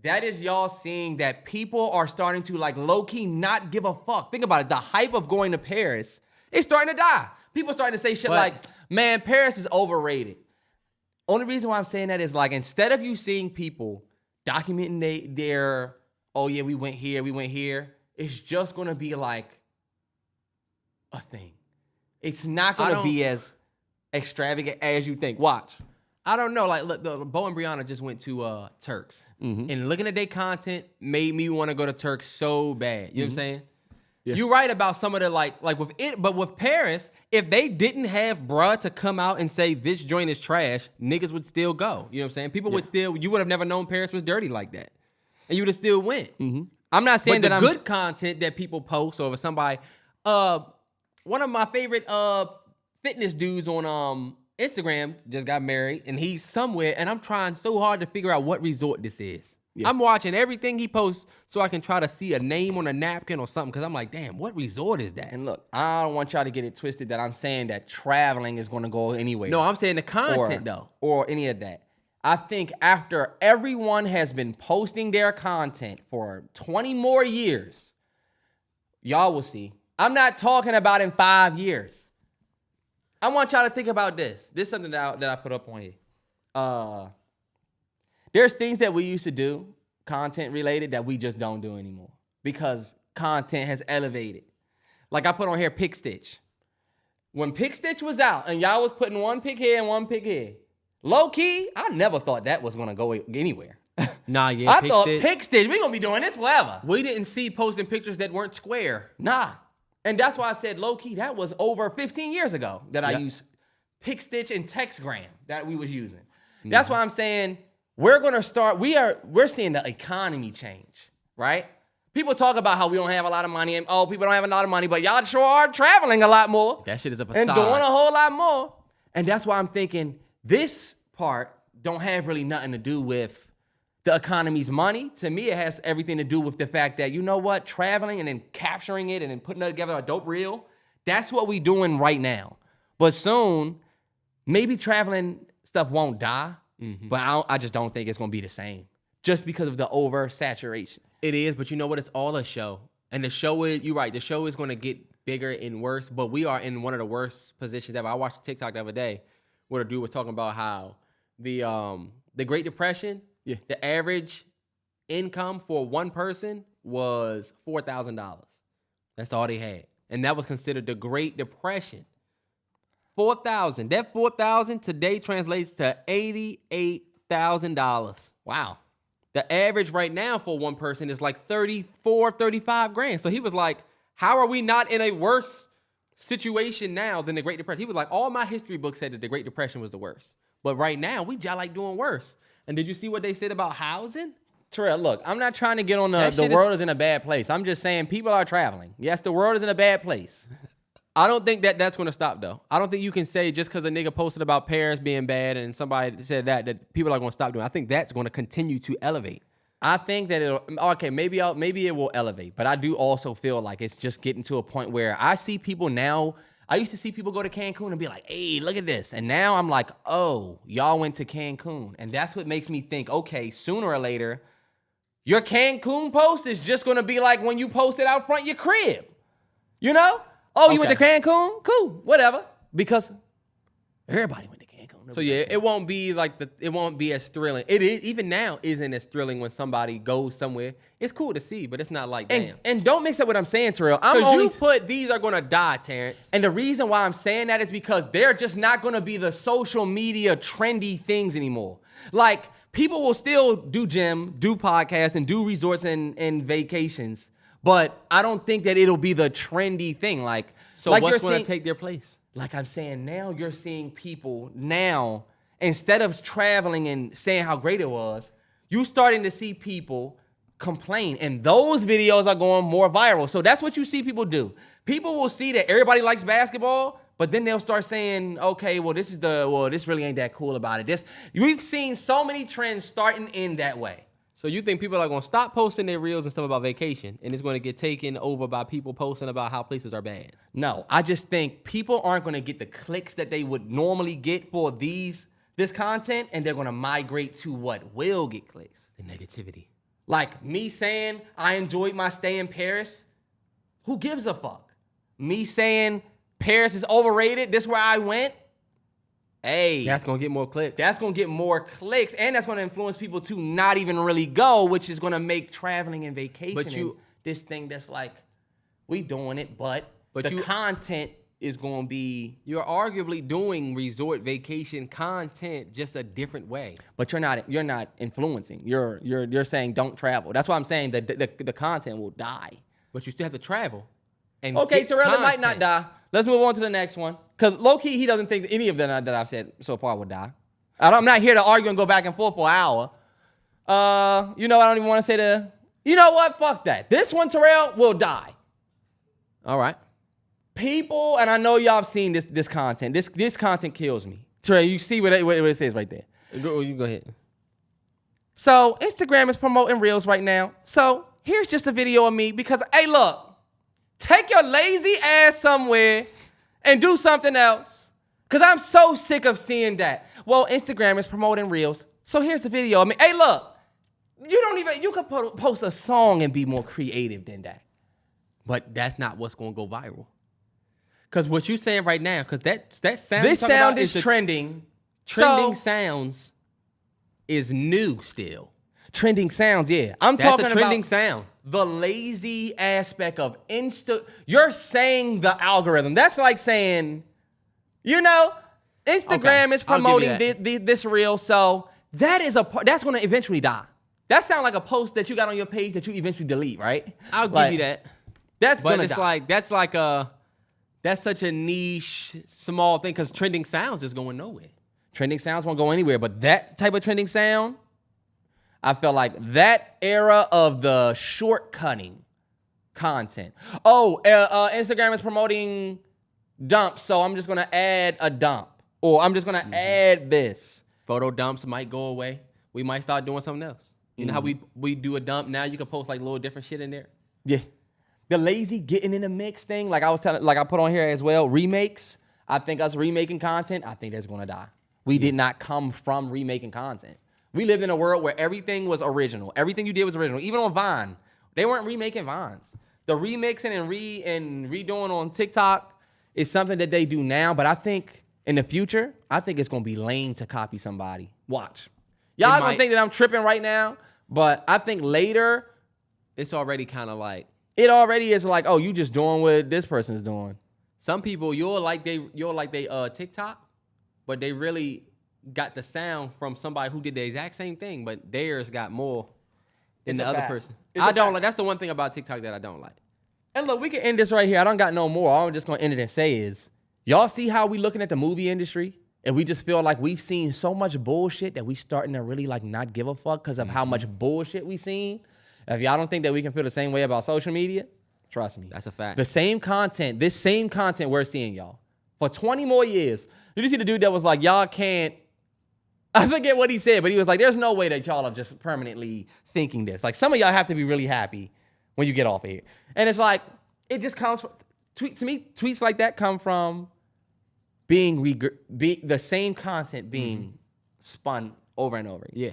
that is y'all seeing that people are starting to like low-key not give a fuck. Think about it. The hype of going to Paris is starting to die. People are starting to say shit like, man, Paris is overrated. Only reason why I'm saying that is like instead of you seeing people documenting their oh yeah, we went here, it's just going to be like a thing. It's not going to be as extravagant as you think. Watch. I don't know. Like, look, Bo and Brianna just went to Turks. Mm-hmm. And looking at their content made me want to go to Turks so bad. You know what I'm saying? Yeah. You're right about some of the, like with it, but with Paris, if they didn't have bruh to come out and say this joint is trash, niggas would still go. You know what I'm saying? People would still, you would have never known Paris was dirty like that. And you would have still went. Mm-hmm. I'm not saying but the good content that people post over somebody, one of my favorite fitness dudes on Instagram just got married, and he's somewhere, and I'm trying so hard to figure out what resort this is. Yeah. I'm watching everything he posts so I can try to see a name on a napkin or something, because I'm like, damn, what resort is that? And look, I don't want y'all to get it twisted that I'm saying that traveling is going to go anywhere. No, I'm saying the content, though. Or any of that. I think after everyone has been posting their content for 20 more years, y'all will see. I'm not talking about in 5 years. I want y'all to think about this. This is something that I put up on here. There's things that we used to do, content related, that we just don't do anymore because content has elevated. Like I put on here Pick Stitch. When Pick Stitch was out and y'all was putting one pick here and one pick here, low key, I never thought that was gonna go anywhere. Nah, yeah. I thought Pick Stitch, we gonna be doing this forever. We didn't see posting pictures that weren't square. Nah. And that's why I said low key, that was over 15 years ago that I used Pick Stitch and Textgram that we was using. That's why I'm saying we're gonna start, we're seeing the economy change, right? People talk about how we don't have a lot of money and people don't have a lot of money, but y'all sure are traveling a lot more. That shit is a and facade. doing a whole lot more. And that's why I'm thinking this part don't have really nothing to do with the economy's money. To me, it has everything to do with the fact that, you know what, traveling and then capturing it and then putting it together a dope reel, that's what we doing right now. But soon, maybe traveling stuff won't die, but I just don't think it's gonna be the same just because of the oversaturation. It is, but you know what? It's all a show. And the show is, you're right, the show is going to get bigger and worse, but we are in one of the worst positions ever. I watched a TikTok the other day where the dude was talking about how the Great Depression, the average income for one person was $4,000. That's all they had. And that was considered the Great Depression. $4,000. That $4,000 today translates to $88,000. Wow. The average right now for one person is like 34, 35 grand. So he was like, how are we not in a worse situation now than the Great Depression? He was like, all my history books said that the Great Depression was the worst. But right now, we just like doing worse. And did you see what they said about housing? Terrell, look, I'm not trying to get on the world is in a bad place. I'm just saying people are traveling. Yes, the world is in a bad place. I don't think that that's going to stop, though. I don't think you can say just because a nigga posted about Paris being bad and somebody said that people are going to stop doing it. I think that's going to continue to elevate. I think that maybe it will elevate, but I do also feel like it's just getting to a point where I see people now. I used to see people go to Cancun and be like, hey, look at this. And now I'm like, oh, y'all went to Cancun. And that's what makes me think, okay, sooner or later, your Cancun post is just going to be like when you post it out front of your crib. You know? Oh, you went to Cancun? Cool, whatever. Because everybody went to Cancun. So yeah, it won't be as thrilling. It is, even now isn't as thrilling when somebody goes somewhere. It's cool to see, but it's not like damn. And don't mix up what I'm saying, Terrell. These are gonna die, Terrance. And the reason why I'm saying that is because they're just not gonna be the social media trendy things anymore. Like, people will still do gym, do podcasts, and do resorts and vacations. But I don't think that it'll be the trendy thing. Like, so like what's going to take their place? Like I'm saying, now you're seeing people now, instead of traveling and saying how great it was, you starting to see people complain. And those videos are going more viral. So that's what you see people do. People will see that everybody likes basketball, but then they'll start saying, okay, well, this really ain't that cool about it. We've seen so many trends starting in that way. So you think people are going to stop posting their reels and stuff about vacation, and it's going to get taken over by people posting about how places are bad? No, I just think people aren't going to get the clicks that they would normally get for this content, and they're going to migrate to what will get clicks. The negativity. Like me saying I enjoyed my stay in Paris. Who gives a fuck? Me saying Paris is overrated. This is where I went. Hey, that's going to get more clicks. That's going to get more clicks, and that's going to influence people to not even really go, which is going to make traveling and vacationing this thing that's like, we doing it, but the content is going to be... You're arguably doing resort vacation content just a different way. But you're not influencing. You're saying don't travel. That's why I'm saying that the content will die. But you still have to travel. And okay, Terrell, it might not die. Let's move on to the next one. Because low-key, he doesn't think any of them that I've said so far would die. I'm not here to argue and go back and forth for an hour. You know, I don't even want to say you know what? Fuck that. This one, Terrell, will die. All right. People, and I know y'all have seen this content. This content kills me. Terrell, you see what it says right there. You go ahead. So, Instagram is promoting Reels right now. So, here's just a video of me because, hey, look. Take your lazy ass somewhere and do something else. Because I'm so sick of seeing that. Well, Instagram is promoting Reels. So here's a video. I mean, hey, look. You could post a song and be more creative than that. But that's not what's going to go viral. Because what you're saying right now, because that sound... This sound is trending. Trending sounds is new still. Trending sounds, yeah. That's a trending sound. The lazy aspect of you're saying the algorithm. That's like saying, you know, Instagram is promoting this reel, so that's going to eventually die. That sounds like a post that you got on your page that you eventually delete, right? I'll give you that. That's But gonna it's die. that's such a niche, small thing because trending sounds is going nowhere. Trending sounds won't go anywhere, but that type of trending sound, I feel like that era of the shortcutting content. Instagram is promoting dumps, so I'm just gonna add a dump, or I'm just gonna add this. Photo dumps might go away. We might start doing something else. You know how we do a dump now? You can post like little different shit in there. Yeah, the lazy getting in the mix thing, like I put on here as well. Remakes. I think us remaking content, I think that's gonna die. We did not come from remaking content. We lived in a world where everything was original. Everything you did was original. Even on Vine, they weren't remaking Vines. The remixing and redoing on TikTok is something that they do now. But I think in the future, I think it's gonna be lame to copy somebody. Watch. Y'all gonna think that I'm tripping right now, but I think later It's already kind of like it already is like, oh, you just doing what this person's doing. some people you'll like they TikTok, but they really got the sound from somebody who did the exact same thing, but theirs got more than It's the a other fact. person. It's I a don't fact. like. That's the one thing about TikTok that I don't like. And look, we can end this right here. I don't got no more. All I'm just gonna end it and say is, y'all see how we looking at the movie industry, and we just feel like we've seen so much bullshit that we starting to really like not give a fuck because of how much bullshit we seen. If y'all don't think that we can feel the same way about social media, trust me, That's a fact. this same content we're seeing, y'all, for 20 more years. Did you see the dude that was like, y'all can't? I forget what he said, but he was like, there's no way that y'all are just permanently thinking this. Like, some of y'all have to be really happy when you get off of here. And it's like, it just comes from, to me, tweets like that come from being the same content being spun over and over. Yeah.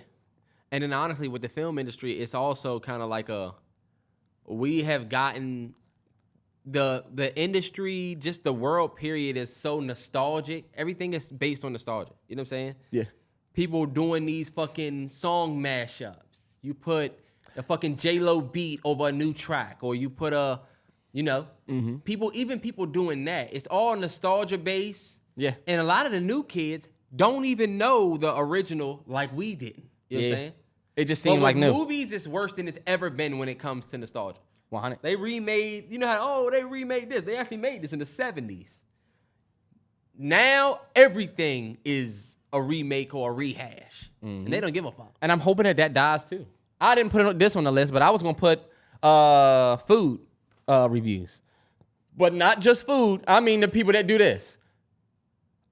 And then honestly, with the film industry, it's also kind of like we have gotten the industry, just the world period is so nostalgic. Everything is based on nostalgia. You know what I'm saying? Yeah. People doing these fucking song mashups. You put a fucking J-Lo beat over a new track, or you put people doing that. It's all nostalgia based. Yeah. And a lot of the new kids don't even know the original like we didn't. You know what I'm saying? It just But seemed like with new. movies, it's worse than it's ever been when it comes to nostalgia. 100. They remade, they remade this. They actually made this in the 70s. Now, everything is a remake or a rehash. And they don't give a fuck. And I'm hoping that dies too. I didn't put this on the list, but I was gonna put food reviews. But not just food. I mean the people that do this.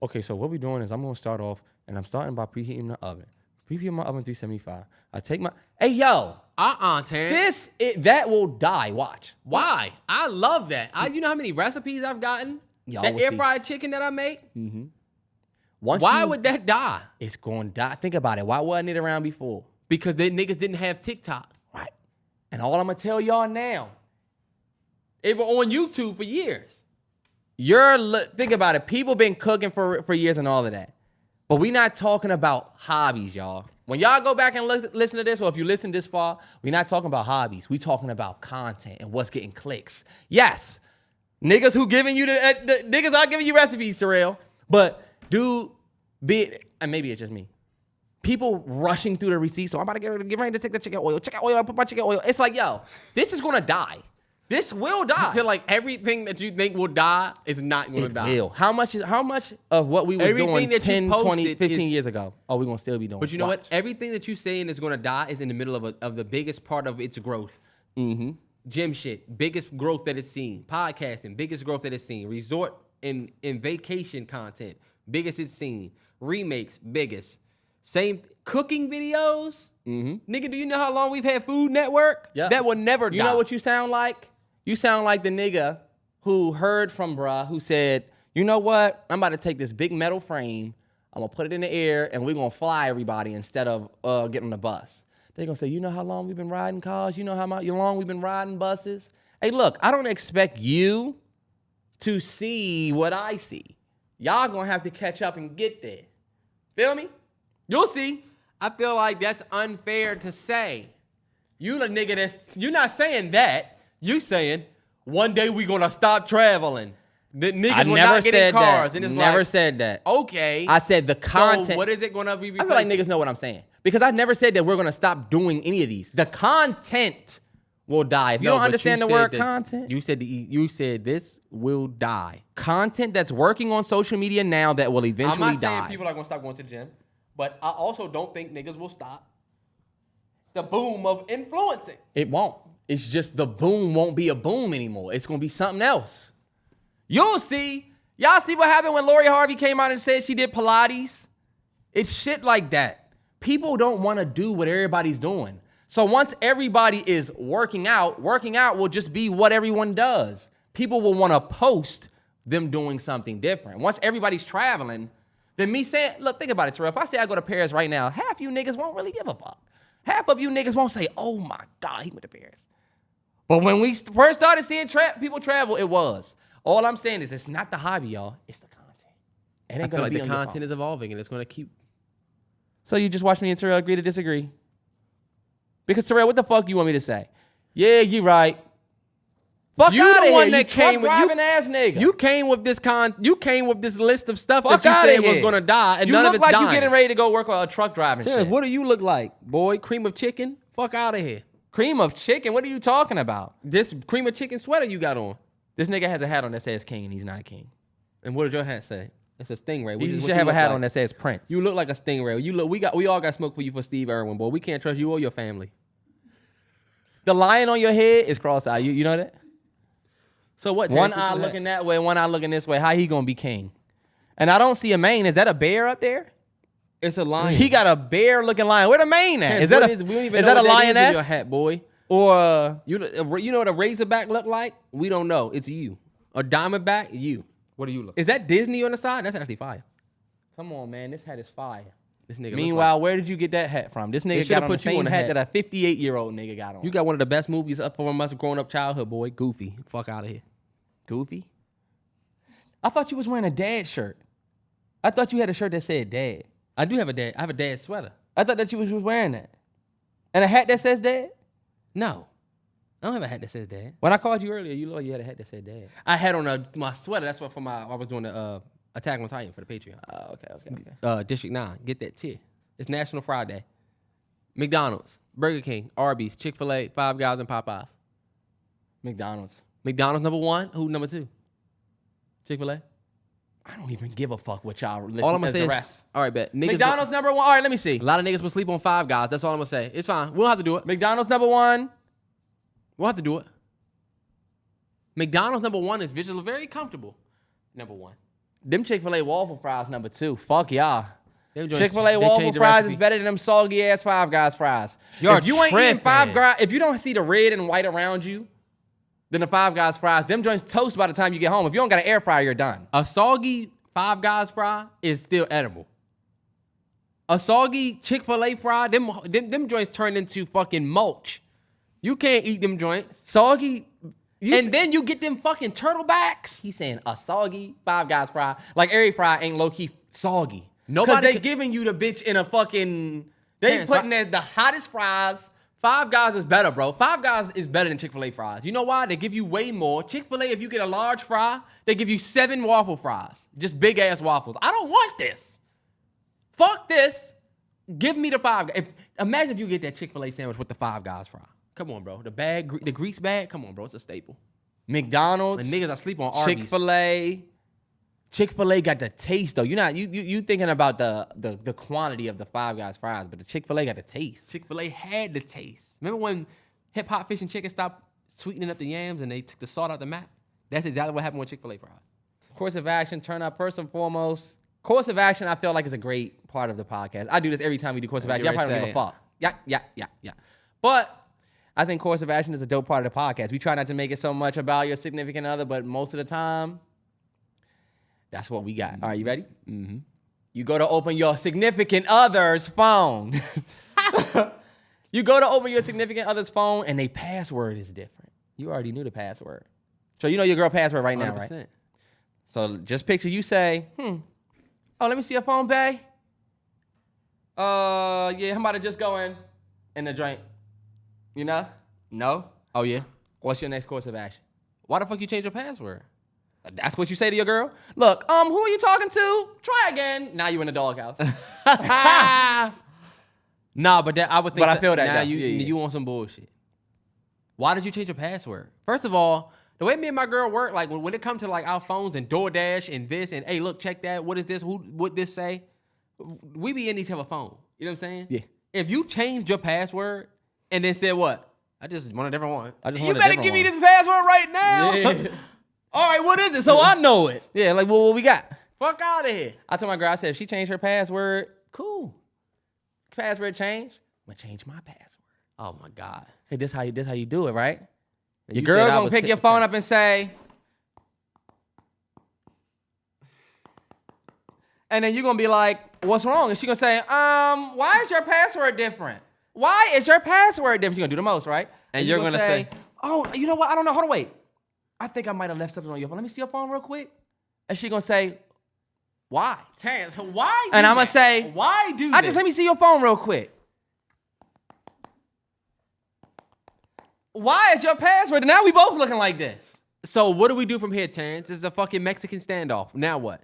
Okay, so what we're doing is I'm gonna start off, and I'm starting by preheating the oven. Preheating my oven 375. I take my Terrance. Terrance. That will die. Watch. Why? I love that. You know how many recipes I've gotten? Y'all That will air see. fried chicken that I make? Why Would that die? it's gonna die? Think about it. Why wasn't it around before? Because they niggas didn't have TikTok. Right. And all I'm gonna tell y'all now, They were on YouTube for years. think about it. People been cooking for years and all of that. But we not talking about hobbies, y'all. When y'all go back and listen to this, or if you listen this far, we not talking about hobbies. We talking about content and what's getting clicks. Yes, niggas who giving you the niggas are giving you recipes, Terrell. But and maybe it's just me. People rushing through the receipts. So I'm about to get ready to take the chicken oil. Chicken oil, I put my chicken oil. It's like, yo, this is gonna die. This will die. I feel like everything that you think will die is not going to It die. will. How much of what we was Everything doing that you 10, 20, posted 15 is- years ago, we gonna still be doing? But you know Watch. what? Everything that you saying is going to die is in the middle of the biggest part of its growth. Gym shit, biggest growth that it's seen. Podcasting, biggest growth that it's seen. Resort and vacation content, biggest it's seen. Remakes, biggest. Same cooking videos. Nigga, do you know how long we've had Food Network? Yeah. That will never die. You know what you sound like? You sound like the nigga who heard from bruh who said, you know what? I'm about to take this big metal frame, I'm gonna put it in the air, and we're gonna fly everybody instead of getting on the bus. They're gonna say, you know how long we've been riding cars? You know how long we've been riding buses? Hey, look, I don't expect you to see what I see. Y'all gonna have to catch up and get there. Feel me? You'll see. I feel like that's unfair to say. You the nigga you're not saying that. You saying one day we gonna stop traveling. The niggas I will never not get in said cars. that. And it's Never like, said that. okay. I said the content. So what is it gonna be? I feel like niggas know what I'm saying. Because I never said that we're gonna stop doing any of these. The content will die. If you No, don't but understand the said word that- content, You said this will die. content that's working on social media now that will eventually I'm not saying die. people are gonna stop going to the gym, but I also don't think niggas will stop the boom of influencing. It won't. It's just the boom won't be a boom anymore. It's gonna be something else. You'll see. Y'all see what happened when Lori Harvey came out and said she did Pilates? It's shit like that. People don't want to do what everybody's doing. So once everybody is working out will just be what everyone does. People will want to post them doing something different. Once everybody's traveling, then me saying, look, think about it, Terrell. If I say I go to Paris right now, half you niggas won't really give a fuck. Half of you niggas won't say, oh my God, he went to Paris. But when we first started seeing people travel, it was. All I'm saying is it's not the hobby, y'all. It's the content. It ain't I feel gonna like be the on your content phone. is evolving and it's gonna keep. So you just watch me and Terrell agree to disagree? Because Terrell, what the fuck you want me to say? Yeah, you right. Fuck You outta the one here, that came with driving ass nigga. You came with this list of stuff Fuck that you outta said was here. gonna die, and you none look of it's like dying. you getting ready to go work on a truck driving Terrence, shit. what do you look like, boy? Cream of chicken? Fuck out of here. Cream of chicken? What are you talking about? This cream of chicken sweater you got on. This nigga has a hat on that says king and he's not a king. And what did your hat say? It's a stingray. Which You is what should have a look hat like. on that says Prince. You look like a stingray. We all got smoke for you for Steve Irwin, boy. We can't trust you or your family. The lion on your head is cross-eyed. You know that? So what? One Terrence, eye what you looking that way, one eye looking this way. How he gonna be king? And I don't see a mane. Is that a bear up there? It's a lion. He got a bear looking lion. Where the mane at? Terrence, Is that what a, we don't even is know that a what that is in lioness? your hat, boy. Or You know what a razorback look like? We don't know. It's you. A diamondback? You. what do you look? Is that Disney on the side? That's actually fire. Come on, man. This hat is fire. This nigga. Meanwhile, where did you get that hat from? This nigga should've got on the put you same on the hat hat. that a 58-year-old nigga got on. you got one of the best movies up from us growing up childhood, boy. Goofy. Fuck out of here. Goofy? I thought you was wearing a dad shirt. I thought you had a shirt that said dad. I do have a dad. I have a dad sweater. I thought that you was wearing that. And a hat that says dad? No. I don't have a hat that says dad. When I called you earlier, you looked like you had a hat that said dad. I had on my sweater. That's what I was doing the Attack on Titan for the Patreon. Oh, okay. District 9. Get that too. It's National Friday. McDonald's, Burger King, Arby's, Chick-fil-A, Five Guys, and Popeyes. McDonald's. McDonald's number 1. Who number 2? Chick-fil-A. I don't even give a fuck what y'all listen All I'm gonna as say the is, rest. all right, bet. Niggas McDonald's number one. All right, let me see. A lot of niggas will sleep on Five Guys. That's all I'm gonna say. It's fine. We'll have to do it. McDonald's number one. We'll have to do it. McDonald's number 1 is visually very comfortable. Number 1. Them Chick-fil-A waffle fries number 2. Fuck y'all. Them joints- Chick-fil-A they waffle changed the fries is recipe. better than them soggy ass Five Guys fries. You're if you ain't eating tripping. Five Guys, if you don't see the red and white around you, then the Five Guys fries, them joints toast by the time you get home. If you don't got an air fryer, you're done. A soggy Five Guys fry is still edible. A soggy Chick-fil-A fry, them joints turn into fucking mulch. You can't eat them joints. Soggy. And then you get them fucking turtlebacks. He's saying a soggy Five Guys fry. Like every fry ain't low-key soggy. Nobody Because they could- giving you the bitch in a fucking... They Terrence, putting the hottest fries. Five Guys is better, bro. Five Guys is better than Chick-fil-A fries. You know why? They give you way more. Chick-fil-A, if you get a large fry, they give you 7 waffle fries. Just big-ass waffles. I don't want this. Fuck this. Give me the Five Guys. Imagine if you get that Chick-fil-A sandwich with the Five Guys fry. Come on, bro. The grease bag, come on, bro. It's a staple. McDonald's. And niggas are sleep on Arby's. Chick-fil-A. Chick-fil-A got the taste though. You thinking about the quantity of the Five Guys fries, but the Chick-fil-A got the taste. Chick-fil-A had the taste. Remember when Hip Hop Fish and Chicken stopped sweetening up the yams and they took the salt out the map? That's exactly what happened with Chick-fil-A fries. Course of action, turn up first and foremost. Course of action, I feel like is a great part of the podcast. I do this every time we do course of action. Y'all probably don't give a fuck. Yeah. But I think course of action is a dope part of the podcast. We try not to make it so much about your significant other, but most of the time, that's what we got. All right, you ready? Mm-hmm. You go to open your significant other's phone. You go to open your significant other's phone, and their password is different. You already knew the password. So you know your girl password right now, 100%. right? So just picture you say, oh, let me see your phone, bae. Yeah, I'm about to just go in the joint. You know? No? Oh, yeah? What's your next course of action? Why the fuck you change your password? That's what you say to your girl? Look, who are you talking to? Try again. Now you in the doghouse. Nah, but that I would think. But I feel that, Now though. you Yeah. you want some bullshit. Why did you change your password? First of all, the way me and my girl work, like when it comes to like our phones and DoorDash and this and hey, look, check that. What is this? What this say? We be in each other's phone. You know what I'm saying? Yeah. If you changed your password and then said what? I just want a different one. You better give me this password right now. Yeah. All right, what is it? So I know it. Yeah, like what we got? Fuck out of here. I told my girl, I said, if she changed her password, cool. Password change, I'm gonna change my password. Oh my God. Hey, this how you do it, right? And Your you girl said I gonna was pick your tit for phone tat. up and say, and then you gonna be like, what's wrong? And she gonna say, why is your password different? Why is your password different? She gonna do the most, right? And you you're gonna say, oh, you know what? I don't know. Hold on, wait. I think I might have left something on your phone. Let me see your phone real quick. And she gonna say, why? Terrance, why? And I'm gonna say, why do I just let me see your phone real quick. Why is your password? Now we both looking like this. So what do we do from here, Terrance? This is a fucking Mexican standoff. Now what?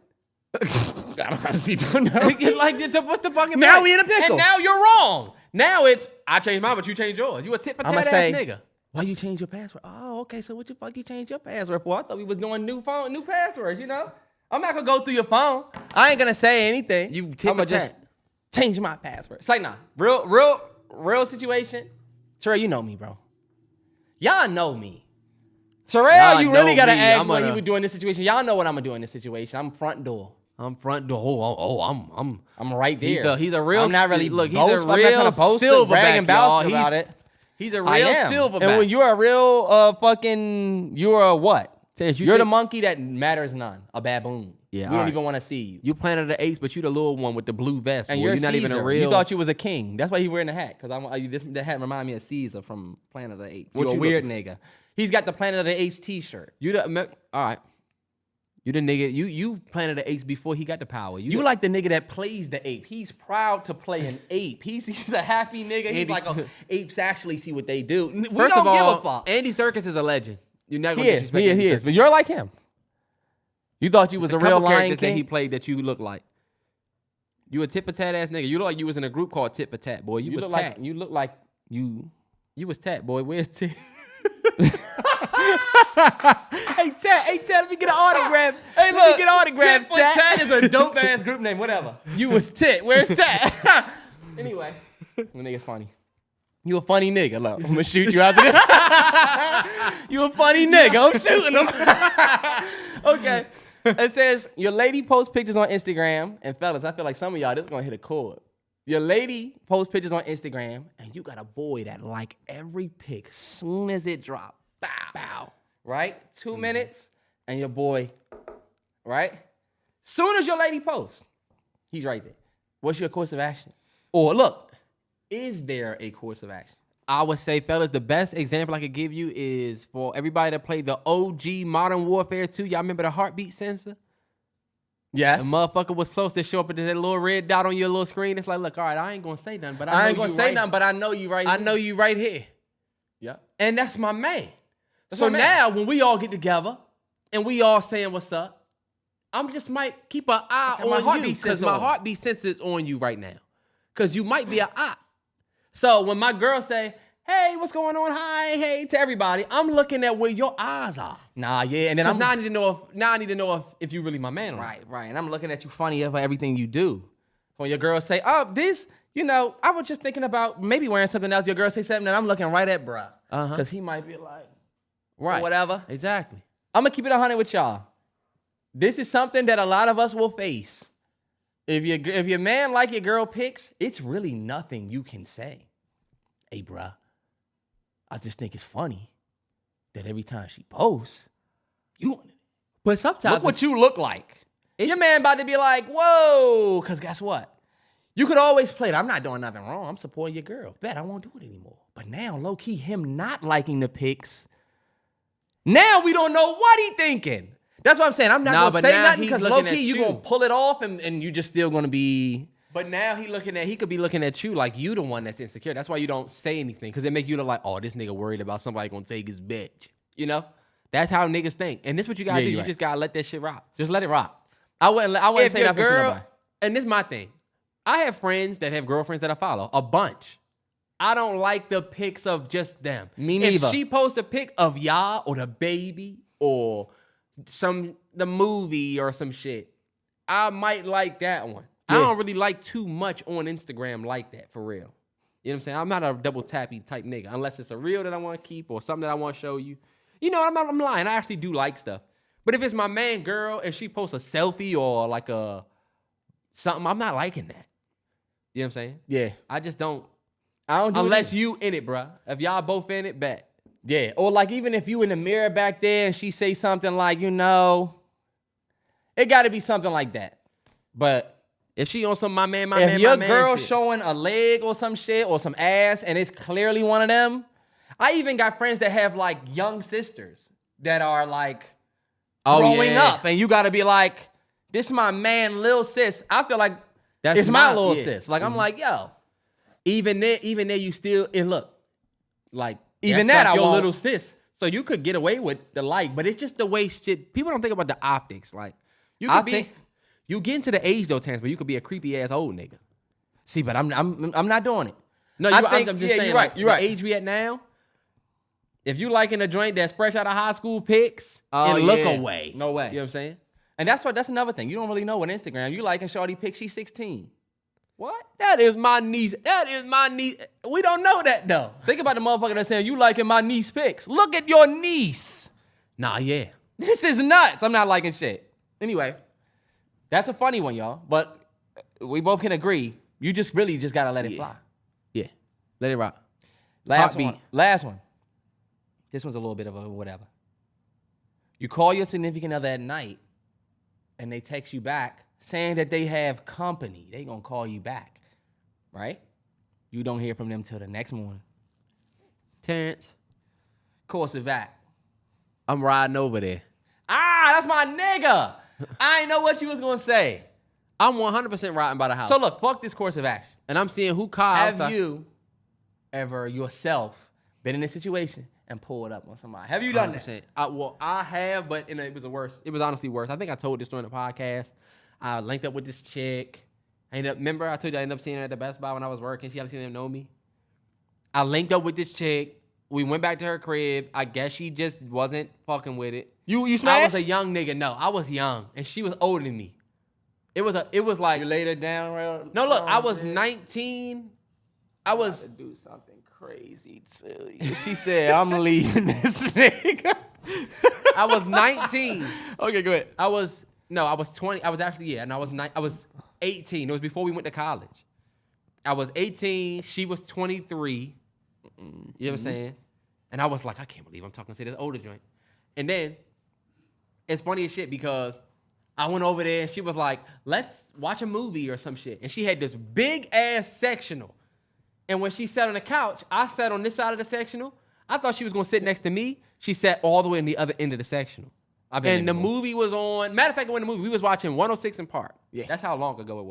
I honestly don't know. Like, what's the fucking Now point? we in a pickle. And now you're wrong. Now it's, I changed mine, but you changed yours. You a tit for I'm tat gonna ass say, nigga. why you change your password? Oh, okay. So what the fuck you change your password for? I thought we was doing new passwords, you know? I'm not gonna go through your phone. I ain't gonna say anything. You tit I'ma for just tat. change my password. It's like, nah. Real situation. Terrell, you know me, bro. Y'all know me. Terrell, Y'all you really know gotta me. ask I'm what he gonna- would do in this situation. Y'all know what I'm gonna do in this situation. I'm front door. I'm front door. I'm right there. He's a real. I'm not really look. He's boast, a I'm not real trying to boast it, silverback, brag and y'all. boast about it. He's a I real am. silverback. And when you're a real you're a what? Terrance, You're the think- monkey that matters none. A baboon. Yeah, we all don't right. even want to see you. You Planet of the Apes, but you the little one with the blue vest. And boy. you're not even a Caesar. real. You thought you was a king. That's why he wearing the hat. Because that hat remind me of Caesar from Planet of the Apes. What You're a you weird nigga. He's got the Planet of the Apes t-shirt. You the all right. You the nigga. You Planet of the Apes before he got the power. You like the nigga that plays the ape. He's proud to play an ape. He's a happy nigga. He's Andy- like, oh, apes actually see what they do. We First don't of all, give a fuck. Andy Serkis is a legend. You're not gonna He is. disrespect He Andy is. Serkis. But you're like him. You thought you was a real Couple Lion characters that he King? played that you look like. You a tit for tat ass nigga. You look like you was in a group called Tit for Tat, boy. You was look tat. like you look like you. You was tat, boy. Where's Tit? Hey Tat, let me get an autograph. Hey, let me get an autograph, Tit for Tat. Tat is a dope ass group name. Whatever. You was Tit. Where's Tat? Anyway, the nigga's funny. You a funny nigga. Look, I'm gonna shoot you after this. You a funny nigga. I'm shooting him. Okay. It says your lady posts pictures on Instagram, and fellas, I feel like some of y'all this is gonna hit a chord. Your lady posts pictures on Instagram, and you got a boy that like every pic soon as it drop. Bow, bow. Right? 2 minutes, and your boy, right? Soon as your lady posts, he's right there. What's your course of action? Or look, is there a course of action? I would say, fellas, the best example I could give you is for everybody that played the OG Modern Warfare 2. Y'all remember the heartbeat sensor? Yes. The motherfucker was supposed to show up with that little red dot on your little screen. It's like, look, all right, I ain't gonna say nothing, but I ain't know gonna you say right. nothing, but I know you right I here. know you right here. Yeah. And that's my man. That's So my man. now when we all get together and we all saying what's up, I'm just might keep an eye My on heartbeat you because sensor my on. heartbeat sensor is on you right now. Because you might be an op. So when my girl say, hey, what's going on? Hi, hey, to everybody, I'm looking at where your eyes are. Nah, yeah, and then 'Cause I'm now I need to know if you really my man or not. right, and I'm looking at you funny for everything you do. When your girl say, oh, this, I was just thinking about maybe wearing something else. Your girl say something, and I'm looking right at bruh. Because he might be like, Right. whatever. Exactly. I'm going to keep it 100 with y'all. This is something that a lot of us will face. If your man like your girl pics, it's really nothing you can say. Hey, bruh, I just think it's funny that every time she posts, you But sometimes look what you look like. Your man about to be like, whoa, because guess what? You could always play it. I'm not doing nothing wrong. I'm supporting your girl. Bet I won't do it anymore. But now, low-key, him not liking the pics, now we don't know what he thinking. That's what I'm saying. I'm not Nah, going but to say now nothing he's because looking low-key, at you you. going to pull it off and you just still going to be... But now he could be looking at you like you the one that's insecure. That's why you don't say anything, because it make you look like, oh, this nigga worried about somebody gonna take his bitch. You know? That's how niggas think. And this is what you gotta do. Yeah, You you're right. just gotta let that shit rock. Just let it rock. I wouldn't If say your nothing to girl, nobody. and this is my thing. I have friends that have girlfriends that I follow, a bunch. I don't like the pics of just them. Me neither. If she posts a pic of y'all or the baby or the movie or some shit, I might like that one. Yeah. I don't really like too much on Instagram like that, for real. You know what I'm saying? I'm not a double tappy type nigga, unless it's a reel that I want to keep or something that I want to show you. You know, I'm lying. I actually do like stuff. But if it's my man girl and she posts a selfie or like something, I'm not liking that. You know what I'm saying? Yeah. I just don't. I don't do Unless it. you in it, bruh. If y'all both in it, bet. Yeah. Or like even if you in the mirror back there and she say something like, you know, it got to be something like that. But If she on some my man if your my man girl shit. showing a leg or some shit or some ass and it's clearly one of them, I even got friends that have like young sisters that are like growing up, and you got to be like, this my man, lil sis. I feel like it's my little sis. Like I'm like, yo. Even there, you still, and look, like, Even that's that like I your won't. little sis. So you could get away with the like, but it's just the way shit, people don't think about the optics. Like, you could you get into the age though, Terrance, but you could be a creepy ass old nigga. See, but I'm not doing it. No, I I'm think- just yeah, saying, you're like, right, you're right. the age we at now, if you liking a joint that's fresh out of high school pics, Oh, and look yeah. away. No way. You know what I'm saying? And that's another thing. You don't really know on Instagram. You liking shorty pic, she's 16. What? That is my niece. That is my niece. We don't know that though. Think about the motherfucker that's saying, you liking my niece pics. Look at your niece. Nah, yeah. This is nuts. I'm not liking shit. Anyway, that's a funny one, y'all. But we both can agree. You just really just gotta let it fly. Yeah. Let it rock. Last Heartbeat. one. Last one. This one's a little bit of a whatever. You call your significant other at night and they text you back saying that they have company. They gonna call you back, right? You don't hear from them till the next morning. Terrance, Course of act. I'm riding over there. Ah, that's my nigga. I ain't know what you was gonna say. I'm 100% riding by the house. So look, fuck this course of action. And I'm seeing who calls. Have you ever yourself been in this situation and pulled up on somebody? Have you done that? 100%. Well, I have, but it was worse. It was honestly worse. I think I told this during the podcast. I linked up with this chick. Remember I told you I ended up seeing her at the Best Buy when I was working. She actually didn't know me. I linked up with this chick. We went back to her crib. I guess she just wasn't fucking with it. You I smashed? was a young nigga. No, I was young, and she was older than me. It was like, You laid her down real. no, look, I was 19. I was to do something crazy to you. She said, I'm leaving this nigga. I was 19. Okay, go ahead. I was 20. I was actually, and I was 18. It was before we went to college. I was 18. She was 23. You know what I'm saying? And I was like, I can't believe I'm talking to this older joint. And then it's funny as shit because I went over there and she was like, let's watch a movie or some shit. And she had this big ass sectional. And when she sat on the couch, I sat on this side of the sectional. I thought she was gonna sit next to me. She sat all the way on the other end of the sectional. And the movie was on. Matter of fact, when the movie, we was watching 106 in Park. Yeah. That's how long ago it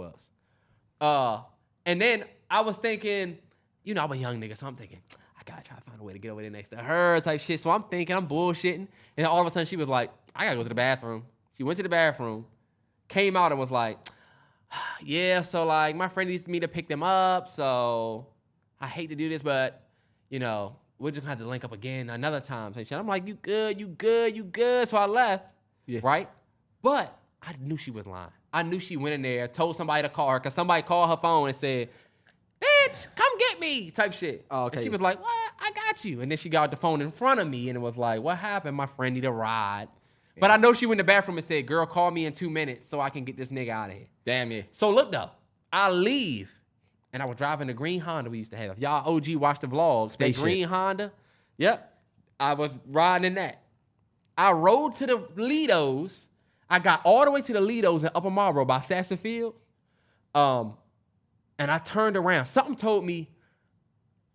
was. And then I was thinking, you know, I'm a young nigga, so I'm thinking, I gotta try to find a way to get over there next to her type shit. So I'm thinking, I'm bullshitting. And all of a sudden she was like, I gotta go to the bathroom. She went to the bathroom, came out and was like, yeah, so like my friend needs me to pick them up. So I hate to do this, but you know, we're just gonna have to link up again another time. So I'm like, you good. So I left, right? But I knew she was lying. I knew she went in there, told somebody to call her, because somebody called her phone and said, bitch, come get me, type shit. Oh, okay. And she was like, what? I got you. And then she got the phone in front of me and it was like, what happened? My friend need a ride. Yeah. But I know she went in the bathroom and said, girl, call me in 2 minutes so I can get this nigga out of here. Damn yeah. So look though, I leave and I was driving the green Honda we used to have. If y'all OG watch the vlogs, that green Honda, yep, I was riding in that. I rode to the Lidos. I got all the way to the Lidos in Upper Marlboro by Sasson Field. And I turned around. Something told me,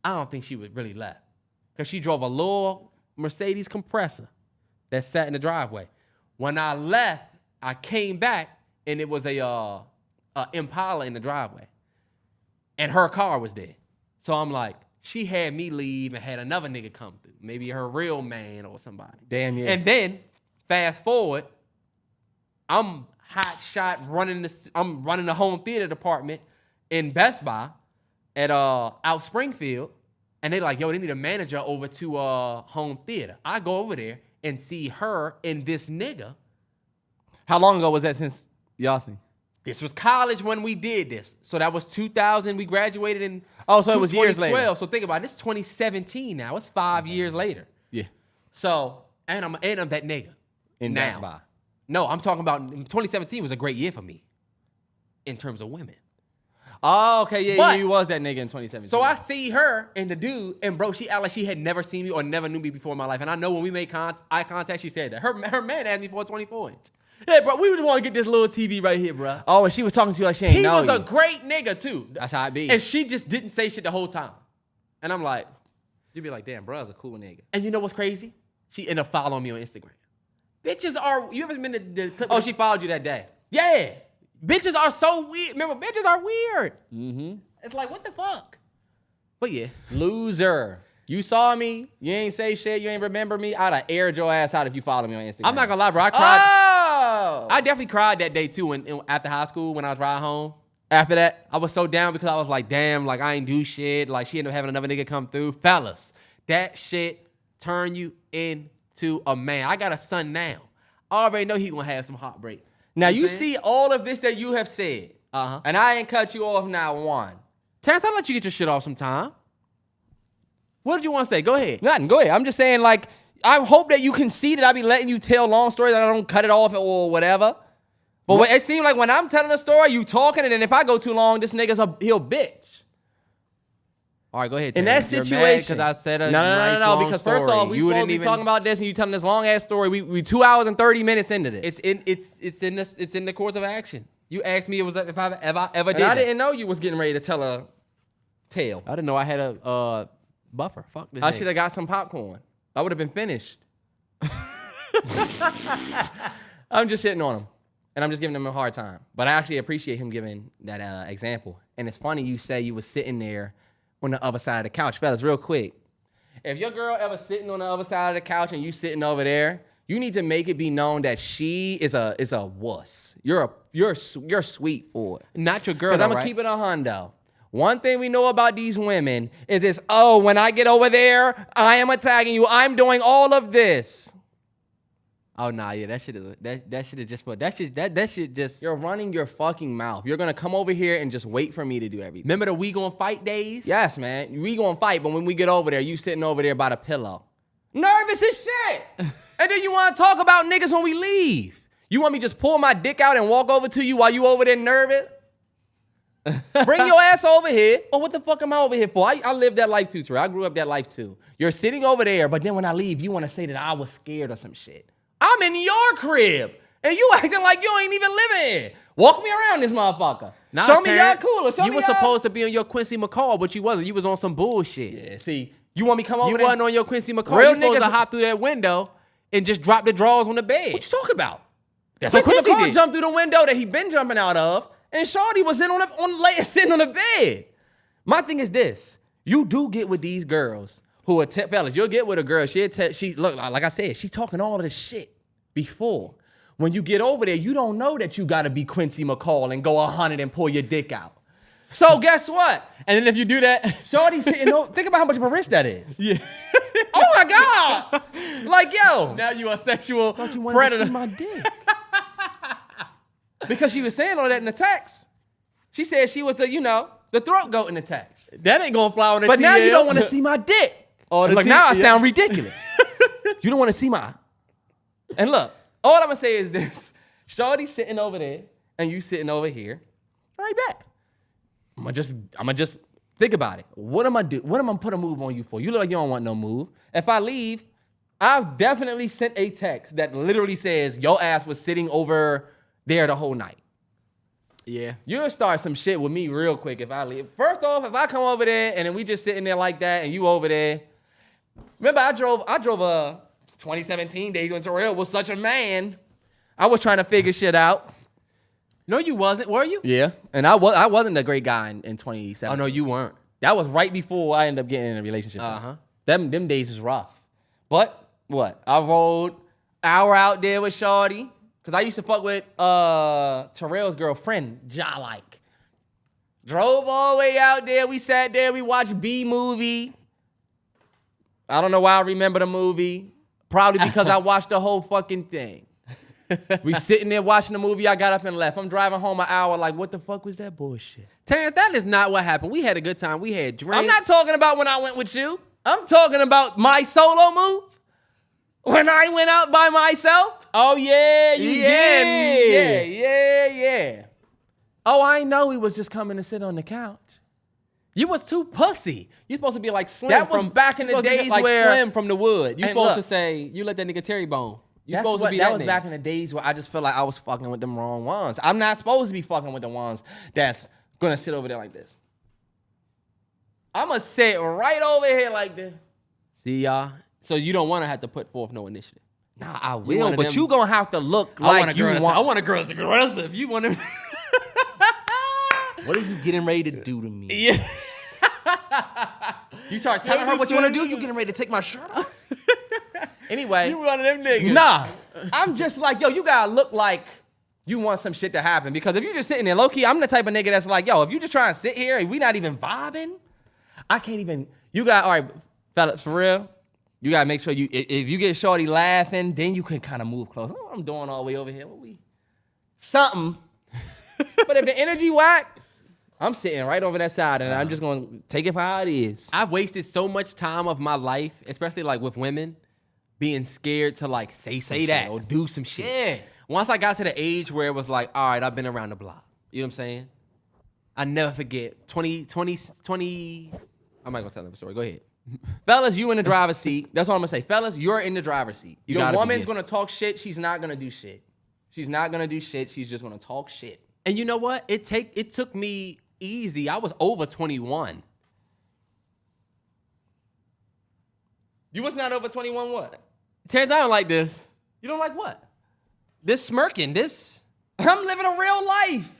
I don't think she was really left. Because she drove a little Mercedes compressor that sat in the driveway. When I left, I came back and it was a Impala in the driveway. And her car was there. So I'm like, she had me leave and had another nigga come through. Maybe her real man or somebody. Damn yeah. And then, fast forward, I'm hot shot running the home theater department in Best Buy at out Springfield. And they like, yo, they need a manager over to home theater. I go over there and see her and this nigga. How long ago was that since y'all seen? This was college when we did this. So that was 2000. We graduated in Oh, so it was years later. 2012. So think about it. It's 2017 now. It's 5 years later. Yeah. So, and I'm that nigga. In now. Best Buy. No, I'm talking about 2017 was a great year for me in terms of women. Oh, okay, yeah, But- you was that nigga in 2017. So I see her and the dude, and bro, she act like she had never seen me or never knew me before in my life. And I know when we made eye contact, she said that. Her man asked me for a 24-inch. Hey, bro, we just want to get this little TV right here, bro. Oh, and she was talking to you like she ain't He know was you. a great nigga, too. That's how it be. And she just didn't say shit the whole time. And I'm like, You be like, damn, bruh's a cool nigga. and you know what's crazy? She ended up following me on Instagram. Bitches are, you ever been to the clip? Oh, she followed you that day. Yeah. Bitches are so weird. Remember, bitches are weird. Mm-hmm. It's like, what the fuck? But yeah. Loser. You saw me. You ain't say shit. You ain't remember me. I'd have aired your ass out if you followed me on Instagram. I'm not gonna lie, bro. I cried. Oh! I definitely cried that day too after high school when I was riding home. After that, I was so down because I was like, damn, like I ain't do shit. Like she ended up having another nigga come through. Fellas, that shit turn you into a man. I got a son now. I already know he gonna have some heartbreak. now know you what I'm saying? see all of this that you have said. Uh-huh. And I ain't cut you off not one. Terrance, I'll let you get your shit off sometime. What did you want to say? Go ahead. Nothing. Go ahead. I'm just saying, like, I hope that you can see that I be letting you tell long stories and I don't cut it off or whatever. But it seems like when I'm telling a story, you talking, and then if I go too long, this nigga's he'll bitch. All right, go ahead. In Terrance. that You're situation, mad 'cause I said a no, nice long because story. first off, we you supposed to didn't be even talking about this, and you telling this long ass story. We 2 hours and 30 minutes into this. It's in the course of action. You asked me if I ever and did. I that. didn't know you was getting ready to tell a tale. I didn't know I had a buffer. Fuck this. I nigga. should have got some popcorn. I would have been finished. I'm just shitting on him. And I'm just giving him a hard time. But I actually appreciate him giving that example. And it's funny you say you was sitting there on the other side of the couch. Fellas, real quick. If your girl ever sitting on the other side of the couch and you sitting over there, you need to make it be known that she is a wuss. You're sweet for it. Not your girl. Because I'm though, going right? to keep it a hundo. One thing we know about these women is this, oh, when I get over there, I am attacking you. I'm doing all of this. Oh nah, yeah, that shit is just for that shit just. You're running your fucking mouth. You're going to come over here and just wait for me to do everything. Remember the we gonna fight days? Yes, man. We going to fight, but when we get over there, you sitting over there by the pillow. Nervous as shit. And then you want to talk about niggas when we leave. You want me to just pull my dick out and walk over to you while you over there nervous? Bring your ass over here. Oh, what the fuck am I over here for? I lived that life too, Terrell. I grew up that life too. You're sitting over there, but then when I leave, you want to say that I was scared or some shit. I'm in your crib, and you acting like you ain't even living here. Walk me around this motherfucker. Nah, Show me y'all Terrance, cooler. Show you me were y'all. supposed to be on your Quincy McCall, but you wasn't. You was on some bullshit. Yeah, see, you want me to come over You there? wasn't on your Quincy McCall. Real You supposed to niggas- hop through that window and just drop the drawers on the bed. What you talking about? That's Look, what Quincy McCall did. jumped through the window that he been jumping out of, and Shawty was sitting on the bed. My thing is this: you do get with these girls who are fellas. You'll get with a girl. She look like I said. She talking all of this shit before. When you get over there, you don't know that you got to be Quincy McCall and go 100 and pull your dick out. So guess what? And then if you do that, Shawty sitting over. Think about how much of a risk that is. yeah. Oh my god! Like yo. Now you a sexual thought you wanted predator. to see my dick. Because she was saying all that in the text. She said she was the throat goat in the text. That ain't gonna fly on the But now you TL. don't want to see my dick. Oh, the Look, now I yeah. sound ridiculous. You don't want to see my. And look, all I'm gonna say is this: Shawty sitting over there, and you sitting over here. Right back. I'm gonna just think about it. What am I do? What am I put a move on you for? You look like you don't want no move. If I leave, I've definitely sent a text that literally says your ass was sitting over there the whole night. Yeah. You'll start some shit with me real quick if I leave. First off, if I come over there and then we just sitting there like that and you over there. Remember, I drove a 2017 Days when Terrell was such a man. I was trying to figure shit out. No, you wasn't. Were you? Yeah. And I wasn't a great guy in 2017. Oh no, you weren't. That was right before I ended up getting in a relationship. Uh-huh. Them days was rough. But what? I rode hour out there with Shawty. Cause I used to fuck with Terrell's girlfriend, Ja-like. Drove all the way out there. We sat there. We watched B-movie. I don't know why I remember the movie. Probably because I watched the whole fucking thing. We sitting there watching the movie. I got up and left. I'm driving home an hour like, what the fuck was that bullshit? Terrance, that is not what happened. We had a good time. We had drinks. I'm not talking about when I went with you. I'm talking about my solo move. When I went out by myself. Oh, yeah, you did. Yeah. Oh, I know he was just coming to sit on the couch. You was too pussy. You supposed to be like Slim. That was back in the days like where Slim from the Wood. You And supposed to look, say you let that nigga Terry bone. You That's supposed what, to be that that was nigga. back in the days where I just feel like I was fucking with them wrong ones. I'm not supposed to be fucking with the ones that's gonna sit over there like this. I'm gonna sit right over here like this. See y'all. So you don't want to have to put forth no initiative. Nah, I one will, of but them- you gonna have to look I want like a you girl. want. I want a girl that's aggressive. You want to. What are you getting ready to do to me? Yeah. You start telling her what you want to do, you getting ready to take my shirt off? Anyway, You one of them niggas. nah. I'm just like, yo, you gotta look like you want some shit to happen. Because if you just sitting there, low key, I'm the type of nigga that's like, yo, if you just trying to sit here and we not even vibing, I can't even. You got, all right, fellas, for real, you gotta make sure you, if you get shorty laughing, then you can kind of move close. Oh, I'm doing all the way over here. What we? Something. But if the energy whack, I'm sitting right over that side and I'm just gonna take it for how it is. I've wasted so much time of my life, especially like with women, being scared to like say Say shit that. or do some shit. Yeah. Once I got to the age where it was like, all right, I've been around the block. You know what I'm saying? I never forget. 20. I'm not gonna tell them a story. Go ahead. Fellas, you in the driver's seat. That's all I'm gonna say. Fellas, you're in the driver's seat. You Your gotta be, woman's yeah. gonna talk shit. She's not gonna do shit. She's not gonna do shit. She's just gonna talk shit. And you know what? It took me easy. I was over 21. You was not over 21 what? Terrance, I don't like this. You don't like what? This smirking, this. I'm living a real life.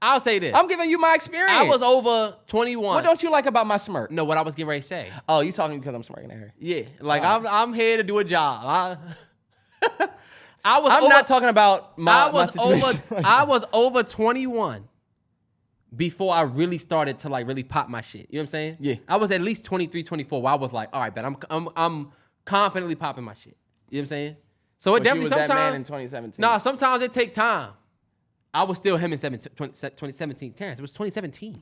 I'll say this. I'm giving you my experience. I was over 21. What don't you like about my smirk? No, what I was getting ready to say. Oh, you talking because I'm smirking at her. Yeah, like I'm here to do a job. I'm not talking about my situation. I was over 21 before I really started to like really pop my shit. You know what I'm saying? Yeah. I was at least 23, 24 where I was like, all right, but I'm confidently popping my shit. You know what I'm saying? So it But definitely you was sometimes that man in 2017. Nah, sometimes it take time. I was still him in 2017. Terrance, it was 2017.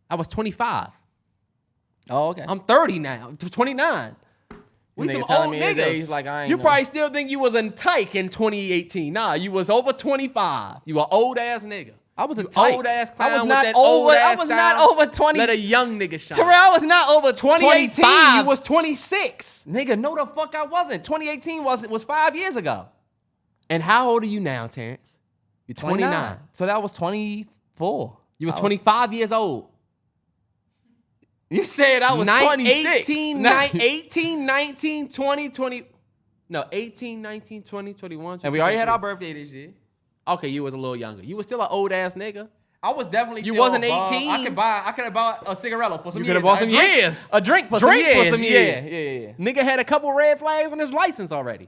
I was 25. Oh, okay. I'm 30 now. 29. We nigga some telling old me his niggas. age like I ain't You know. probably still think you was a tyke in 2018. Nah, you was over 25. You a old ass nigga. I was a You tyke. old ass I clown was with not that over. old I ass was style. not over 20. Let a young nigga shine. Terrell, I was not over 2018, 25. you was 26. Nigga, no the fuck I wasn't. 2018 was 5 years ago. And how old are you now, Terrance? You're 29. So that was 24. You was 25 years old. You said I was 26. 18, 19, 20, 20. No, 18, 19, 20, 21. And we already had our birthday this year. Okay, you was a little younger. You was still an old ass nigga. I was definitely You still wasn't above. 18? I could have bought a cigarette for some You years. could have bought some A drink- years. A drink for Drink some for years. some years. Yeah. Nigga had a couple red flags on his license already.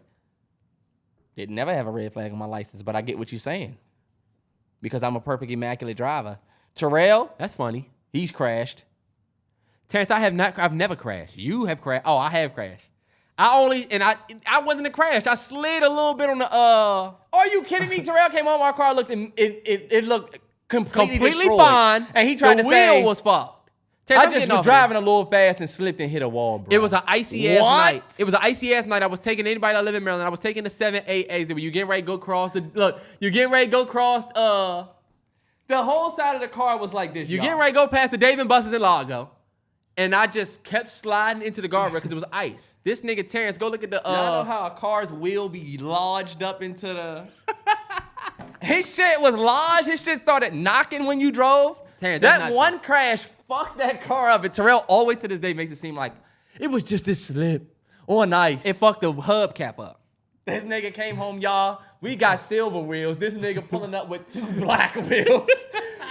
Did never have a red flag on my license, but I get what you're saying. Because I'm a perfect immaculate driver. Terrell, That's funny. he's crashed. Terrance, I've never crashed. You have crashed. Oh, I have crashed. I wasn't a crash. I slid a little bit on the Are you kidding me? Terrell came home, our car looked, it looked completely completely destroyed. fine. And he tried the to wheel say, was fucked. Terrance, I I'm just getting was off driving a little fast and slipped and hit a wall, bro. It was an icy ass What? night. It was an icy ass night. I was taking anybody that live in Maryland. I was taking the 7-8 exit where you getting ready to go across you're getting ready to go across The whole side of the car was like this, you're y'all. getting ready to go past the Dave & Buster's in Largo. And I just kept sliding into the guardrail because it was ice. This nigga Terrance, go look at the Y'all know how a car's wheel be lodged up into the... His shit was lodged. His shit started knocking when you drove. Terrance, that's That not one crash fucked that car up. And Terrell always to this day makes it seem like it was just this slip on ice. it fucked the hubcap up. This nigga came home, y'all. We got silver wheels. This nigga pulling up with 2 black wheels.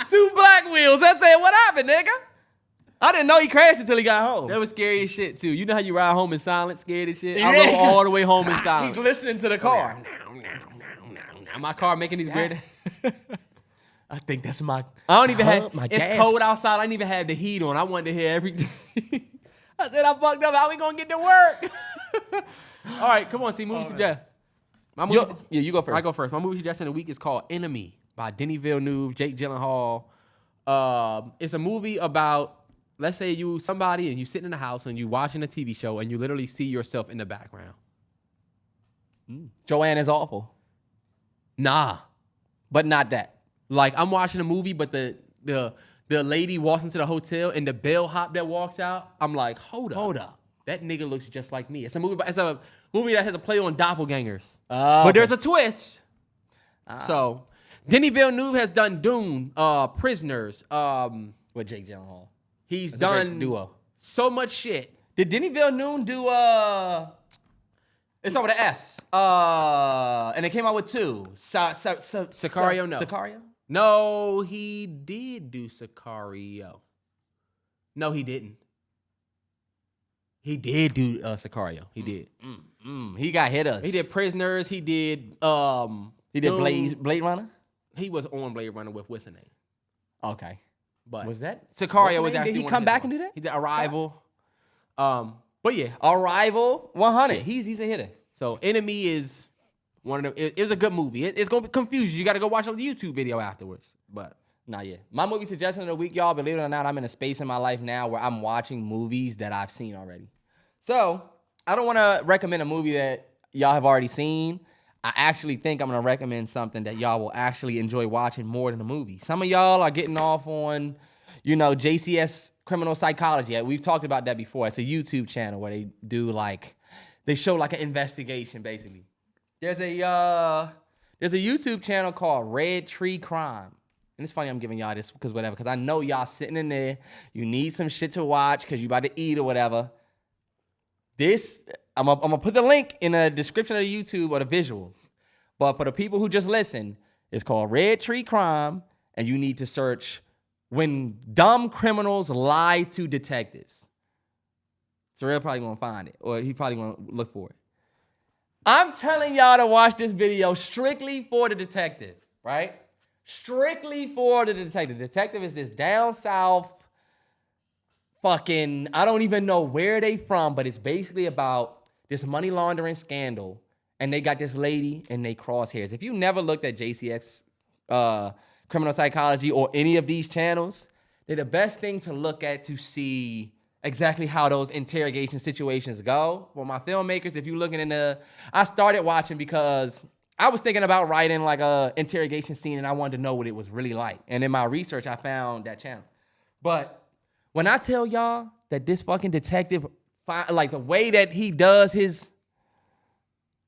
2 black wheels. I said, what happened, nigga? I didn't know he crashed until he got home. That was scary as shit too. You know how you ride home in silence, scared as shit? Yeah. I rode all the way home in silence. He's listening to the car. My car making these weird. I think that's my... I don't even hub, have. my It's gas. cold outside. I didn't even have the heat on. I wanted to hear everything. I said I fucked up. How we gonna get to work? All right, come on, see movie suggest. My movie, You go first. I go first. My movie suggestion of the week is called Enemy by Denis Villeneuve, Jake Gyllenhaal. It's a movie about, let's say you somebody and you sitting in the house and you watching a TV show and you literally see yourself in the background. Joanne is awful, Nah. but not that. Like I'm watching a movie, but the lady walks into the hotel and the bellhop that walks out, I'm like, hold up. That nigga looks just like me. It's a movie that has a play on doppelgangers. But there's a twist. So Denis Villeneuve has done Dune, Prisoners. With Jake Gyllenhaal. He's That's a great done duo. so much shit. Did Denis Villeneuve do it's over the S. And it came out with 2. Sicario, no. Sicario? No, he did do Sicario. No, he didn't. He did do Sicario. He did. He got hit us. He did Prisoners. He did. He did Dune. Blade Runner? He was on Blade Runner with what's the name? Okay. But Was that? Sicario what's was the name? actually Did he one come of his back ones. and do that? He did Arrival. But yeah. Arrival 100. He's a hitter. So Enemy is one of the. It was a good movie. It's gonna confuse you. You got to go watch the YouTube video afterwards. But Not yet. My movie suggestion of the week, y'all, believe it or not, I'm in a space in my life now where I'm watching movies that I've seen already. So I don't want to recommend a movie that y'all have already seen. I actually think I'm going to recommend something that y'all will actually enjoy watching more than a movie. Some of y'all are getting off on, JCS Criminal Psychology. We've talked about that before. It's a YouTube channel where they do they show an investigation basically. There's a YouTube channel called Red Tree Crime. And it's funny I'm giving y'all this because I know y'all sitting in there, you need some shit to watch because you about to eat or whatever. I'm gonna put the link in the description of the YouTube or the visual. But for the people who just listen, it's called Red Tree Crime, and you need to search When Dumb Criminals Lie to Detectives. Surreal probably gonna find it, or he probably gonna look for it. I'm telling y'all to watch this video strictly for the detective, right? Strictly for the detective. The detective is this down south fucking, I don't even know where they from, but it's basically about this money laundering scandal, and they got this lady in they crosshairs. If you never looked at JCX Criminal Psychology or any of these channels, they're the best thing to look at to see exactly how those interrogation situations go. For my filmmakers, if you're looking I started watching because I was thinking about writing a interrogation scene, and I wanted to know what it was really like. And in my research, I found that channel. But when I tell y'all that this fucking detective, the way that he does his,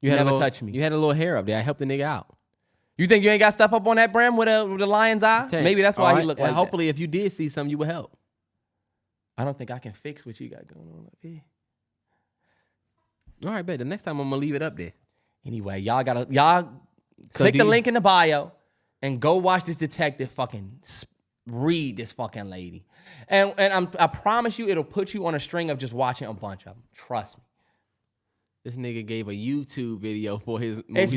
you had never a little, touch me. You had a little hair up there. I helped the nigga out. You think you ain't got stuff up on that brim with a lion's eye? Maybe that's why he looked like hopefully, that. if you did see something, you would help. I don't think I can fix what you got going on up here. All right, bet. The next time I'm gonna leave it up there. Anyway, y'all click the link in the bio and go watch this detective fucking read this fucking lady. And I promise you, it'll put you on a string of just watching a bunch of them. Trust me. This nigga gave a YouTube video for his movie. It's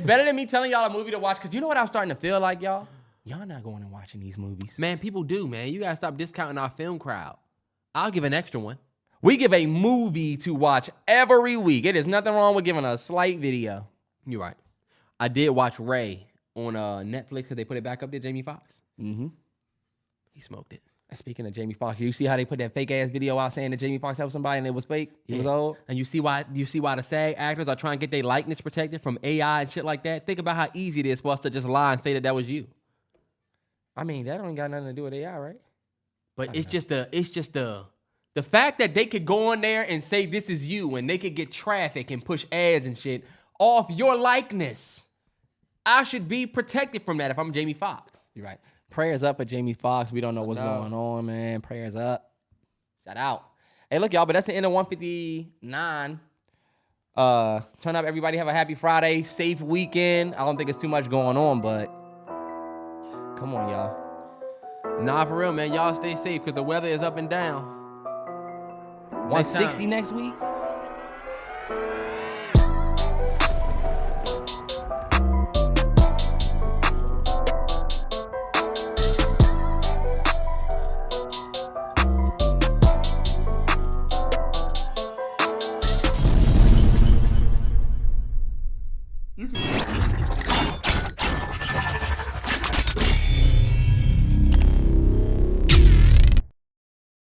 better than me telling y'all a movie to watch, because you know what I'm starting to feel like, y'all? Y'all not going and watching these movies. Man, people do, man. You gotta stop discounting our film crowd. I'll give an extra one. We give a movie to watch every week. It is nothing wrong with giving a slight video. You're right. I did watch Ray on Netflix because they put it back up there, Jamie Foxx. Mm-hmm. He smoked it. Speaking of Jamie Foxx, you see how they put that fake ass video out saying that Jamie Foxx helped somebody and it was fake? Yeah. It was old? And you see why the SAG actors are trying to get their likeness protected from AI and shit like that? Think about how easy it is for us to just lie and say that was you. I mean, that don't got nothing to do with AI, right? But it's just the fact that they could go on there and say this is you, and they could get traffic and push ads and shit off your likeness. I should be protected from that if I'm Jamie Foxx. You're right. Prayers up for Jamie Foxx. We don't know what's going on, man. Prayers up. Shout out. Hey, look, y'all, but that's the end of 159. Turn up, everybody. Have a happy Friday. Safe weekend. I don't think it's too much going on, but come on, y'all. Nah, for real, man. Y'all stay safe because the weather is up and down. 160 next week?